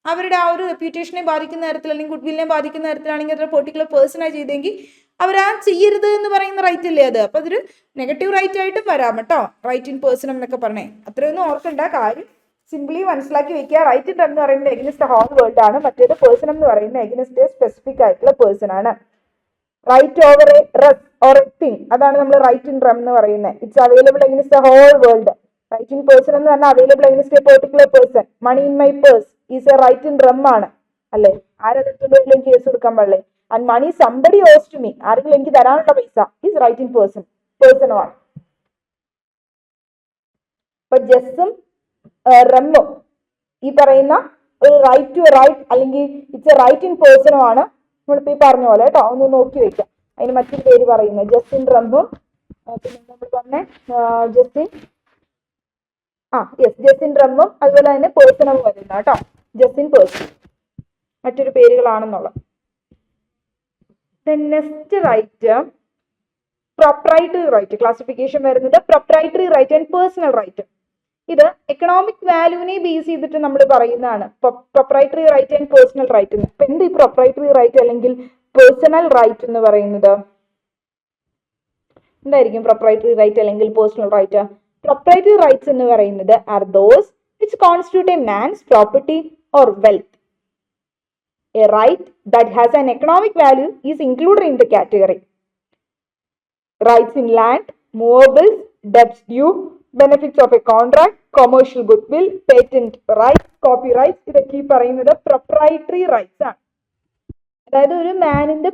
അവരുടെ ആ ഒരു റെപ്യൂട്ടേഷനെ ബാധിക്കുന്ന തരത്തിൽ അല്ലെങ്കിൽ ഗുഡ് വില്ലിനെ ബാധിക്കുന്ന തരത്തിലാണെങ്കിൽ അതൊരു പെർട്ടിക്കുലർ പേഴ്സണായി ചെയ്തെങ്കിൽ അവരാ ചെയ്യരുത് എന്ന് പറയുന്ന റൈറ്റ് അല്ലേ അത്. അപ്പൊ അതൊരു നെഗറ്റീവ് റൈറ്റ് ആയിട്ടും വരാം കേട്ടോ, റൈറ്റ് ഇൻ പേഴ്സൺ എന്നൊക്കെ പറഞ്ഞേ. അത്രയൊന്നും ഓർക്കണ്ട, കാര്യം സിംപ്ലി മനസ്സിലാക്കി വെക്കുക. റൈറ്റ് ഇൻ എന്ന് പറയുന്നത് എഗനിസ്റ്റ് ഹോൾ വേൾഡ് ആണ്, മറ്റേത് പേഴ്സൺ എന്ന് പറയുന്നത് എഗനിസ്റ്റ് സ്പെസിഫിക് ആയിട്ടുള്ള പേഴ്സൺ ആണ്. Right over a rest or a thing, അതാണ് നമ്മൾ റൈറ്റ് ഇൻ റം എന്ന് പറയുന്നത്. It's available against whole world. Right in person എന്ന് പറഞ്ഞാൽ available against a particular person. Money in my purse is a right in rem ആണ് അല്ലേ. ആരെടുത്തുണ്ടെങ്കിലും കേസ് കൊടുക്കാൻ പാടില്ലേ. And money somebody owes to me, ആരെങ്കിലും എനിക്ക് തരാനുള്ള പൈസ ഈസ് റൈറ്റ് ഇൻ പേഴ്സണുമാണ്. ഇപ്പൊ ജസ്സും റമ്മും ഈ പറയുന്ന ഒരു റൈറ്റ് ടു റൈറ്റ് അല്ലെങ്കിൽ ഇറ്റ്സ് എ റൈറ്റ് ഇൻ പേഴ്സണുമാണ്. നമ്മളിപ്പോ ഈ പറഞ്ഞ പോലെ കേട്ടോ, ഒന്ന് നോക്കി വെക്കാം. അതിന് മറ്റൊരു പേര് പറയുന്നത് ജസ്റ്റിൻ റമ്മും, പിന്നെ നമ്മൾ പറഞ്ഞ ജസ്റ്റിൻ റമ്മും അതുപോലെ തന്നെ പേഴ്സണും വരുന്ന കേട്ടോ, ജസ്റ്റിൻ പേഴ്സൺ മറ്റൊരു പേരുകളാണെന്നുള്ളത്. Next right proprietary right. Classification വരുന്നത് proprietary right and personal right. ഇത് എക്കണോമിക് വാല്യൂവിനെ ബേസ് ചെയ്തിട്ട് നമ്മൾ പറയുന്നതാണ് proprietary right and personal right എന്ന്. അപ്പൊ എന്ത് ഈ പ്രൊപ്രൈറ്ററി റൈറ്റ് അല്ലെങ്കിൽ പേഴ്സണൽ റൈറ്റ് എന്ന് പറയുന്നത്? എന്തായിരിക്കും പ്രൊപ്രൈറ്ററി റൈറ്റ് അല്ലെങ്കിൽ പേഴ്സണൽ റൈറ്റ്? പ്രൊപ്രൈറ്ററി റൈറ്റ്സ് എന്ന് പറയുന്നത് are those which constitute a man's property or wealth. A right that has an economic value is included in the category. Rights in land, movables, debts due, benefits of a contract, commercial goodwill, patent rights, copyrights, ഇതൊക്കെ ഈ പറയുന്നത് പ്രൊപ്രൈറ്ററി റൈറ്റ്സ് ആണ്. അതായത് ഒരു മാനിന്റെ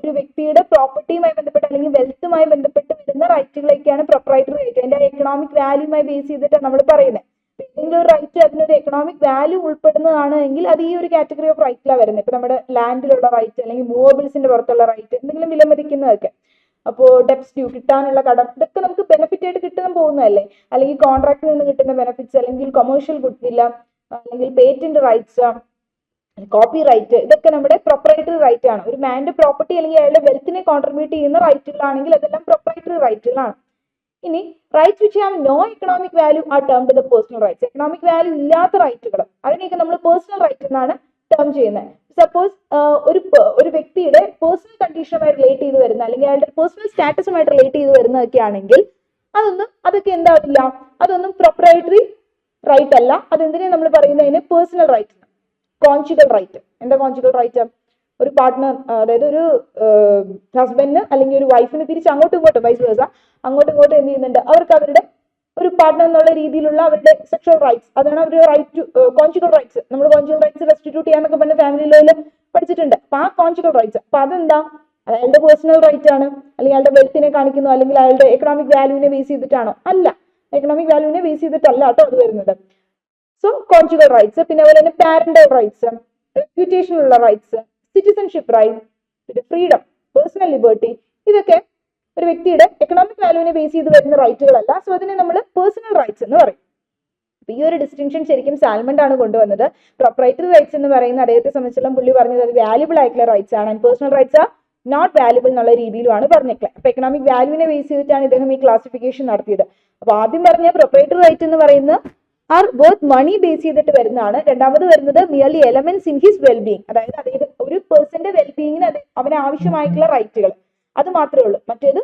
ഒരു വ്യക്തിയുടെ പ്രോപ്പർട്ടിയുമായി ബന്ധപ്പെട്ട് അല്ലെങ്കിൽ വെൽത്തുമായി ബന്ധപ്പെട്ട് വരുന്ന റൈറ്റുകളൊക്കെയാണ് പ്രൊപ്രൈറ്ററി റൈറ്റ്. അതിന്റെ എക്കണോമിക് വാല്യൂമായി ബേസ് ചെയ്തിട്ടാണ് നമ്മൾ പറയുന്നത്. ഏതെങ്കിലും ഒരു റൈറ്റ് അതിനൊരു എക്കണോമിക് വാല്യൂ ഉൾപ്പെടുന്നതാണ് എങ്കിൽ അത് ഈ ഒരു കാറ്റഗറി ഓഫ് റൈറ്റിലാണ് വരുന്നത്. ഇപ്പൊ നമ്മുടെ ലാൻഡിലുള്ള റൈറ്റ് അല്ലെങ്കിൽ മൂവബിൾസിന്റെ പുറത്തുള്ള റൈറ്റ്, എന്തെങ്കിലും വിലമതിക്കുന്നതൊക്കെ. അപ്പോൾ ഡെപ്സ് ഡ്യൂ, കിട്ടാനുള്ള കടം, ഇതൊക്കെ നമുക്ക് ബെനിഫിറ്റ് ആയിട്ട് കിട്ടാൻ പോകുന്നതല്ലേ. അല്ലെങ്കിൽ കോൺട്രാക്റ്റിൽ നിന്ന് കിട്ടുന്ന ബെനിഫിറ്റ്സ്, അല്ലെങ്കിൽ കൊമേഴ്ഷ്യൽ ഗുഡ്വില്ല, അല്ലെങ്കിൽ പേറ്റന്റ് റൈറ്റ്സ്, കോപ്പി റൈറ്റ്, ഇതൊക്കെ നമ്മുടെ പ്രൊപ്രൈറ്ററി റൈറ്റ് ആണ്. ഒരു മാന്റെ പ്രോപ്പർട്ടി അല്ലെങ്കിൽ അയാളുടെ വെൽത്തിനെ കോൺട്രിബ്യൂട്ട് ചെയ്യുന്ന റൈറ്റുകളാണെങ്കിൽ അതെല്ലാം പ്രൊപ്രൈറ്ററി റൈറ്റുകളാണ്. ഇനി rights which have no economic value are termed the personal rights. Economic value ഇല്ലാത്ത റൈറ്റുകൾ അതിനെയൊക്കെ നമ്മൾ പേഴ്സണൽ റൈറ്റ് എന്നാണ് ടേം ചെയ്യുന്നത്. സപ്പോസ് ഒരു വ്യക്തിയുടെ പേഴ്സണൽ കണ്ടീഷനുമായി റിലേറ്റ് ചെയ്ത് വരുന്ന അല്ലെങ്കിൽ അയാളുടെ പേഴ്സണൽ സ്റ്റാറ്റസുമായിട്ട് റിലേറ്റ് ചെയ്ത് വരുന്നതൊക്കെ ആണെങ്കിൽ അതൊക്കെ എന്താവില്ല, അതൊന്നും പ്രൊപ്രൈറ്ററി റൈറ്റ് അല്ല. അതെന്തിനാ നമ്മൾ പറയുന്നതിന് പേഴ്സണൽ റൈറ്റ്. Conjugal right. എന്താ കോൺജുഗൽ റൈറ്റ്? ഒരു പാർട്ട്ണർ, അതായത് ഒരു ഹസ്ബൻഡിന് അല്ലെങ്കിൽ ഒരു വൈഫിന് തിരിച്ച് അങ്ങോട്ടും ഇങ്ങോട്ടും വൈസ് വേഴ്സ അങ്ങോട്ടും ഇങ്ങോട്ടും എന്ത് ചെയ്യുന്നുണ്ട്, അവർക്ക് അവരുടെ ഒരു പാർട്ട്ണർ എന്നുള്ള രീതിയിലുള്ള അവരുടെ സെക്ഷൽ റൈറ്റ്സ്, അതാണ് അവരുടെ റൈറ്റ് കോൺജുഗൽ റൈറ്റ്സ്. നമ്മൾ കോൺജുഗൽ റൈറ്റ്സ് റെസ്റ്റിറ്റ്യൂട്ട് ചെയ്യാന്നൊക്കെ പറഞ്ഞ ഫാമിലി ലോയിൽ പഠിച്ചിട്ടുണ്ട്. അപ്പൊ ആ കോൺജുഗൽ റൈറ്റ്സ്, അപ്പൊ അതെന്താ, അത് അയാളുടെ പേഴ്സണൽ റൈറ്റ് ആണ്. അല്ലെങ്കിൽ അയാളുടെ വെൽത്തിനെ കാണിക്കുന്നു, അല്ലെങ്കിൽ അയാളുടെ എക്കണോമിക് വാല്യൂവിനെ ബേസ് ചെയ്തിട്ടാണോ? അല്ല, എക്കണോമിക് വാല്യൂവിനെ ബേസ് ചെയ്തിട്ടല്ല കേട്ടോ അത് വരുന്നത്. So conjugal rights. പിന്നെ അതുപോലെ തന്നെ പാരന്റൽ റൈറ്റ്സ്, റെപ്യൂട്ടേഷനുള്ള റൈറ്റ്സ്, സിറ്റിസൺഷിപ്പ് റൈറ്റ്, പിന്നെ ഫ്രീഡം, പേഴ്സണൽ ലിബർട്ടി, ഇതൊക്കെ ഒരു വ്യക്തിയുടെ എക്കണോമിക് വാല്യൂവിനെ ബേസ് ചെയ്ത് വരുന്ന റൈറ്റുകളല്ല. സോ അതിനെ നമ്മൾ പേഴ്സണൽ റൈറ്റ്സ് എന്ന് പറയും. അപ്പൊ ഈ ഒരു ഡിസ്റ്റിങ്ഷൻ ശരിക്കും സാൽമണ്ട് ആണ് കൊണ്ടുവന്നത്. പ്രൊപ്രൈറ്ററി റൈറ്റ്സ് എന്ന് പറയുന്ന അദ്ദേഹത്തെ സംബന്ധിച്ചുള്ള പുള്ളി പറഞ്ഞത് അത് വാല്യുബിൾ ആയിട്ടുള്ള റൈറ്റ്സ് ആണ്, and personal rights are not valuable എന്നുള്ള രീതിയിലുമാണ് പറഞ്ഞേക്കുന്നത്. അപ്പൊ എക്കണോമിക് വാല്യൂവിനെ ബേസ് ചെയ്തിട്ടാണ് ഇദ്ദേഹം ഈ ക്ലാസിഫിക്കേഷൻ നടത്തിയത്. അപ്പൊ ആദ്യം പറഞ്ഞ പ്രൊപ്രൈറ്ററി റൈറ്റ് എന്ന് പറയുന്നത് ആർ വർത്ത് മണി ബേസ് ചെയ്തിട്ട് വരുന്നതാണ്. രണ്ടാമത് വരുന്നത് merely elements in his wellbeing, അതായത് ഒരു പേഴ്സന്റെ വെൽബീങ്ങിന് അവന് ആവശ്യമായിട്ടുള്ള റൈറ്റുകൾ, അത് മാത്രമേ ഉള്ളൂ. മറ്റേത്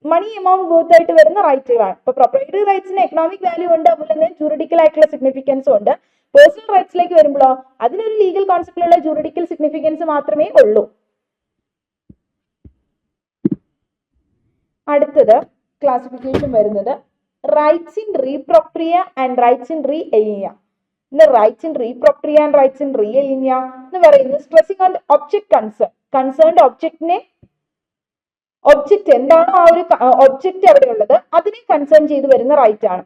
മണി എമൗണ്ട് വർത്ത് ആയിട്ട് വരുന്ന റൈറ്റുകളാണ്. ഇപ്പൊ പ്രൊപ്രൈറ്ററി റൈറ്റ്സിന് എക്കണോമിക് വാല്യൂ ഉണ്ട്, അതുപോലെ തന്നെ ജൂറിഡിക്കൽ ആയിട്ടുള്ള സിഗ്നിഫിക്കൻസും ഉണ്ട്. പേഴ്സണൽ റൈറ്റ്സിലേക്ക് വരുമ്പോഴോ അതിനൊരു ലീഗൽ കോൺസെപ്റ്റിലുള്ള ജൂറിഡിക്കൽ സിഗ്നിഫിക്കൻസ് മാത്രമേ ഉള്ളൂ. അടുത്തത് ക്ലാസിഫിക്കേഷൻ വരുന്നത് rights in re propria and rights in re aliena. ഇന്ന് rights in re propria and rights in re aliena എന്ന് പറയുന്നത് stressing on object concerned object എന്താണോ ആ ഒരു ഒബ്ജക്റ്റ് അവിടെ ഉള്ളത് അതിനെ കൺസേൺ ചെയ്ത് വരുന്ന റൈറ്റ് ആണ്.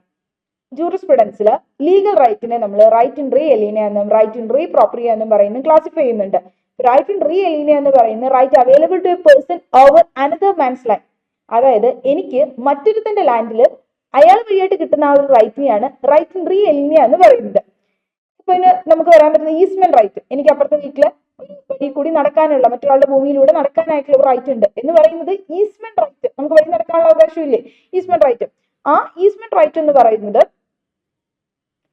ജൂറിസ്പ്രുഡൻസിൽ ലീഗൽ റൈറ്റിനെ നമ്മൾ റൈറ്റ് ഇൻ റീ എലിനിയ എന്നും റൈറ്റ് ഇൻ റീപ്രോപ്രിയ എന്നും പറയുന്നത് ക്ലാസിഫൈ ചെയ്യുന്നുണ്ട്. റൈറ്റ് ഇൻ റീ എലിനിയ എന്ന് പറയുന്നത് right available to a person over another man's land, അതായത് എനിക്ക് മറ്റൊരുത്തന്റെ ലാൻഡിൽ അയാൾ വഴിയായിട്ട് കിട്ടുന്ന ആ ഒരു റൈറ്റിനെയാണ് റൈറ്റ് ഇൻ റീ എലിനിയ എന്ന് പറയുന്നത്. ഇപ്പൊ ഇതിന് നമുക്ക് വരാൻ പറ്റുന്ന ഈസ്മെന്റ് റൈറ്റ്, എനിക്ക് അപ്പുറത്തെ വീട്ടില് ഒരു വഴി കൂടി നടക്കാനുള്ള, മറ്റൊരാളുടെ ഭൂമിയിലൂടെ നടക്കാനായിട്ടുള്ള ഒരു റൈറ്റ് ഉണ്ട് എന്ന് പറയുന്നത് ഈസ്മെന്റ് റൈറ്റ്. നമുക്ക് വഴി നടക്കാനുള്ള അവകാശമില്ലേ, ഈസ്മെന്റ് റൈറ്റ്. ആ ഈസ്മെന്റ് റൈറ്റ് എന്ന് പറയുന്നത്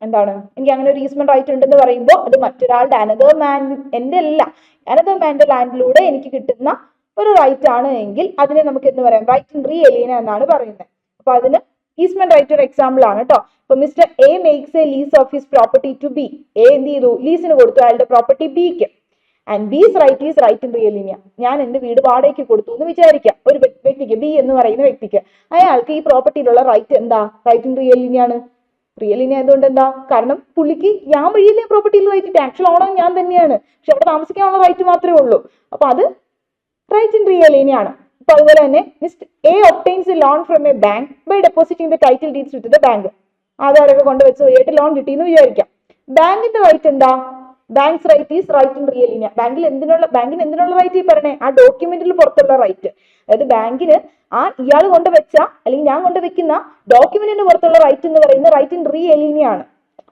എന്താണ്, എനിക്ക് അങ്ങനെ ഒരു ഈസ്മെന്റ് റൈറ്റ് ഉണ്ടെന്ന് പറയുമ്പോൾ അത് മറ്റൊരാളുടെ അനദർ മാൻ, എന്റെ അല്ല, അനദർ മാന്റെ ലാൻഡിലൂടെ എനിക്ക് കിട്ടുന്ന ഒരു റൈറ്റ് ആണ് എങ്കിൽ അതിനെ നമുക്ക് എന്ന് പറയാം റൈറ്റ് ഇൻ റീ എലിനിയ എന്നാണ് പറയുന്നത്. അപ്പൊ അതിന് ഈസ്മെന്റ് റൈറ്റ് ഒരു എക്സാമ്പിൾ ആണ് കേട്ടോ. ഇപ്പൊ mister A makes a lease of his property to B. A എന്ത് ചെയ്തു, ലീസിന് കൊടുത്തു അയാളുടെ പ്രോപ്പർട്ടി ബിക്ക്. And B's right is right in re aliena. ഞാൻ എന്റെ വീട് വാടകയ്ക്ക് കൊടുത്തു എന്ന് വിചാരിക്കാം ഒരു വ്യക്തിക്ക്, ബി എന്ന് പറയുന്ന വ്യക്തിക്ക്. അയാൾക്ക് ഈ പ്രോപ്പർട്ടിയിലുള്ള റൈറ്റ് എന്താ, റൈറ്റ് ഇൻ റീ എലിനിയ ആണ്. റീ എലിനിയ എന്തുകൊണ്ട് എന്താ, കാരണം പുള്ളിക്ക് ഞാൻ വഴിയില്ലേ പ്രോപ്പർട്ടിയിൽ റൈറ്റ്, ആക്ച്വൽ ഓണർ ഞാൻ തന്നെയാണ്, പക്ഷെ അവിടെ താമസിക്കാനുള്ള റൈറ്റ് മാത്രമേ ഉള്ളൂ. അപ്പൊ അത് റൈറ്റ് ഇൻ റീ എലിനിയ ആണ്. അപ്പൊ അതുപോലെ തന്നെ mister A obtains a loan from a bank by depositing the title deeds with the bank. ആധാരമൊക്കെ കൊണ്ടുവച്ച് വഴിയായിട്ട് ലോൺ കിട്ടിയെന്ന് വിചാരിക്കാം. ബാങ്കിന്റെ റൈറ്റ് എന്താ, bank's right is right in re aliena. ബാങ്കിന് എന്തിനുള്ള റൈറ്റ് ഈ പറയണേ, ആ ഡോക്യുമെന്റിൽ പുറത്തുള്ള റൈറ്റ്. അതായത് ബാങ്കിന് ആ ഇയാൾ കൊണ്ടുവച്ച അല്ലെങ്കിൽ ഞാൻ കൊണ്ടുവയ്ക്കുന്ന ഡോക്യുമെന്റിന് പുറത്തുള്ള റൈറ്റ് എന്ന് പറയുന്നത് റൈറ്റ് ഇൻ റീ എലിനിയ ആണ്.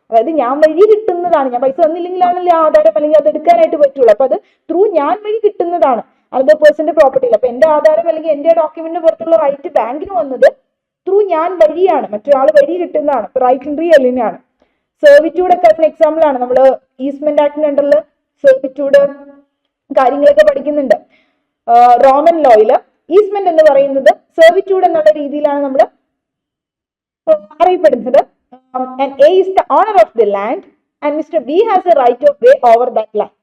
അതായത് ഞാൻ വഴി കിട്ടുന്നതാണ്, ഞാൻ പൈസ തന്നില്ലെങ്കിലാണല്ലോ ആധാരം അല്ലെങ്കിൽ അത് എടുക്കാനായിട്ട് പറ്റുള്ളൂ. അപ്പൊ അത് ത്രൂ ഞാൻ വഴി കിട്ടുന്നതാണ് അതർ പേഴ്സന്റെ പ്രോപ്പർട്ടിയിൽ. അപ്പൊ എന്റെ ആധാരം അല്ലെങ്കിൽ എന്റെ ഡോക്യുമെന്റിന് പുറത്തുള്ള റൈറ്റ് ബാങ്കിന് വന്നത് ത്രൂ ഞാൻ വഴിയാണ്, മറ്റൊരാൾ വഴി കിട്ടുന്നതാണ്. റൈറ്റ് ഇൻ റീ എലിനെയാണ്. സെർവിറ്റ്യൂഡ് ഒക്കെ അതിന് എക്സാമ്പിൾ ആണ്. നമ്മൾ ഈസ്റ്റ്മെന്റ് ആക്ടിന്റെ അണ്ടറിൽ സെർവിറ്റ്യൂഡ് കാര്യങ്ങളൊക്കെ പഠിക്കുന്നുണ്ട്. റോമൻ ലോയില് ഈസ്റ്റ്മെന്റ് എന്ന് പറയുന്നത് സെർവിറ്റ്യൂഡ് എന്നുള്ള രീതിയിലാണ് നമ്മൾ അറിയപ്പെടുന്നത്. And A is the owner of the land and Mr. B has a right of way over that land.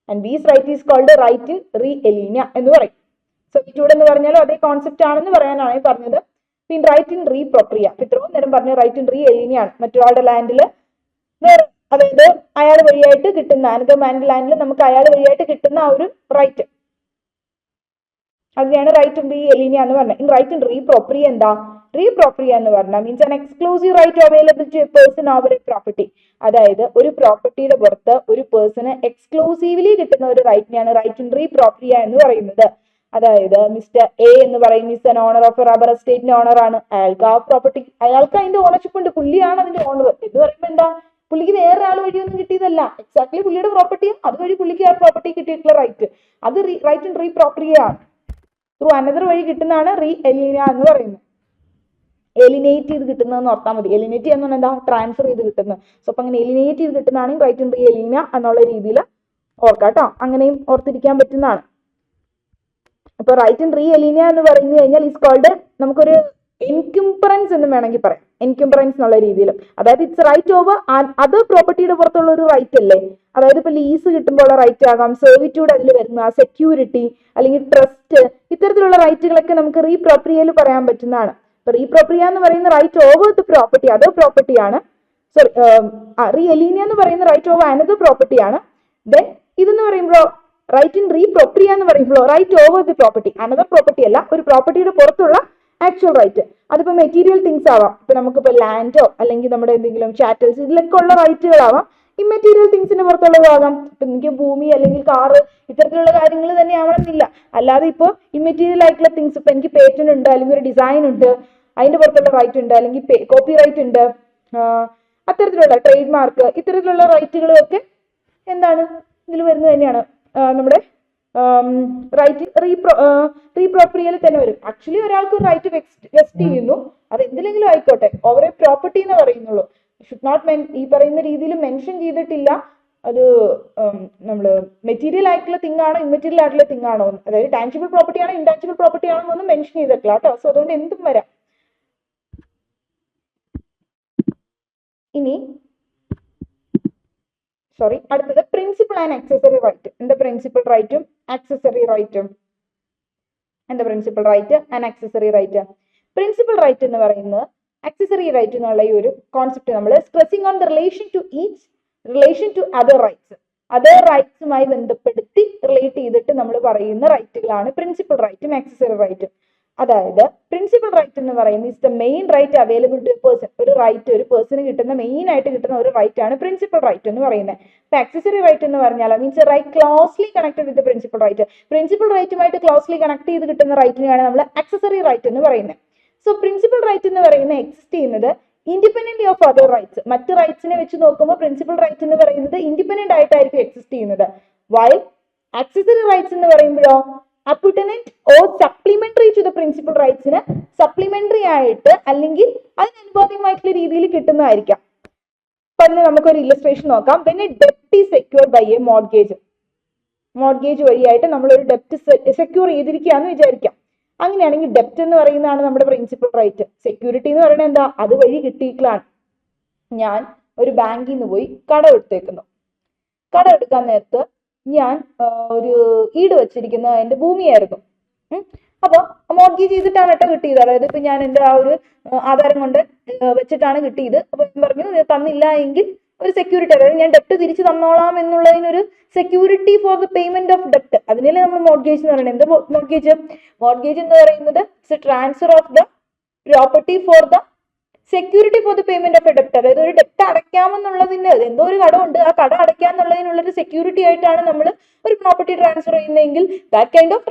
And B's right is called a right in re alinea എന്ന് പറയും. സെർവിറ്റ്യൂഡ് എന്ന് പറഞ്ഞാലും അതേ കോൺസെപ്റ്റ് ആണെന്ന് പറയാനാണ് പറഞ്ഞത്. പിന്നെ റൈറ്റ് ഇൻ റീ പ്രൊപ്രിയ, ഇത്രയും നേരം പറഞ്ഞ റൈറ്റ് ഇൻ റീ എലിനെയാണ്. മറ്റൊരാളുടെ ലാൻഡിൽ വേറെ, അതായത് അയാൾ വഴിയായിട്ട് കിട്ടുന്ന, അനദർ മാൻ്റെ ലാൻഡിൽ നമുക്ക് അയാൾ വഴിയായിട്ട് കിട്ടുന്ന ആ ഒരു റൈറ്റ്, അതിനെയാണ് റൈറ്റ് ഇൻ റീ എലിനിയ എന്ന് പറഞ്ഞത്. In right in re propria എന്താ? റീ പ്രൊപ്രിയ എന്ന് പറഞ്ഞാൽ means an exclusive right available to a person over a property. അതായത് ഒരു പ്രോപ്പർട്ടിയുടെ പുറത്ത് ഒരു പേഴ്സണ് എക്സ്ക്ലൂസീവ്ലി കിട്ടുന്ന ഒരു റൈറ്റിനെയാണ് റൈറ്റ് ഇൻ റീ പ്രൊപ്രിയ എന്ന് പറയുന്നത്. അതായത് മിസ്റ്റർ എ എന്ന് പറയുന്ന is an owner of a rubber എസ്റ്റേറ്റിന്റെ ഓണർ ആണ്. അയാൾക്ക് ആ പ്രോപ്പർട്ടി, അയാൾക്ക് അതിന്റെ ഓണർഷിപ്പ് ഉണ്ട്, പുള്ളിയാണ് അതിന്റെ ഓണർ എന്ന് പറയുമ്പോൾ എന്താ, പുള്ളിക്ക് വേറെ ആൾ വഴിയൊന്നും കിട്ടിയതല്ല, എക്സാക്ട്ലി പുള്ളിയുടെ പ്രോപ്പർട്ടി, അതുവഴി പുള്ളിക്ക് ആ പ്രോപ്പർട്ടി കിട്ടിയിട്ടുള്ള റൈറ്റ്, അത് റൈറ്റ് ഇൻ റീ പ്രൊപ്രിയ ആണ്. ത്രൂ അനദർ വഴി കിട്ടുന്നതാണ് റീ എലിനിയ എന്ന് പറയുന്നത്. എലിനേറ്റ് ചെയ്ത് കിട്ടുന്നതെന്ന് ഓർത്താൽ മതി. എലിനേറ്റ് ചെയ്യുന്ന എന്താ, ട്രാൻസ്ഫർ ചെയ്ത് കിട്ടുന്നത്. സോ അപ്പൊ അങ്ങനെ എലിനേറ്റ് ചെയ്ത് കിട്ടുന്നതാണ് റൈറ്റ് ഇൻ റീ എലിനിയ എന്നുള്ള രീതിയിൽ ഓർക്കാം കേട്ടോ. അങ്ങനെയും ഓർത്തിരിക്കാൻ പറ്റുന്നതാണ്. അപ്പൊ റൈറ്റ് ഇൻ റീ എലിനിയ എന്ന് പറഞ്ഞു കഴിഞ്ഞാൽ ഈസ് കോൾഡ്, നമുക്കൊരു എൻക്യുംപറൻസ് എന്ന് വേണമെങ്കിൽ പറയാം, എൻക്യുംപറൻസ് എന്നുള്ള രീതിയിൽ. അതായത് ഇറ്റ്സ് റൈറ്റ് ഓവർ അതർ പ്രോപ്പർട്ടിയുടെ പുറത്തുള്ള ഒരു റൈറ്റ് അല്ലേ. അതായത് ഇപ്പൊ ലീസ് കിട്ടുമ്പോൾ ഉള്ള റൈറ്റ് ആകാം, സെർവിറ്റ്യൂഡ് അതിൽ വരുന്ന സെക്യൂരിറ്റി അല്ലെങ്കിൽ ട്രസ്റ്റ്, ഇത്തരത്തിലുള്ള റൈറ്റുകളൊക്കെ നമുക്ക് റീ പ്രൊപ്രിയയിൽ പറയാൻ പറ്റുന്നതാണ്. ഇപ്പൊ റീ പ്രൊപ്രിയ എന്ന് പറയുന്ന right over the property, other പ്രോപ്പർട്ടിയാണ്. സോറി, റീ എലിനിയ എന്ന് പറയുന്ന റൈറ്റ് ഓവർ അനദർ പ്രോപ്പർട്ടിയാണ്. ദെൻ ഇതെന്ന് പറയുമ്പോൾ റൈറ്റ് ഇൻ റീ പ്രൊപ്രിയ എന്ന് പറയുമ്പോൾ right over the property, another property അല്ല, ഒരു പ്രോപ്പർട്ടിയുടെ പുറത്തുള്ള ആക്ച്വൽ റൈറ്റ്. അതിപ്പോ മെറ്റീരിയൽ തിങ്സ് ആവാം, ഇപ്പൊ നമുക്കിപ്പോ ലാൻഡോ അല്ലെങ്കിൽ നമ്മുടെ എന്തെങ്കിലും ചാറ്റൽസ്, ഇതിലൊക്കെ ഉള്ള റൈറ്റുകളാവാം. ഇമ്മെറ്റീരിയൽ തിങ്സിന് പുറത്തുള്ളതാകാം. ഇപ്പൊ എനിക്ക് ഭൂമി അല്ലെങ്കിൽ കാറ്, ഇത്തരത്തിലുള്ള കാര്യങ്ങൾ തന്നെ ആവണമെന്നില്ല. അല്ലാതെ ഇപ്പൊ ഇമ്മെറ്റീരിയൽ ആയിട്ടുള്ള തിങ്സ്, ഇപ്പൊ എനിക്ക് പേറ്റന്റ് ഉണ്ട് അല്ലെങ്കിൽ ഒരു ഡിസൈൻ ഉണ്ട്, അതിന്റെ പുറത്തുള്ള റൈറ്റ് ഉണ്ട്, അല്ലെങ്കിൽ കോപ്പി റൈറ്റ് ഉണ്ട്, അത്തരത്തിലുള്ള ട്രേഡ് മാർക്ക്, ഇത്തരത്തിലുള്ള റൈറ്റുകളും ഒക്കെ എന്താണ് ഇതിൽ വരുന്നത് തന്നെയാണ്. നമ്മുടെ റൈറ്റ് റീപ്രോപ്രിയയിൽ തന്നെ വരും. ആക്ച്വലി ഒരാൾക്ക് റൈറ്റ് വെസ്റ്റ് ചെയ്യുന്നു, അത് എന്തിലെങ്കിലും ആയിക്കോട്ടെ, ഓവർ എ പ്രോപ്പർട്ടി എന്ന് പറയുന്നുള്ളൂ. ഷുഡ് നോട്ട് ഈ പറയുന്ന രീതിയിൽ മെൻഷൻ ചെയ്തിട്ടില്ല അത് നമ്മൾ മെറ്റീരിയൽ ആയിട്ടുള്ള തിങ് ആണോ ഇമ്മെറ്റീരിയൽ ആയിട്ടുള്ള തിങ് ആണോ, അതായത് ടാൻജിബിൾ പ്രോപ്പർട്ടി ആണോ ഇൻടാൻജിബിൾ പ്രോപ്പർട്ടി ആണോ എന്നൊന്നും മെൻഷൻ ചെയ്തിട്ടില്ല കേട്ടോ. സോ അതുകൊണ്ട് എന്തും വരാം. ഇനി അടുത്തത് പ്രിൻസിപ്പൽ ആൻഡ് ആക്സസറി റൈറ്റ്. എന്താ പ്രിൻസിപ്പൽ റൈറ്റും ആക്സസറി റൈറ്റും? എന്താ principal right and accessory right? Principal right എന്ന് പറയുന്നത് ആക്സസറി റൈറ്റ് എന്നുള്ള ഈ ഒരു കോൺസെപ്റ്റ് നമ്മൾ stressing on the relation to other rights, other റൈറ്റ്സുമായി ബന്ധപ്പെടുത്തി റിലേറ്റ് ചെയ്തിട്ട് നമ്മൾ പറയുന്ന റൈറ്റുകളാണ് പ്രിൻസിപ്പൽ റൈറ്റും ആക്സസറി റൈറ്റും. അതായത് പ്രിൻസിപ്പൽ റൈറ്റ് എന്ന് പറയുന്നത് is the main right available to a person. ഒരു റൈറ്റ് ഒരു പേഴ്സണ് കിട്ടുന്ന മെയിൻ ആയിട്ട് കിട്ടുന്ന ഒരു റൈറ്റ് ആണ് പ്രിൻസിപ്പൽ റൈറ്റ് എന്ന് പറയുന്നത്. ഇപ്പൊ ആക്സസറി റൈറ്റ് എന്ന് പറഞ്ഞാൽ means right closely connected with principal right. Principal റൈറ്റുമായിട്ട് ക്ലോസ്ലി കണക്ട് ചെയ്ത് കിട്ടുന്ന റൈറ്റിനെയാണ് നമ്മൾ ആക്സസറി റൈറ്റ് എന്ന് പറയുന്നത്. സോ പ്രിൻസിപ്പൽ റൈറ്റ് എന്ന് പറയുന്നത് എക്സിസ്റ്റ് ചെയ്യുന്നത് ഇൻഡിപെൻഡന്റ് ഓഫ് അതർ റൈറ്റ്സ്. മറ്റ് റൈറ്റ്സിനെ വെച്ച് നോക്കുമ്പോൾ പ്രിൻസിപ്പൽ റൈറ്റ് എന്ന് പറയുന്നത് ഇൻഡിപെൻഡന്റ് ആയിട്ടായിരിക്കും എക്സിസ്റ്റ് ചെയ്യുന്നത്. വൈൽ ആക്സസറി റൈറ്റ്സ് എന്ന് പറയുമ്പോഴോ appurtenant or supplementary to the principal റൈറ്റ്സിന് സപ്ലിമെന്ററി ആയിട്ട് അല്ലെങ്കിൽ അതിനനുപാതികമായിട്ടുള്ള രീതിയിൽ കിട്ടുന്നതായിരിക്കാം. അപ്പൊ അതിന് നമുക്കൊരു ഇല്ലസ്ട്രേഷൻ നോക്കാം. വെൻ എ ഡെപ്റ്റ് is secured by a mortgage വഴിയായിട്ട് നമ്മൾ ഒരു ഡെപ്റ്റ് സെക്യൂർ ചെയ്തിരിക്കുകയെന്ന് വിചാരിക്കാം. അങ്ങനെയാണെങ്കിൽ ഡെപ്റ്റ് എന്ന് പറയുന്നതാണ് നമ്മുടെ പ്രിൻസിപ്പൽ റൈറ്റ്. സെക്യൂരിറ്റി എന്ന് പറയുന്നത് എന്താ, അത് വഴി കിട്ടിയിട്ടുള്ളതാണ്. ഞാൻ ഒരു ബാങ്കിൽ നിന്ന് പോയി കടം എടുത്തേക്കുന്നു. കടം എടുക്കാൻ നേരത്ത് ഞാൻ ഒരു ഈട് വെച്ചിരിക്കുന്ന എൻ്റെ ഭൂമിയായിരുന്നു. അപ്പൊ മോർഗേജ് ചെയ്തിട്ടാണ് കേട്ടോ കിട്ടിയത്. അതായത് ഇപ്പൊ ഞാൻ എൻ്റെ ആ ഒരു ആധാരം കൊണ്ട് വെച്ചിട്ടാണ് കിട്ടിയത്. അപ്പൊ ഞാൻ പറഞ്ഞു തന്നില്ല എങ്കിൽ ഒരു സെക്യൂരിറ്റി, അതായത് ഞാൻ ഡെപ്റ്റ് തിരിച്ചു തന്നോളാം എന്നുള്ളതിനൊരു security for the payment of ഡെപ്റ്റ്, അതിനല്ലേ നമ്മൾ മോർഗേജ് എന്ന് പറയുന്നത്. എന്ത് മോർഗേജ് എന്ന് പറയുന്നത് transfer of the property for the security for the payment of a ഡെപ്റ്റ്. അതായത് ഒരു ഡെപ്റ്റ് അടയ്ക്കാമെന്നുള്ളതിന്, എന്തോ ഒരു കടമുണ്ട്, ആ കട അടയ്ക്കാന്നുള്ളതിനുള്ളൊരു സെക്യൂരിറ്റി ആയിട്ടാണ് നമ്മൾ ഒരു പ്രോപ്പർട്ടി ട്രാൻസ്ഫർ ചെയ്യുന്നതെങ്കിൽ ദാറ്റ് കൈൻഡ് ഓഫ്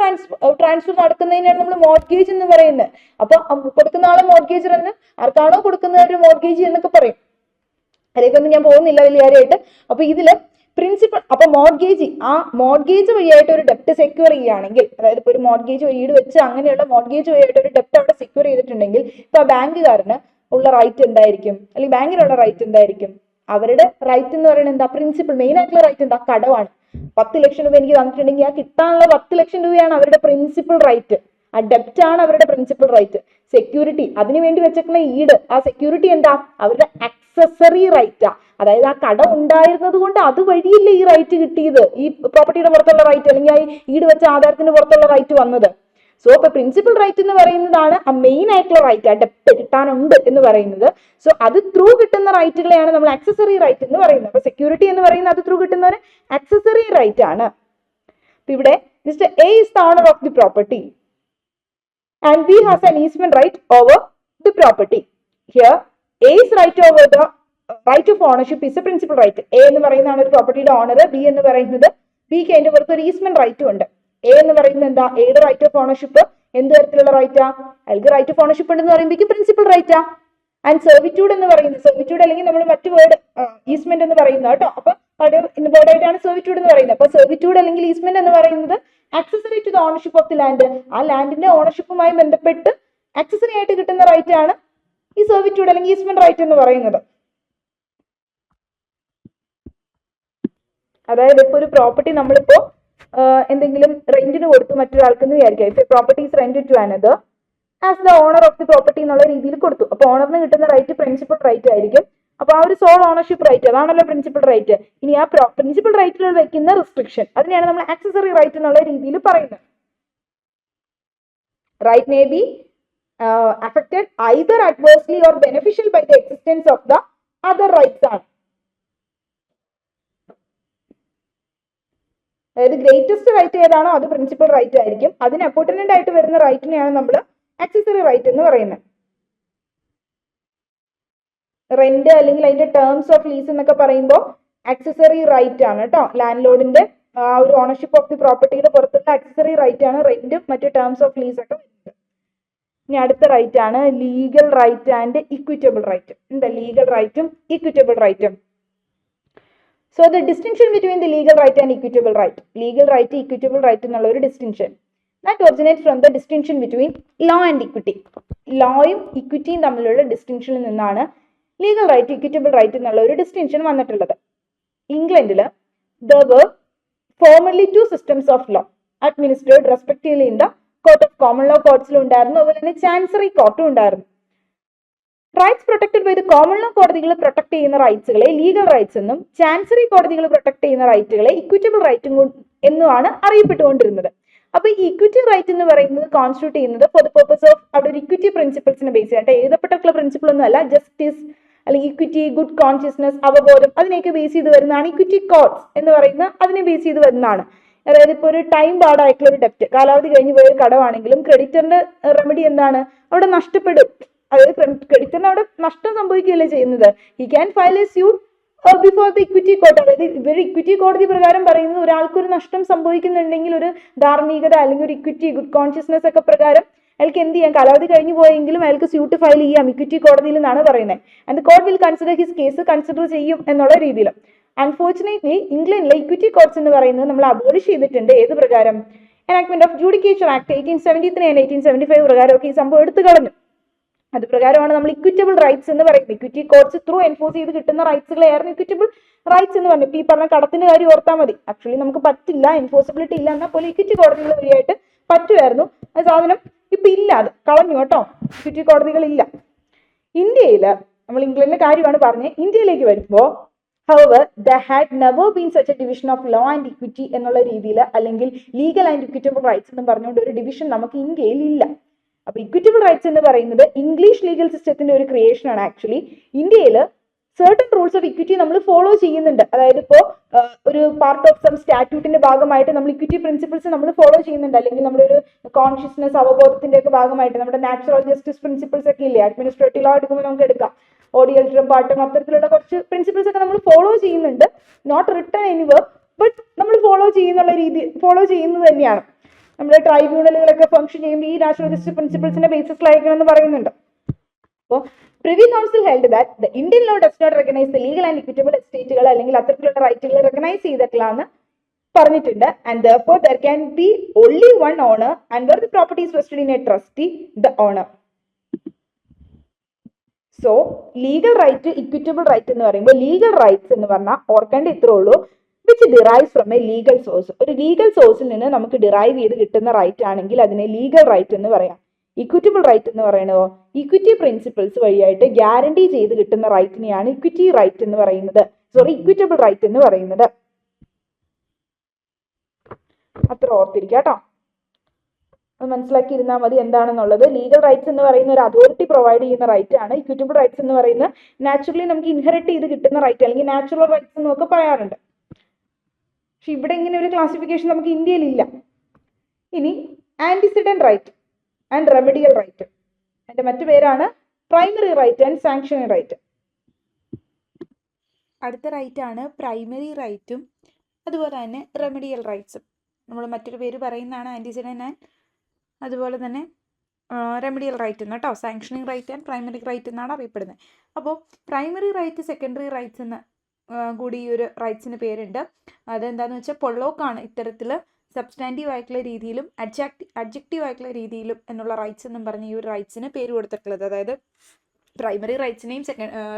ട്രാൻസ്ഫർ നടക്കുന്നതിനാണ് നമ്മൾ മോർഗേജ് എന്ന് പറയുന്നത്. അപ്പൊ കൊടുക്കുന്ന ആളെ മോർഗേജർ എന്ന്, ആർക്കാണോ കൊടുക്കുന്ന ഒരു മോർഗേജ് എന്നൊക്കെ പറയും. അതിലേക്കൊന്നും ഞാൻ പോകുന്നില്ല വലിയ കാര്യമായിട്ട്. അപ്പൊ ഇതില് പ്രിൻസിപ്പൽ അപ്പൊ മോർഗേജ്, ആ മോർഗേജ് വഴിയായിട്ട് ഒരു ഡെപ്റ്റ് സെക്യൂർ ചെയ്യുകയാണെങ്കിൽ, അതായത് ഇപ്പൊ ഒരു മോർഗേജ് ഈട് വെച്ച് അങ്ങനെയുള്ള മോർഗേജ് വഴിയായിട്ട് ഒരു ഡെപ്റ്റ് അവിടെ സെക്യൂർ ചെയ്തിട്ടുണ്ടെങ്കിൽ ഇപ്പൊ ബാങ്കുകാരന് ഉള്ള റൈറ്റ് എന്തായിരിക്കും, അല്ലെങ്കിൽ ബാങ്കിനുള്ള റൈറ്റ് എന്തായിരിക്കും? അവരുടെ റൈറ്റ് എന്ന് പറയുന്നത് എന്താ? പ്രിൻസിപ്പൽ, മെയിൻ ആയിട്ടുള്ള റൈറ്റ് എന്താ? കടമാണ്. 10 ലക്ഷം രൂപ എനിക്ക് തന്നിട്ടുണ്ടെങ്കിൽ ആ കിട്ടാനുള്ള 10 ലക്ഷം രൂപയാണ് അവരുടെ പ്രിൻസിപ്പൽ റൈറ്റ്. ആ ഡെപ്റ്റ് ആണ് അവരുടെ പ്രിൻസിപ്പൽ റൈറ്റ്. സെക്യൂരിറ്റി, അതിനു വേണ്ടി വെച്ചേക്കുന്ന ഈട്, ആ സെക്യൂരിറ്റി എന്താ? അവരുടെ അക്സസറി റൈറ്റാ. അതായത് ആ കട ഉണ്ടായിരുന്നത് കൊണ്ട് അത് വഴിയല്ലേ ഈ റൈറ്റ് കിട്ടിയത്, ഈ പ്രോപ്പർട്ടിയുടെ പുറത്തുള്ള റൈറ്റ്, അല്ലെങ്കിൽ ആ ഈട് വെച്ച ആധാരത്തിന് പുറത്തുള്ള റൈറ്റ് വന്നത്. സോ ഇപ്പൊ പ്രിൻസിപ്പൽ റൈറ്റ് എന്ന് പറയുന്നതാണ് ആ മെയിൻ ആയിട്ടുള്ള റൈറ്റ്, ആ ഡെപ്റ്റ് കിട്ടാനുണ്ട് എന്ന് പറയുന്നത്. സോ അത് ത്രൂ കിട്ടുന്ന റൈറ്റുകളെയാണ് നമ്മൾ ആക്സസറി റൈറ്റ് എന്ന് പറയുന്നത്. അപ്പൊ സെക്യൂരിറ്റി എന്ന് പറയുന്നത് അത് ത്രൂ കിട്ടുന്ന ഒരു ആക്സസറി റൈറ്റ് ആണ്. ഇവിടെ mister A is the owner of the property and B has an easement right over the property. Here A's right over the right of ownership is a principal right. A എന്ന് പറയുന്നതാണ് ഒരു പ്രോപ്പർട്ടിയുടെ ഓണർ, ബി എന്ന് പറയുന്നത്, ബിക്ക് അതിന്റെ പുറത്ത് ഒരു ഈസ്മെന്റ് റൈറ്റും ഉണ്ട്. എ എന്ന് പറയുന്നത് എന്താ? എയുടെ റൈറ്റ് ഓഫ് ഓണർഷിപ്പ് എന്ത് തരത്തിലുള്ള റൈറ്റാ? അയാൾക്ക് റൈറ്റ് ഓഫ് ഓണർഷിപ്പ് ഉണ്ടെന്ന് പറയുമ്പോൾ പ്രിൻസിപ്പൽ റൈറ്റാ. ആൻഡ് സെർവിറ്റ്യൂഡ് എന്ന് പറയുന്നത്, സെർവിറ്റ്യൂഡ് അല്ലെങ്കിൽ നമ്മൾ മറ്റു വേർഡ് ഈസ്മെന്റ് എന്ന് പറയുന്നത് കേട്ടോ. അപ്പൊ വേർഡായിട്ടാണ് സെർവിറ്റ്യൂഡ് എന്ന് പറയുന്നത്. അപ്പൊ സെർവിറ്റ്യൂഡ് അല്ലെങ്കിൽ ഈസ്മെന്റ് എന്ന് പറയുന്നത് accessory to the ownership of the land, ആ ലാൻഡിന്റെ ഓണർഷിപ്പുമായി ബന്ധപ്പെട്ട് ആക്സസറി ആയിട്ട് കിട്ടുന്ന റൈറ്റ് ആണ് ഈ സെർവിറ്റ്യൂഡ് അല്ലെങ്കിൽ ഈസ്മെന്റ് റൈറ്റ് എന്ന് പറയുന്നത്. അതായത് ഇപ്പൊ ഒരു പ്രോപ്പർട്ടി നമ്മളിപ്പോ എന്തെങ്കിലും റെന്റിന് കൊടുത്തു മറ്റൊരാൾക്ക് എന്ന് വിചാരിക്കാം. ഇപ്പൊ property is rent to another as the owner of the property എന്നുള്ള രീതിയിൽ കൊടുത്തു. അപ്പൊ ഓണറിന് കിട്ടുന്ന റൈറ്റ് പ്രിൻസിപ്പൽ റൈറ്റ് ആയിരിക്കും. അപ്പൊ ആ ഒരു സോൾ ഓണർഷിപ്പ് റൈറ്റ്, അതാണല്ലോ പ്രിൻസിപ്പൽ റൈറ്റ്. ഇനി ആ പ്രിൻസിപ്പൽ റൈറ്റിൽ വെക്കുന്ന റിസ്ട്രിക്ഷൻ, അതിനെയാണ് നമ്മൾ ആക്സസറി റൈറ്റ് എന്നുള്ള രീതിയിൽ പറയുന്നത്. Right may be affected either adversely or beneficial by the existence of the other rights ആണ്. അതായത് ഗ്രേറ്റസ്റ്റ് റൈറ്റ് ഏതാണോ അത് പ്രിൻസിപ്പൽ റൈറ്റ് ആയിരിക്കും. അതിന് അപ്പോർട്ടനന്റ് ആയിട്ട് വരുന്ന റൈറ്റിനെയാണ് നമ്മൾ ആക്സസറി റൈറ്റ് എന്ന് പറയുന്നത്. റെന്റ് അല്ലെങ്കിൽ അതിന്റെ ടേംസ് ഓഫ് ലീസ് എന്നൊക്കെ പറയുമ്പോൾ ആക്സസറി റൈറ്റ് ആണ് കേട്ടോ. ലാൻഡ് ലോഡിന്റെ ആ ഒരു ഓണർഷിപ്പ് ഓഫ് ദി പ്രോപ്പർട്ടിയുടെ പുറത്തുള്ള ആക്സസറി റൈറ്റ് ആണ് റെന്റും മറ്റു ടേംസ് ഓഫ് ലീസ് ഒക്കെ വരുന്നത്. ഇനി അടുത്ത റൈറ്റ് ആണ് legal right and equitable right. എന്താ ലീഗൽ റൈറ്റും ഇക്വിറ്റബിൾ റൈറ്റും? So the distinction between the legal right and equitable right, legal right equitable right എന്നുള്ള ഒരു distinction that originate from the distinction between law and equity. ലോയും ഇക്വിറ്റിയും തമ്മിലുള്ള ഡിസ്റ്റിങ്ഷനിൽ നിന്നാണ് ലീഗൽ റൈറ്റ് ഇക്വിറ്റബിൾ റൈറ്റ് എന്നുള്ള ഒരു ഡിസ്റ്റിങ്ഷൻ വന്നിട്ടുള്ളത്. ഇംഗ്ലണ്ടിൽ there were formerly two systems of law administered respectively in the court of common law courts ഉണ്ടായിരുന്നു, അതുപോലെ തന്നെ ചാൻസറി കോർട്ടും ഉണ്ടായിരുന്നു. Rights protected by the common law കോടതികൾ പ്രൊട്ടക്ട് ചെയ്യുന്ന റൈറ്റ്സുകളെ ലീഗൽ റൈറ്റ്സ് എന്നും ചാൻസറി കോടതികൾ പ്രൊട്ടക്ട് ചെയ്യുന്ന റൈറ്റുകളെ ഇക്വിറ്റബിൾ റൈറ്റും എന്നുമാണ് അറിയപ്പെട്ടുകൊണ്ടിരുന്നത്. അപ്പൊ ഈ ഇക്വിറ്റി റൈറ്റ് എന്ന് പറയുന്നത് കോൺസ്റ്റിറ്റ്യൂട്ട് ചെയ്യുന്നത് ഫോർ ദ പർപ്പസ് ഓഫ് അവിടെ ഒരു ഇക്വിറ്റി പ്രിൻസിപ്പിൾസിനെ ബേസ് ചെയ്തിട്ട് എഴുതപ്പെട്ടിട്ടുള്ള പ്രിൻസിപ്പിൾ ഒന്നും അല്ല, ജസ്റ്റിസ് അല്ലെങ്കിൽ ഇക്വിറ്റി, ഗുഡ് കോൺഷ്യസ്നസ്, അവബോധം, അതിനെയൊക്കെ ബേസ് ചെയ്ത് വരുന്നതാണ് ഇക്വിറ്റി കോർട്സ് എന്ന് പറയുന്ന, അതിനെ ബേസ് ചെയ്ത് വരുന്നതാണ്. അതായത് ഇപ്പോൾ ഒരു ടൈം ബാർഡ് ആയിട്ടുള്ള ഒരു ഡെപ്റ്റ്, കാലാവധി കഴിഞ്ഞ് പോയ കടമാണെങ്കിലും ക്രെഡിറ്ററിന്റെ റെമഡി എന്താണ്? അവിടെ നഷ്ടപ്പെടും. അതായത് ക്രെഡിറ്ററിന് അവിടെ നഷ്ടം സംഭവിക്കുകയല്ലേ ചെയ്യുന്നത്. He can file a suit before the equity court. അതായത് ഇവർ ഇക്വിറ്റി കോടതി പ്രകാരം പറയുന്നത് ഒരാൾക്കൊരു നഷ്ടം സംഭവിക്കുന്നുണ്ടെങ്കിൽ ഒരു ധാർമ്മികത അല്ലെങ്കിൽ ഒരു ഇക്വിറ്റി, ഗുഡ് കോൺഷ്യസ്നസ് ഒക്കെ പ്രകാരം അയാൾക്ക് എന്ത് ചെയ്യാം? കാലാവധി കഴിഞ്ഞു പോയെങ്കിലും അയാൾക്ക് സ്യൂട്ട് ഫയൽ ചെയ്യാം ഇക്വിറ്റി കോടതിയിൽ നിന്നാണ് പറയുന്നത്. And the court will consider his case, consider ചെയ്യും എന്നുള്ള രീതിയിൽ. അൺഫോർച്ചുനേറ്റ്ലി ഇംഗ്ലണ്ടിലെ ഇക്വിറ്റി കോർട്സ് എന്ന് പറയുന്നത് നമ്മൾ അബോളിഷ് ചെയ്തിട്ടുണ്ട്. ഏത് പ്രകാരം? എനാക്ട്മെന്റ് ഓഫ് ജുഡിക്കേച്ചർ ആക്ട് 1873 ആൻഡ് 1875 പ്രകാരമൊക്കെ ഈ സംഭവം എടുത്തു കളഞ്ഞു. അത് പ്രകാരമാണ് നമ്മൾ ഇക്വിറ്റബിൾ റൈറ്റ്സ് എന്ന് പറയുന്നത്. ഇക്വിറ്റി കോർട്സ് ത്രൂ എൻഫോഴ്സ് ചെയ്ത് കിട്ടുന്ന റൈറ്റ്സുകളെയായിരുന്നു ഇക്വിറ്റബിൾ റൈറ്റ്സ് എന്ന് പറഞ്ഞു. ഇപ്പൊ ഈ പറഞ്ഞ കടത്തിന്റെ കാര്യം ഓർത്താൽ മതി. ആക്ച്വലി നമുക്ക് പറ്റില്ല, എൻഫോഴ്സിബിലിറ്റി ഇല്ല, എന്നാൽ പോലും ഇക്വിറ്റി കോടതികൾ വഴിയായിട്ട് പറ്റുമായിരുന്നു. ആ സാധനം ഇപ്പൊ ഇല്ല, അത് കളഞ്ഞു കേട്ടോ. ഇക്വിറ്റി കോടതികളില്ല ഇന്ത്യയില്. നമ്മൾ ഇംഗ്ലണ്ടിന്റെ കാര്യമാണ് പറഞ്ഞത്. ഇന്ത്യയിലേക്ക് വരുമ്പോൾ however there had never been such a division of law and equity എന്നുള്ള രീതിയിൽ, അല്ലെങ്കിൽ ലീഗൽ ആൻഡ് ഇക്വിറ്റബിൾ റൈറ്റ്സ് എന്ന് പറഞ്ഞുകൊണ്ട് ഒരു ഡിവിഷൻ നമുക്ക് ഇന്ത്യയിൽ ഇല്ല. അപ്പൊ ഇക്വിറ്റബിൾ റൈറ്റ്സ് എന്ന് പറയുന്നത് ഇംഗ്ലീഷ് ലീഗൽ സിസ്റ്റത്തിന്റെ ഒരു ക്രിയേഷൻ ആണ്. ആക്ച്വലി ഇന്ത്യയിൽ certain റൂൾസ് ഓഫ് ഇക്വിറ്റി നമ്മൾ ഫോളോ ചെയ്യുന്നുണ്ട്. അതായത് ഇപ്പോൾ ഒരു പാർട്ട് ഓഫ് സം സ്റ്റാറ്റ്യൂട്ടിന്റെ ഭാഗമായിട്ട് നമ്മൾ ഇക്വിറ്റി പ്രിൻസിപ്പിൾസ് നമ്മൾ ഫോളോ ചെയ്യുന്നുണ്ട്. അല്ലെങ്കിൽ നമ്മുടെ ഒരു കോൺഷ്യസ്നസ്, അവബോധത്തിന്റെ ഒക്കെ ഭാഗമായിട്ട് നമ്മുടെ നാച്ചുറൽ ജസ്റ്റിസ് പ്രിൻസിപ്പിൾസ് ഒക്കെ ഇല്ലേ, അഡ്മിനിസ്ട്രേറ്റീവ് ലോ എടുക്കുമ്പോൾ നമുക്ക് എടുക്കാം. ഓഡിയൽറ്ററും പാട്ടും അത്തരത്തിലുള്ള കുറച്ച് പ്രിൻസിപ്പിൾസ് ഒക്കെ നമ്മൾ ഫോളോ ചെയ്യുന്നുണ്ട്. നോട്ട് റിട്ടൺ എനിവർ, ബട്ട് നമ്മൾ ഫോളോ ചെയ്യുന്നത് തന്നെയാണ്. നമ്മുടെ ട്രൈബ്യൂണലുകളൊക്കെ ഫംഗ്ഷൻ ചെയ്യുമ്പോൾ ഈ നാച്ചുറൽ ജസ്റ്റിസ് പ്രിൻസിപ്പിൾസിന്റെ ബേസിസിലായിരിക്കണം എന്ന് പറയുന്നുണ്ട്. അപ്പോൾ privy council held that the Indian law does not recognise the legal and equitable എസ്റ്റേറ്റുകൾ അല്ലെങ്കിൽ അത്തരത്തിലുള്ള റൈറ്റുകൾ റെക്കഗ്നൈസ് ചെയ്തിട്ടില്ലാന്ന് പറഞ്ഞിട്ടുണ്ട്. And therefore there can be only one owner and where the property is vested in a trustee, the owner. So legal right equitable right എന്ന് പറയുമ്പോൾ ലീഗൽ റൈറ്റ്സ് എന്ന് പറഞ്ഞാൽ ഓർക്കേണ്ട ഇത്രേ ഉള്ളൂ, which derives from a legal source. ഒരു ലീഗൽ സോഴ്സിൽ നിന്ന് നമുക്ക് ഡിറൈവ് ചെയ്ത് കിട്ടുന്ന റൈറ്റ് ആണെങ്കിൽ അതിനെ ലീഗൽ റൈറ്റ് എന്ന് പറയാം. ഇക്വിറ്റബിൾ റൈറ്റ് എന്ന് പറയുന്നതോ ഇക്വിറ്റി പ്രിൻസിപ്പിൾസ് വഴിയായിട്ട് ഗ്യാരണ്ടി ചെയ്ത് കിട്ടുന്ന റൈറ്റിനെയാണ് ഇക്വിറ്റി റൈറ്റ് എന്ന് പറയുന്നത്, ഇക്വിറ്റബിൾ റൈറ്റ് എന്ന് പറയുന്നത്. അത്ര ഓർത്തിരിക്കുക കേട്ടോ, അത് മനസ്സിലാക്കി ഇരുന്നാൽ മതി എന്താണെന്നുള്ളത്. ലീഗൽ റൈറ്റ്സ് എന്ന് പറയുന്ന ഒരു അതോറിറ്റി പ്രൊവൈഡ് ചെയ്യുന്ന റൈറ്റ് ആണ്. ഇക്വിറ്റബിൾ റൈറ്റ്സ് എന്ന് പറയുന്നത് നാച്ചുറലി നമുക്ക് ഇൻഹെറിറ്റ് ചെയ്ത് കിട്ടുന്ന റൈറ്റ് അല്ലെങ്കിൽ നാച്ചുറൽ റൈറ്റ്സ് എന്നൊക്കെ പറയാറുണ്ട്. പക്ഷെ ഇവിടെ ഇങ്ങനെ ഒരു ക്ലാസിഫിക്കേഷൻ നമുക്ക് ഇന്ത്യയിൽ ഇല്ല. ഇനി antecedent right and remedial right, അതിന്റെ മറ്റു പേരാണ് primary right and sanctioning right. അടുത്ത റൈറ്റ് ആണ് പ്രൈമറി റൈറ്റും അതുപോലെ തന്നെ റെമഡിയൽ റൈറ്റ്സും. നമ്മൾ മറ്റൊരു പേര് പറയുന്നതാണ് ആന്റിസിഡന്റ് ആൻഡ് അതുപോലെ തന്നെ റെമഡിയൽ റൈറ്റ് എന്ന് കേട്ടോ. Sanctioning right and primary right എന്നാണ് അറിയപ്പെടുന്നത്. അപ്പോൾ പ്രൈമറി റൈറ്റ് സെക്കൻഡറി റൈറ്റ്സ് എന്ന് കൂടി ഈ ഒരു റൈറ്റ്സിന് പേരുണ്ട്. അതെന്താണെന്ന് വെച്ചാൽ പൊള്ളോക്കാണ് ഇത്തരത്തിൽ സബ്സ്റ്റാൻറ്റീവ് ആയിട്ടുള്ള രീതിയിലും അഡ്ജക്റ്റീവ് ആയിട്ടുള്ള രീതിയിലും എന്നുള്ള റൈറ്റ്സ് എന്നും പറഞ്ഞ് ഈ ഒരു റൈറ്റ്സിന് പേര് കൊടുത്തിട്ടുള്ളത്. അതായത് പ്രൈമറി റൈറ്റ്സിനെയും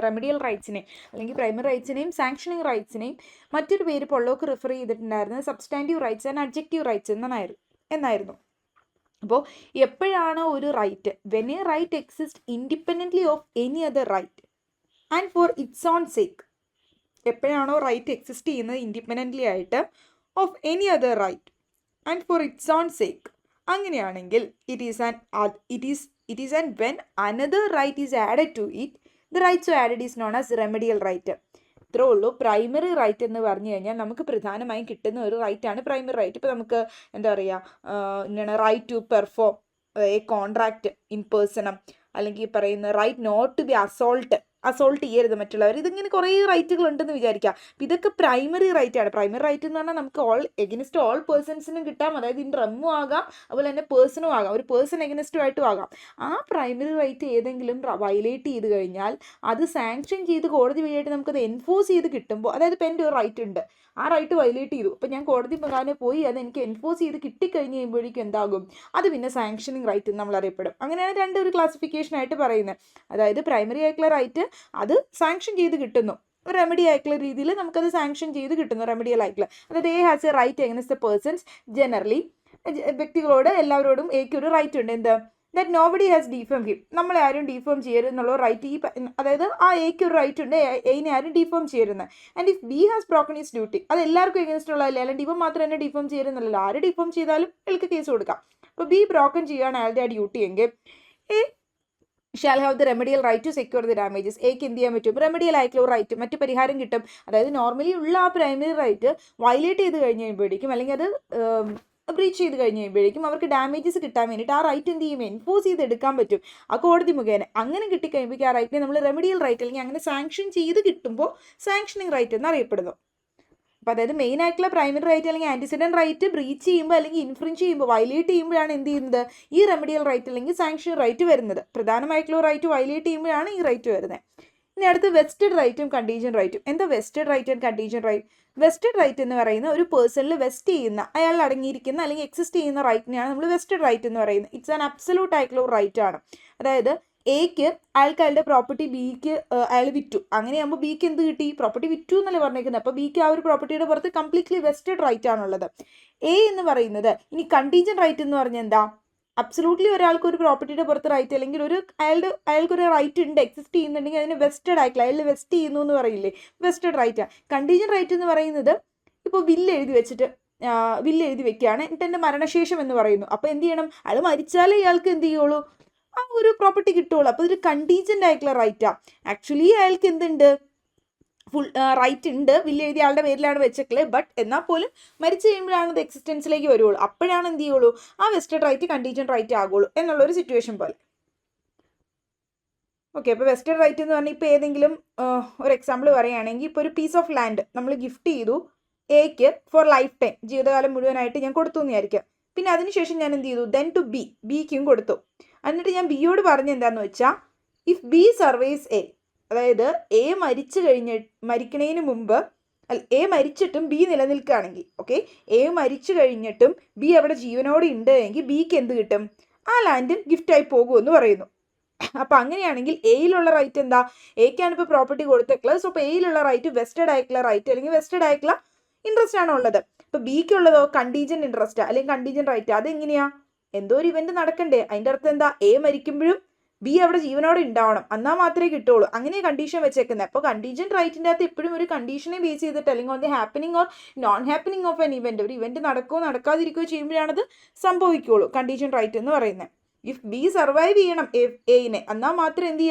റെമഡിയൽ റൈറ്റ്സിനെയും അല്ലെങ്കിൽ പ്രൈമറി റൈറ്റ്സിനെയും സാങ്ഷനിങ് റൈറ്റ്സിനെയും മറ്റൊരു പേര് പൊള്ളോക്ക് റിഫർ ചെയ്തിട്ടുണ്ടായിരുന്നത് substantive rights and adjective rights എന്നായിരുന്നു. അപ്പോൾ എപ്പോഴാണ് ഒരു right, when a right exist independently of any other right and for its own sake, എപ്പോഴാണോ റൈറ്റ് എക്സിസ്റ്റ് ചെയ്യുന്നത് ഇൻഡിപെൻഡൻ്റ്ലി ആയിട്ട് of any other right and for its own sake, അങ്ങനെയാണെങ്കിൽ it is and when another right is added to it, the right so added is known as remedial right. ഇത്രേ ഉള്ളൂ. പ്രൈമറി റൈറ്റ് എന്ന് പറഞ്ഞു കഴിഞ്ഞാൽ നമുക്ക് പ്രധാനമായും കിട്ടുന്ന ഒരു റൈറ്റാണ് പ്രൈമറി റൈറ്റ്. ഇപ്പോൾ നമുക്ക് എന്താ പറയുക, right to perform a contract in personam, അല്ലെങ്കിൽ പറയുന്ന right not to be assault ചെയ്യരുത് മറ്റുള്ളവർ. ഇതിങ്ങനെ കുറേ റൈറ്റുകൾ ഉണ്ടെന്ന് വിചാരിക്കാം. അപ്പം ഇതൊക്കെ പ്രൈമറി റൈറ്റ് ആണ്. പ്രൈമറി റൈറ്റ് എന്ന് പറഞ്ഞാൽ നമുക്ക് എഗനിസ്റ്റ് ഓൾ പേഴ്സൺസിനും കിട്ടാം. അതായത് ഇൻ റമ്മും ആകാം, അതുപോലെ തന്നെ പേഴ്സണും ആകാം, ഒരു പേഴ്സൺ എഗനിസ്റ്റും ആയിട്ടും ആകാം. ആ പ്രൈമറി റൈറ്റ് ഏതെങ്കിലും വയലേറ്റ് ചെയ്ത് കഴിഞ്ഞാൽ അത് സാങ്ഷൻ ചെയ്ത് കോടതി വഴിയായിട്ട് നമുക്കത് എൻഫോഴ്സ് ചെയ്ത് കിട്ടുമ്പോൾ, അതായത് ഇപ്പം എൻ്റെ ഒരു റൈറ്റ് ഉണ്ട്, ആ റൈറ്റ് വയലേറ്റ് ചെയ്തു, അപ്പം ഞാൻ കോടതി മുഖാനെ പോയി അത് എനിക്ക് എൻഫോഴ്സ് ചെയ്ത് കിട്ടിക്കഴിഞ്ഞ് കഴിയുമ്പോഴേക്കും എന്താകും, അത് പിന്നെ സാങ്ഷനിങ് റൈറ്റ് എന്ന് നമ്മൾ അറിയപ്പെടും. അങ്ങനെയാണ് ഒരു ക്ലാസിഫിക്കേഷൻ ആയിട്ട് പറയുന്നത്. അതായത് പ്രൈമറി ആയിട്ടുള്ള റൈറ്റ് അത് സാങ്ഷൻ ചെയ്ത് കിട്ടുന്നു, റെമഡി ആയിട്ടുള്ള രീതിയിൽ നമുക്കത് സാങ്ഷൻ ചെയ്ത് കിട്ടുന്നു, റെമഡിയൽ ആയിട്ടുള്ള. അതായത് A has a right against the persons, generally വ്യക്തികളോട് എല്ലാവരോടും എക്ക് ഒരു റൈറ്റ് ഉണ്ട്, എന്താ, that nobody has defame him, നമ്മളെ ആരും ഡിഫേം ചെയ്യരുത് എന്നുള്ള റൈറ്റ് അതായത് ആ എക്ക് ഒരു റൈറ്റ് ഉണ്ട്, എയിനെ ആരും ഡിഫേം ചെയ്യരുത്. And if B has broken is duty, അത് എല്ലാവർക്കും എഗൻസ്റ്റ് ഉള്ളതല്ലേ, അല്ലെങ്കിൽ ഇവ മാത്രം തന്നെ ഡിഫേം ചെയ്യരുതെന്നല്ലോ, ആര് ഡിഫേം ചെയ്താലും അയാൾക്ക് കേസ് കൊടുക്കാം. അപ്പോൾ ബി ബ്രോക്കൺ ചെയ്യുകയാണ് അയാളുടെ ആ ഡ്യൂട്ടി എങ്കിൽ A shall have the remedial right to secure the damages, എക്ക് എന്ത് ചെയ്യാൻ പറ്റും, റെമഡിയൽ ആയിട്ടുള്ള റൈറ്റ്, മറ്റു പരിഹാരം കിട്ടും. അതായത് നോർമലി ഉള്ള ആ പ്രൈമറി റൈറ്റ് വയലേറ്റ് ചെയ്ത് കഴിഞ്ഞ് കഴിയുമ്പോഴേക്കും, അല്ലെങ്കിൽ അത് ബ്രീച്ച് ചെയ്ത് കഴിഞ്ഞ് കഴിയുമ്പോഴേക്കും അവർക്ക് ഡാമേജസ് കിട്ടാൻ വേണ്ടിയിട്ട് ആ റൈറ്റ് എന്ത് ചെയ്യും, എൻഫോഴ്സ് ചെയ്ത് എടുക്കാൻ പറ്റും ആ കോടതി മുഖേന. അങ്ങനെ കിട്ടിക്കഴിയുമ്പോഴേക്കും ആ റൈറ്റിനെ നമ്മൾ റെമഡിയൽ റൈറ്റ് അല്ലെങ്കിൽ അങ്ങനെ സാങ്ഷൻ ചെയ്ത് കിട്ടുമ്പോൾ സാങ്ഷനിങ് റൈറ്റ് എന്ന് അറിയപ്പെടുന്നു. അപ്പോൾ അതായത് മെയിൻ ആയിട്ടുള്ള പ്രൈമറി റൈറ്റ് അല്ലെങ്കിൽ ആൻറ്റിസിഡൻറ്റ് റൈറ്റ് ബ്രീച്ച് ചെയ്യുമ്പോൾ അല്ലെങ്കിൽ ഇൻഫ്രിഞ്ച് ചെയ്യുമ്പോൾ, വയലേറ്റ് ചെയ്യുമ്പോഴാണ് എന്ത് ചെയ്യുന്നത്, ഈ റെമഡിയൽ റൈറ്റ് അല്ലെങ്കിൽ സാങ്ഷൻ റൈറ്റ് വരുന്നത്. പ്രധാനമായിട്ടുള്ള റൈറ്റ് വയലേറ്റ് ചെയ്യുമ്പോഴാണ് ഈ റൈറ്റ് വരുന്നത്. ഇനി അടുത്ത് വെസ്റ്റഡ് റൈറ്റും കണ്ടീജൻ റൈറ്റും. എന്താ vested right and contingent right? Vested right എന്ന് പറയുന്ന ഒരു പേഴ്സണിൽ വെസ്റ്റ് ചെയ്യുന്ന, അയാൾ അടങ്ങിയിരിക്കുന്ന അല്ലെങ്കിൽ എക്സിസ്റ്റ് ചെയ്യുന്ന റൈറ്റിനെയാണ് നമ്മൾ വെസ്റ്റഡ് റൈറ്റ് എന്ന് പറയുന്നത്. ഇറ്റ്സ് ആൻ അബ്സല്യൂട്ട് ആയിട്ടുള്ള ഒരു റൈറ്റ് ആണ്. അതായത് എക്ക് അയാൾക്ക് അയാളുടെ പ്രോപ്പർട്ടി ബിക്ക് അയാൾ വിറ്റു, അങ്ങനെയാകുമ്പോൾ ബിക്ക് എന്ത് കിട്ടി, പ്രോപ്പർട്ടി വിറ്റു എന്നല്ലേ പറഞ്ഞേക്കുന്നത്. അപ്പോൾ ബിക്ക് ആ ഒരു പ്രോപ്പർട്ടിയുടെ പുറത്ത് കംപ്ലീറ്റ്ലി വെസ്റ്റഡ് റൈറ്റ് ആണുള്ളത്. എ എന്ന് പറയുന്നത്. ഇനി കണ്ടീജൻ റൈറ്റ് എന്ന് പറഞ്ഞാൽ എന്താ, അബ്സലൂട്ട്ലി ഒരാൾക്ക് ഒരു പ്രോപ്പർട്ടിയുടെ പുറത്ത് റൈറ്റ് അല്ലെങ്കിൽ ഒരു അയാൾക്കൊരു റൈറ്റ് ഉണ്ട്, എക്സിസ്റ്റ് ചെയ്യുന്നുണ്ടെങ്കിൽ അതിന് വെസ്റ്റഡ് ആയിട്ടില്ല, അയാൾ വെസ്റ്റ് ചെയ്യുന്നു എന്ന് പറയില്ലേ, വെസ്റ്റഡ് റൈറ്റാണ്. കണ്ടീജൻ റൈറ്റ് എന്ന് പറയുന്നത് ഇപ്പോൾ വില്ല് എഴുതി വെക്കുകയാണ്, എന്നിട്ട് എൻ്റെ മരണശേഷം എന്ന് പറയുന്നു. അപ്പോൾ എന്ത് ചെയ്യണം, അയാൾ മരിച്ചാലേ ഇയാൾക്ക് എന്ത് ചെയ്യുള്ളൂ, ആ ഒരു പ്രോപ്പർട്ടി കിട്ടുള്ളൂ. അപ്പോൾ ഇതൊരു കണ്ടീജൻ്റ് ആയിട്ടുള്ള റൈറ്റാണ്. ആക്ച്വലി അയാൾക്ക് എന്തുണ്ട്, ഫുൾ റൈറ്റ് ഉണ്ട്, വില്ല് എഴുതി ആളുടെ പേരിലാണ് വെച്ചേക്കല്, ബട്ട് എന്നാൽ പോലും മരിച്ചു കഴിയുമ്പോഴാണ് ഇത് എക്സിസ്റ്റൻസിലേക്ക് വരുള്ളൂ. അപ്പോഴാണ് എന്ത് ചെയ്യുള്ളൂ, ആ വെസ്റ്റഡ് റൈറ്റ് കണ്ടീജൻ്റ് റൈറ്റ് ആകുള്ളൂ എന്നുള്ളൊരു സിറ്റുവേഷൻ പോലെ. ഓക്കെ, അപ്പോൾ വെസ്റ്റഡ് റൈറ്റ് എന്ന് പറഞ്ഞാൽ ഇപ്പോൾ ഏതെങ്കിലും ഒരു എക്സാമ്പിൾ പറയുകയാണെങ്കിൽ, ഇപ്പോൾ ഒരു പീസ് ഓഫ് ലാൻഡ് നമ്മൾ ഗിഫ്റ്റ് ചെയ്തു എക്ക് ഫോർ ലൈഫ് ടൈം, ജീവിതകാലം മുഴുവനായിട്ട് ഞാൻ കൊടുത്തു എന്ന് വിചാരിക്കുക. പിന്നെ അതിനുശേഷം ഞാൻ എന്ത് ചെയ്തു, ദെൻ ടു ബിക്കും കൊടുത്തു. എന്നിട്ട് ഞാൻ ബിയോട് പറഞ്ഞ എന്താണെന്ന് വെച്ചാൽ, ഇഫ് ബി സർവൈസ് എ, അതായത് എ മരിക്കണതിന് മുമ്പ് എ മരിച്ചിട്ടും ബി നിലനിൽക്കുകയാണെങ്കിൽ, ഓക്കെ, എ മരിച്ചു കഴിഞ്ഞിട്ടും ബി അവിടെ ജീവനോടെ ഉണ്ട് എങ്കിൽ ബിക്ക് എന്ത് കിട്ടും? ആ ലാൻഡ് ഗിഫ്റ്റായി പോകുമെന്ന് പറയുന്നു. അപ്പം അങ്ങനെയാണെങ്കിൽ എയിലുള്ള റൈറ്റ് എന്താ? എക്കാണ് ഇപ്പോൾ പ്രോപ്പർട്ടി കൊടുത്തേക്കുള്ളത്. സോ അപ്പോൾ എയിലുള്ള റൈറ്റ് വെസ്റ്റഡ് ആയിട്ടുള്ള റൈറ്റ് അല്ലെങ്കിൽ വെസ്റ്റഡ് ആയിട്ടുള്ള ഇൻട്രസ്റ്റ് ആണ് ഉള്ളത്. ഇപ്പോൾ ബിക്കുള്ളതോ കണ്ടീജന്റ് ഇൻട്രസ്റ്റ് അല്ലെങ്കിൽ കണ്ടീജന്റ് റൈറ്റ്. അതെങ്ങനെയാ? എന്തോ ഒരു ഇവന്റ് നടക്കണ്ടേ? അതിൻ്റെ അർത്ഥം എന്താ? എ മരിക്കുമ്പോഴും ബി അവിടെ ജീവനോടെ ഉണ്ടാവണം, എന്നാൽ മാത്രമേ കിട്ടുള്ളൂ. അങ്ങനെ കണ്ടീഷൻ വെച്ചേക്കുന്നത്. അപ്പോൾ കണ്ടീജന്റ് റൈറ്റിൻ്റെ അകത്ത് എപ്പോഴും ഒരു കണ്ടീഷനെ ബേസ് ചെയ്തിട്ട് അല്ലെങ്കിൽ on the happening or non happening of N event, ഒരു ഇവന്റ് നടക്കുകയോ നടക്കാതിരിക്കുകയോ ചെയ്യുമ്പോഴാണത് സംഭവിക്കുകയുള്ളൂ കണ്ടീജന്റ് റൈറ്റ് എന്ന് പറയുന്നത്. ഇഫ് ബി സർവൈവ് ചെയ്യണം എയിനെ, എന്നാൽ മാത്രമേ എന്ത്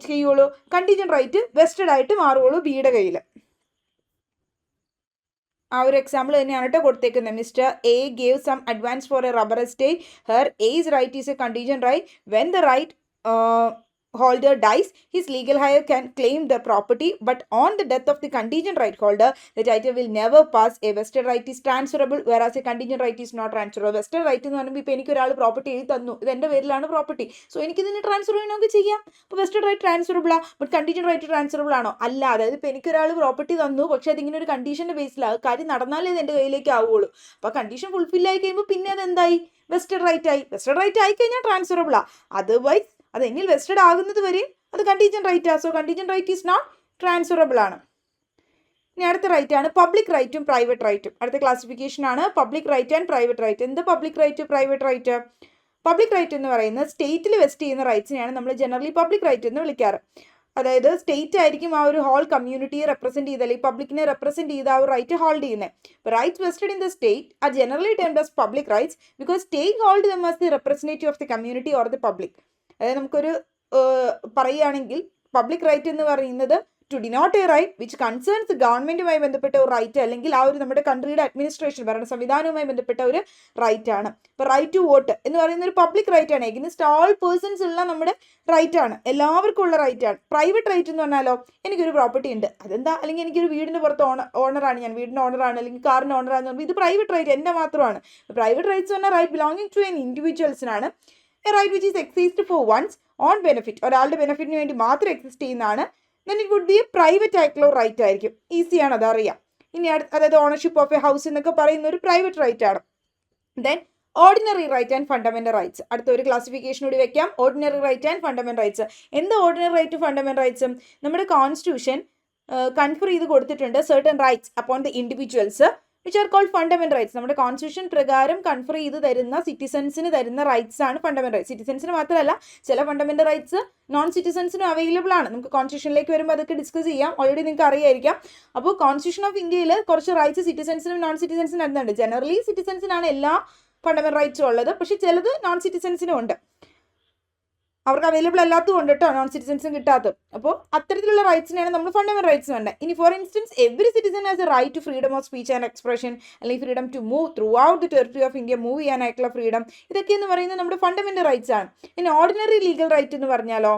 ചെയ്യുള്ളൂ കണ്ടീജന്റ് റൈറ്റ് വെസ്റ്റഡ് ആയിട്ട് മാറുകയുള്ളൂ ബിയുടെ കയ്യിൽ. ആ ഒരു എക്സാമ്പിൾ തന്നെയാണ് കേട്ടോ കൊടുത്തേക്കുന്നത്. Mister A gave some advance for a rubber estate. Her S right is a contingent right. When the right holder dies, his legal heir can claim the property, but on the death of the contingent right holder, the title will never pass. A vested right is transferable, whereas a contingent right is not transferable. Vested right എന്ന് പറയുമ്പോൾ ഇപ്പോൾ എനിക്ക് ഒരാൾ പ്രോപ്പർട്ടി എഴുതി തന്നു, ഇത് എൻ്റെ പേരിലാണ് പ്രോപ്പർട്ടി, സോ എനിക്ക് ഇതിന് ട്രാൻസ്ഫർ ചെയ്യണമെങ്കിൽ ചെയ്യാം. അപ്പോൾ വെസ്റ്റഡ് റൈറ്റ് ട്രാൻസ്ഫറബിൾ ആ, ബട്ട് കണ്ടീജന്റ് റൈറ്റ് ട്രാൻസ്ഫറബിൾ ആണോ? അല്ല. അതായത് ഇപ്പോൾ എനിക്കൊരാൾ പ്രോപ്പർട്ടി തന്നു, പക്ഷേ അതിങ്ങനെ ഒരു കണ്ടീഷൻ്റെ ബേസിലാണ്, കാര്യം നടന്നാലേ ഇത് എൻ്റെ കയ്യിലേക്ക് ആവുകയുള്ളൂ. അപ്പോൾ കണ്ടീഷൻ ഫുൾഫിൽ ആയി കഴിയുമ്പോൾ പിന്നെ അതെന്തായി? വെസ്റ്റഡ് റൈറ്റ് ആയി. വെസ്റ്റഡ് റൈറ്റ് ആയി കഴിഞ്ഞാൽ ട്രാൻസ്ഫറബിൾ ആ, അതർവൈസ് അത് എന്നിൽ വെസ്റ്റഡ് ആകുന്നത് വരെയും അത് കണ്ടീജന്റ് റൈറ്റ് ആ. So contingent right is not transferable ആണ്. ഇനി അടുത്ത റൈറ്റ് ആണ് പബ്ലിക് റൈറ്റും പ്രൈവറ്റ് റൈറ്റും. അടുത്ത ക്ലാസിഫിക്കേഷൻ ആണ് public right and private right. എന്ത് public right, private right? Public right എന്ന് പറയുന്നത് സ്റ്റേറ്റിൽ വെസ്റ്റ് ചെയ്യുന്ന റൈറ്റ്സിനെയാണ് നമ്മൾ ജനറലി പബ്ലിക് റൈറ്റ് എന്ന് വിളിക്കാറ്. അതായത് സ്റ്റേറ്റ് ആയിരിക്കും ആ ഒരു ഹോൾ കമ്മ്യൂണിറ്റിയെ റെപ്രസെൻറ്റ് ചെയ്ത് അല്ലെങ്കിൽ പബ്ലിക്കിനെ റെപ്രസെൻറ്റ് ചെയ്ത് ആ ഒരു റൈറ്റ് ഹോൾഡ് ചെയ്യുന്നത്. ഇപ്പോൾ rights vested in the state are generally termed as public rights because state hold them as the representative of the community or the public. അതായത് നമുക്കൊരു പറയുകയാണെങ്കിൽ പബ്ലിക് റൈറ്റ് എന്ന് പറയുന്നത് to denote a right which concerns ഗവൺമെൻറ്റുമായി ബന്ധപ്പെട്ട ഒരു റൈറ്റ് അല്ലെങ്കിൽ ആ ഒരു നമ്മുടെ കൺട്രിയുടെ അഡ്മിനിസ്ട്രേഷൻ ഭരണ സംവിധാനവുമായി ബന്ധപ്പെട്ട ഒരു റൈറ്റ് ആണ്. ഇപ്പോൾ റൈറ്റ് ടു വോട്ട് എന്ന് പറയുന്ന ഒരു പബ്ലിക് റൈറ്റ് ആണ്. എഗെയിൻസ്റ്റ് ഓൾ പേഴ്സൺസ് ഉള്ള നമ്മുടെ റൈറ്റ് ആണ്, എല്ലാവർക്കും ഉള്ള റൈറ്റ് ആണ്. പ്രൈവറ്റ് റൈറ്റ് എന്ന് പറഞ്ഞാലോ, എനിക്കൊരു പ്രോപ്പർട്ടി ഉണ്ട്, അതെന്താ, അല്ലെങ്കിൽ എനിക്കൊരു വീടിന് പുറത്ത് ഓണറാണ്, ഞാൻ വീടിൻ്റെ ഓണറാണ് അല്ലെങ്കിൽ കാറിൻ്റെ ഓണറാണെന്ന് പറയുമ്പോൾ ഇത് പ്രൈവറ്റ് റൈറ്റ് എൻ്റെ മാത്രമാണ്. പ്രൈവറ്റ് റൈറ്റ്സ് പറഞ്ഞാൽ റൈറ്റ് ബിലോങ്ങിങ് ടു എൻ ഇൻഡിവിജ്വൽസിനാണ്. A right which is exist for one's own benefit, ഒരാളുടെ ബെനിഫിറ്റിന് വേണ്ടി മാത്രം എക്സിസ്റ്റ് ചെയ്യുന്നതാണ്. Then it would be a private ആയിട്ടുള്ള റൈറ്റ് ആയിരിക്കും. ഈസിയാണ്, അതറിയാം. ഇനി അതായത് ഓണർഷിപ്പ് ഓഫ് എ ഹൗസ് എന്നൊക്കെ പറയുന്ന ഒരു പ്രൈവറ്റ് റൈറ്റ് ആണ്. Then ordinary right and fundamental rights. അടുത്ത ഒരു ക്ലാസിഫിക്കേഷൻ കൂടി വെക്കാം, ordinary right and fundamental rights. എന്താ ഓർഡിനറി റൈറ്റ് ഫണ്ടമെന്റൽ റൈറ്റ്സും? നമ്മുടെ കോൺസ്റ്റിറ്റ്യൂഷൻ കൺഫർ ചെയ്ത് കൊടുത്തിട്ടുണ്ട് certain rights upon the individuals which are called fundamental rights. നമ്മുടെ കോൺസ്റ്റിറ്റ്യൂഷൻ പ്രകാരം കൺഫർ ചെയ്ത് തരുന്ന സിറ്റിസൺസിന് തരുന്ന റൈറ്റ്സ് ആണ് ഫണ്ടമെന്റൽ റൈറ്റ്സ്. സിറ്റിസൺസിന് മാത്രമല്ല, ചില ഫണ്ടമെന്റൽ റൈറ്റ്സ് നോൺ സിറ്റിസൺസിനും അവൈലബിൾ ആണ്. നമുക്ക് കോൺസ്റ്റിറ്റ്യൂഷനിലേക്ക് വരുമ്പോൾ അതൊക്കെ ഡിസ്കസ് ചെയ്യാം, ഓൾറെഡി നിങ്ങൾക്ക് അറിയായിരിക്കാം. അപ്പോൾ കോൺസ്റ്റിറ്റ്യൂഷൻ ഓഫ് ഇന്ത്യയിൽ കുറച്ച് റൈറ്റ്സ് സിറ്റിസൺസിനും നോൺ സിറ്റിസൺസിനും വരുന്നുണ്ട്. ജനറലി സിറ്റിസൺസിനാണ് എല്ലാ ഫണ്ടമെന്റൽ റൈറ്റ്സും ഉള്ളത്, പക്ഷേ ചിലത് നോൺ സിറ്റിസൺസിനും ഉണ്ട്. അവർക്ക് അവൈലബിൾ അല്ലാത്തതുകൊണ്ട് കേട്ടോ നോൺ സിറ്റിസൺസും കിട്ടാത്തത്. അപ്പോൾ അത്തരത്തിലുള്ള റൈറ്റ്സിനെയാണ് നമ്മൾ ഫണ്ടമെന്റൽ റൈറ്റ്സ് വേണ്ടത്. ഇനി for instance every citizen has a right to freedom of speech and expression, അല്ലെങ്കിൽ freedom to move throughout the territory of India, move ചെയ്യാനായിട്ടുള്ള ഫ്രീഡം, ഇതൊക്കെ എന്ന് പറയുന്നത് നമ്മുടെ ഫണ്ടമെന്റൽ റൈറ്റ്സ് ആണ്. ഇനി ഓർഡിനറി ലീഗൽ റൈറ്റ് എന്ന് പറഞ്ഞാലോ,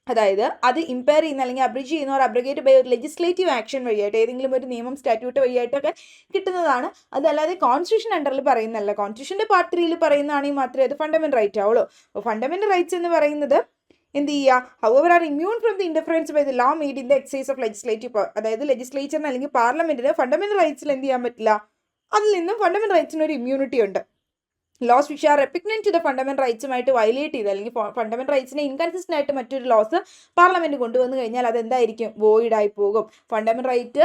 അതായത് അത് ഇമ്പയർ ചെയ്യുന്ന അല്ലെങ്കിൽ അബ്രിജ് ചെയ്യുന്ന ഒരു അബ്രിഗേറ്റ് ബൈ ഒരു ലെജിസ്ലേറ്റീവ് ആക്ഷൻ വഴിയായിട്ട് ഏതെങ്കിലും ഒരു നിയമം സ്റ്റാറ്റ്യൂട്ട് വഴിയായിട്ടൊക്കെ കിട്ടുന്നതാണ്. അതല്ലാതെ കോൺസ്റ്റിറ്റ്യൂഷൻ അണ്ടറിൽ പറയുന്നതല്ല. കോൺസ്റ്റിറ്റ്യൂഷൻ്റെ പാർട്ട് 3 പറയുന്നതാണെങ്കിൽ മാത്രമേ അത് ഫണ്ടമെന്റൽ റൈറ്റ് ആവുള്ളൂ. അപ്പോൾ ഫണ്ടമെന്റൽ റൈറ്റ്സ് എന്ന് പറയുന്നത് എന്ത് ചെയ്യുക, however are immune from the interference by the law made in the exercise of legislative power. അതായത് ലെജിസ്ലേച്ചറിന് അല്ലെങ്കിൽ പാർലമെന്റിന് ഫണ്ടമെന്റൽ റൈറ്റ്സിൽ എന്ത് ചെയ്യാൻ പറ്റില്ല, അതിൽ നിന്നും ഫണ്ടമെന്റൽ റൈറ്റ്സിന് ഒരു ഇമ്മ്യൂണിറ്റി ഉണ്ട്. Laws which are repugnant to the fundamental റൈറ്റ്സുമായിട്ട് വയലേറ്റ് ചെയ്ത് അല്ലെങ്കിൽ ഫണ്ടമെന്റൽ റൈറ്റ്സിനെ ഇൻകൺസിസ്റ്റന്റ് ആയിട്ട് മറ്റൊരു ലോസ് പാർലമെന്റ് കൊണ്ടുവന്നു കഴിഞ്ഞാൽ അതെന്തായിരിക്കും, വോയിഡ് ആയി പോകും. ഫണ്ടമെന്റൽ റൈറ്റ്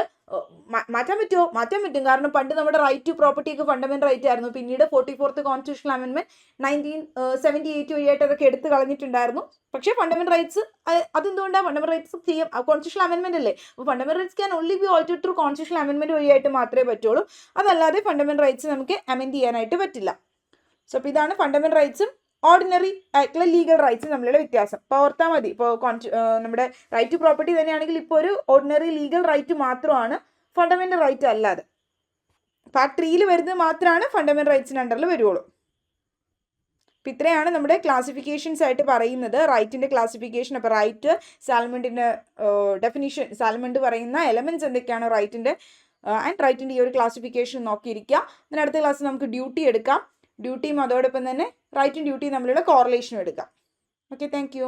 മാറ്റാൻ പറ്റുമോ? മാറ്റാൻ പറ്റും. കാരണം പണ്ട് നമ്മുടെ റൈറ്റ് ടു പ്രോപ്പർട്ടിയൊക്കെ ഫണ്ടമെന്റൽ റൈറ്റ് ആയിരുന്നു. പിന്നീട് 44th കോൺസ്റ്റിറ്റ്യൂഷണൽ അമെൻമെന്റ് 1978 വഴിയായിട്ട് അതൊക്കെ എടുത്ത് കളഞ്ഞിട്ടുണ്ടായിരുന്നു. പക്ഷേ ഫണ്ടമെന്റൽ റൈറ്റ്സ് അതെന്തുകൊണ്ടാണ് ഫണ്ടമെന്റൽ റൈറ്റ്സ് ചെയ്യാം, കോൺസ്റ്റിറ്റ്യൂഷണൽ അമെൻമെന്റ് അല്ലേ. അപ്പോൾ fundamental rights can only be altered through constitutional അമെൻമെന്റ് വഴിയായിട്ട് മാത്രമേ പറ്റുള്ളൂ. അതല്ലാതെ ഫണ്ടമെന്റൽ റൈറ്റ്സ് നമുക്ക് അമെൻഡ് ചെയ്യാനായിട്ട് പറ്റില്ല. സോ അപ്പോൾ ഇതാണ് ഫണ്ടമെന്റൽ റൈറ്റ്സും ഓർഡിനറി ആയിട്ടുള്ള ലീഗൽ റൈറ്റ്സും തമ്മിലുള്ള വ്യത്യാസം. ഇപ്പോൾ ഓർത്താൽ മതി. ഇപ്പോൾ നമ്മുടെ റൈറ്റ് ടു പ്രോപ്പർട്ടി തന്നെയാണെങ്കിൽ ഇപ്പോൾ ഒരു ഓർഡിനറി ലീഗൽ റൈറ്റ് മാത്രമാണ്, ഫണ്ടമെന്റൽ റൈറ്റ് അല്ലാതെ. പാർട്ട് 3 വരുന്നത് മാത്രമാണ് ഫണ്ടമെന്റൽ റൈറ്റ്സിന് അണ്ടറിൽ വരുള്ളൂ. അപ്പം ഇത്രയാണ് നമ്മുടെ ക്ലാസിഫിക്കേഷൻസ് ആയിട്ട് പറയുന്നത്, റൈറ്റിൻ്റെ ക്ലാസിഫിക്കേഷൻ. അപ്പോൾ റൈറ്റ്, സാൽമണ്ടിൻ്റെ ഡെഫിനിഷൻ, സാൽമണ്ട് പറയുന്ന എലമെൻറ്റ്സ് എന്തൊക്കെയാണ് റൈറ്റിൻ്റെ ആൻഡ് റൈറ്റിൻ്റെ ഈ ഒരു ക്ലാസിഫിക്കേഷൻ നോക്കിയിരിക്കുക. അതിന് അടുത്ത ക്ലാസ്സിൽ നമുക്ക് ഡ്യൂട്ടി എടുക്കാം. ഡ്യൂട്ടിയും അതോടൊപ്പം തന്നെ റൈറ്റും ഡ്യൂട്ടിയും തമ്മിലുള്ള കോറിലേഷനും എടുക്കാം. Okay, thank you.